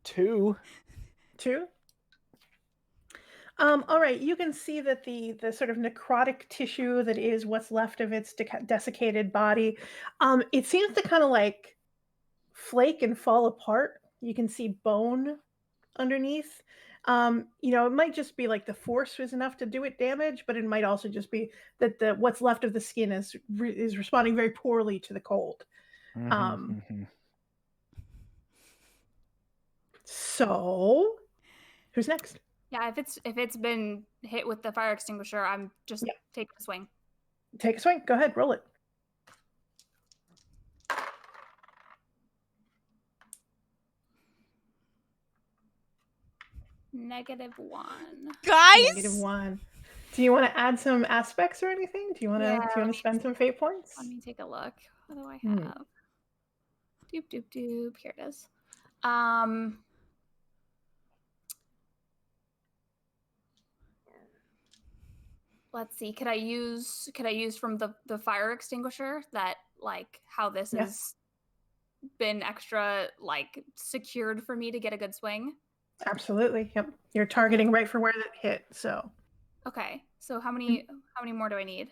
2. All right, you can see that the sort of necrotic tissue that is what's left of its desiccated body, it seems to kind of like flake and fall apart. You can see bone underneath. It might just be like the force was enough to do it damage, but it might also just be that the what's left of the skin is responding very poorly to the cold. So, who's next? Yeah, if it's been hit with the fire extinguisher, I'm just taking a swing. Take a swing. Go ahead, roll it. -1. Guys? -1. Do you want to add some aspects or anything? Do you want to spend some fate points? Let me take a look. What do I have? Doop doop doop. Here it is. Let's see. Could I use from the fire extinguisher that like how this has been extra like secured for me to get a good swing? Absolutely. Yep. You're targeting right for where that hit. So. Okay. So how many more do I need?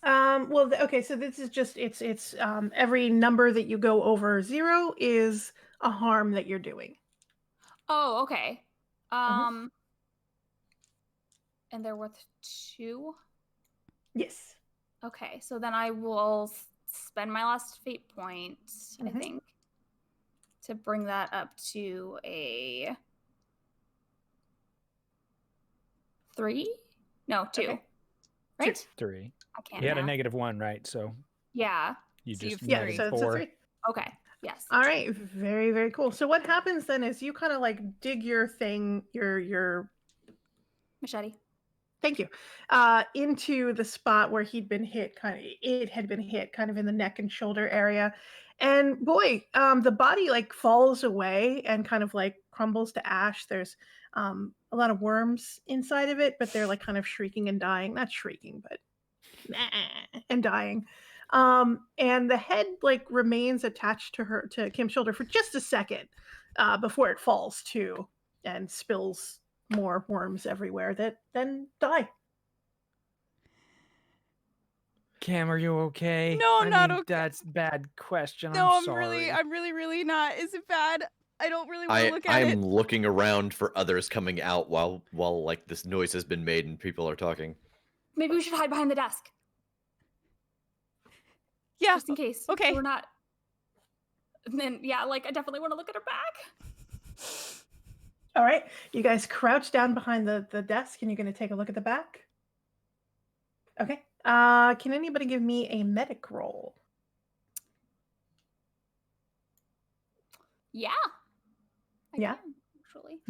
Well, okay. So this is just it's every number that you go over 0 is a harm that you're doing. Oh, okay. And they're worth 2? Yes. Okay, so then I will spend my last fate point, I think, to bring that up to a 3? No, 2. Okay. Right? 3. I can't. You had a -1, right? So yeah. You So just so it's a 4. 3. Okay. Yes. All right. Very, very cool. So what happens then is you kind of like dig your thing, your machete. Thank you. Into the spot where it had been hit kind of in the neck and shoulder area. And boy, the body like falls away and kind of like crumbles to ash. There's a lot of worms inside of it, but they're like kind of shrieking and dying. Not shrieking, but and dying. And the head like remains attached to Kim's shoulder for just a second before it falls too and spills more worms everywhere that then die. Cam, are you okay? No, I'm not okay. That's a bad question. No, I'm sorry. I'm really not. Is it bad? I don't really want to look at I'm looking around for others coming out while like this noise has been made and people are talking. Maybe we should hide behind the desk. Yeah. Just in case. Okay. We're not. And then I definitely want to look at her back. All right. You guys crouch down behind the desk and you're going to take a look at the back. Okay. Can anybody give me a medic roll? Yeah. Yeah. Can, actually.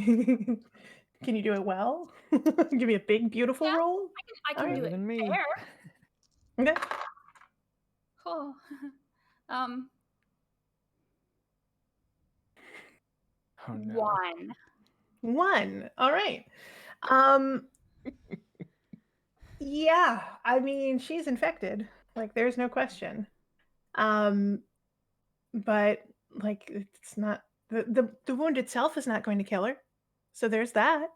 Can you do it well? Give me a big, beautiful roll. I can do it. Than me. Okay. Cool. Oh, no. 1. All right. Yeah, I mean, she's infected. Like, there's no question. But like, it's not the wound itself is not going to kill her. So there's that.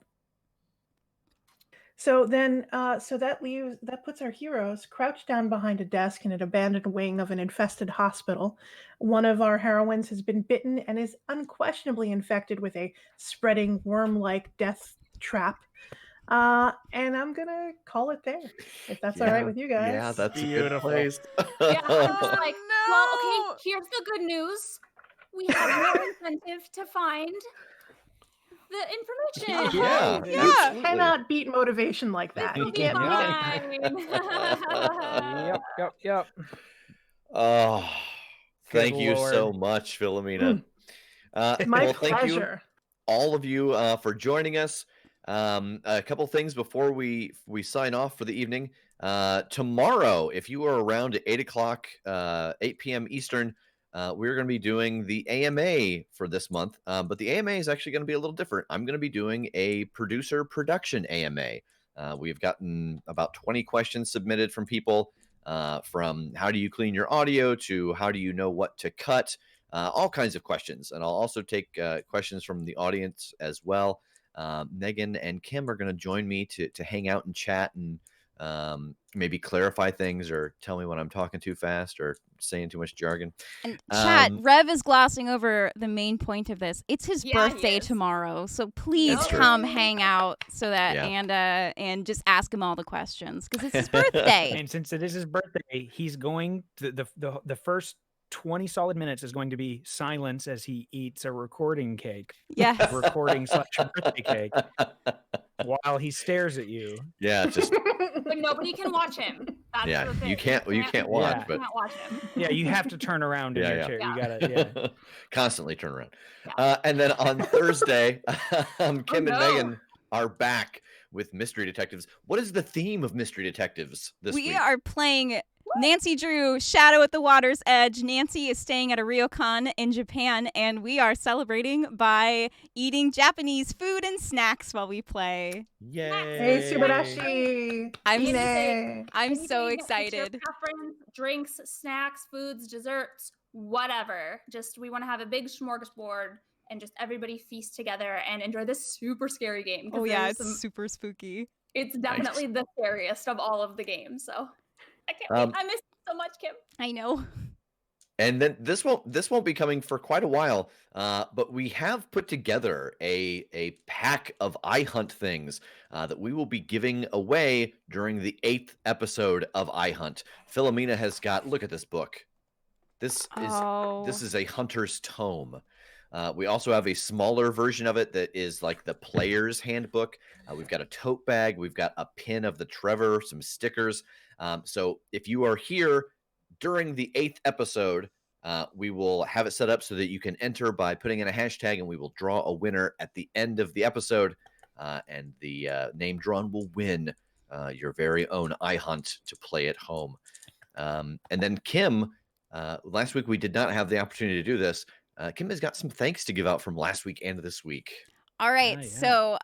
So then, so that puts our heroes crouched down behind a desk in an abandoned wing of an infested hospital. One of our heroines has been bitten and is unquestionably infected with a spreading worm-like death trap. And I'm gonna call it there, if that's all right with you guys. Yeah, that's a good Beautiful. place. Yeah, I'm just Oh, like, no. well, okay, here's the good news. We have more incentive to find the information. Yeah, Yeah. You absolutely. cannot beat motivation like that. It'll You be can't beat it. fine. Yep. Oh, Good thank you so Lord. much, Filamena. My Well, thank you, pleasure. all of you, for joining us. A couple things before we sign off for the evening. Tomorrow, if you are around at 8 o'clock, 8 p.m. Eastern, we're going to be doing the AMA for this month. But the AMA is actually going to be a little different. I'm going to be doing a producer production AMA. We've gotten about 20 questions submitted from people, from how do you clean your audio to how do you know what to cut, all kinds of questions. And I'll also take questions from the audience as well. Megan and Kim are going to join me to hang out and chat and maybe clarify things or tell me when I'm talking too fast or saying too much jargon. And chat, Rev is glossing over the main point of this. It's his Yeah, he birthday is. tomorrow, so please That's true. come hang out so that Yeah. and just ask him all the questions because it's his birthday. And since it is his birthday, he's going the first 20 solid minutes is going to be silence as he eats a recording cake. Yes. Recording / birthday cake while he stares at you. Yeah, it's just But nobody can watch him. That's yeah, the thing. you can't watch, Yeah. but Can't watch him. Yeah, you have to turn around in Yeah, your yeah. chair. Yeah. You gotta constantly turn around. Yeah. And then on Thursday, Kim and no. Megan are back with Mystery Detectives. What is the theme of Mystery Detectives this We week? are playing Nancy Drew, Shadow at the Water's Edge. Nancy is staying at a ryokan in Japan, and we are celebrating by eating Japanese food and snacks while we play. Yay! Hey, Subarashi. I'm Ine. I'm so Anything, it's your excited. preference, drinks, snacks, foods, desserts, whatever. Just we want to have a big smorgasbord and just everybody feast together and enjoy this super scary game. 'Cause Oh yeah, there's it's super spooky. it's definitely the scariest of all of the games. So I can't wait. I miss you so much, Kim. I know. And then this won't be coming for quite a while, but we have put together a pack of iHunt things that we will be giving away during the 8th episode of iHunt. Filamena has got, look at this book. This is a hunter's tome. We also have a smaller version of it that is like the player's handbook. We've got a tote bag. We've got a pin of the Trevor, some stickers. So if you are here during the 8th episode, we will have it set up so that you can enter by putting in a hashtag, and we will draw a winner at the end of the episode. And the name drawn will win your very own iHunt to play at home. And then Kim, last week we did not have the opportunity to do this. Kim has got some thanks to give out from last week and this week. All right, yeah. so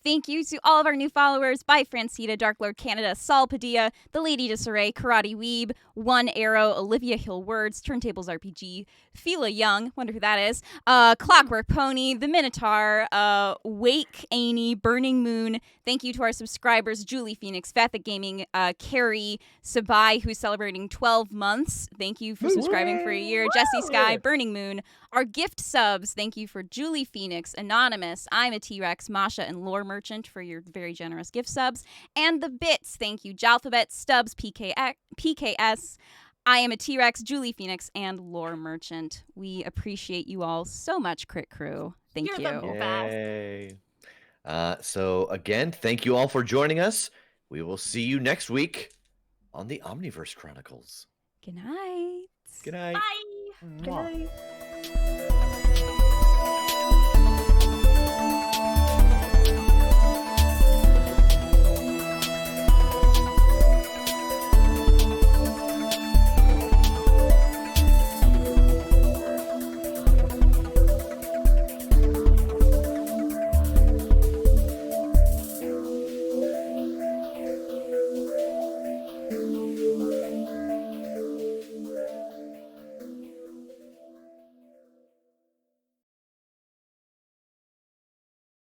thank you to all of our new followers. By Francita, Dark Lord Canada, Saul Padilla, The Lady Disarray, Karate Weeb, One Arrow, Olivia Hill Words, Turntables RPG, Fila Young, wonder who that is, Clockwork Pony, The Minotaur, Wake, Annie, Burning Moon. Thank you to our subscribers, Julie Phoenix, Fathic Gaming, Carrie, Sabai, who's celebrating 12 months. Thank you for subscribing for a year. Jesse Sky, Burning Moon. Our gift subs, thank you for Julie Phoenix, Anonymous, I'm a T-Rex, Masha, and Lore Merchant for your very generous gift subs. And the bits, thank you, Jalphabet, Stubbs, PKS, I am a T-Rex, Julie Phoenix, and Lore Merchant. We appreciate you all so much, Crit Crew. Thank You're you. the best. Yay. So again, thank you all for joining us. We will see you next week on the Omniverse Chronicles. Good night. Good night. Bye. Good night.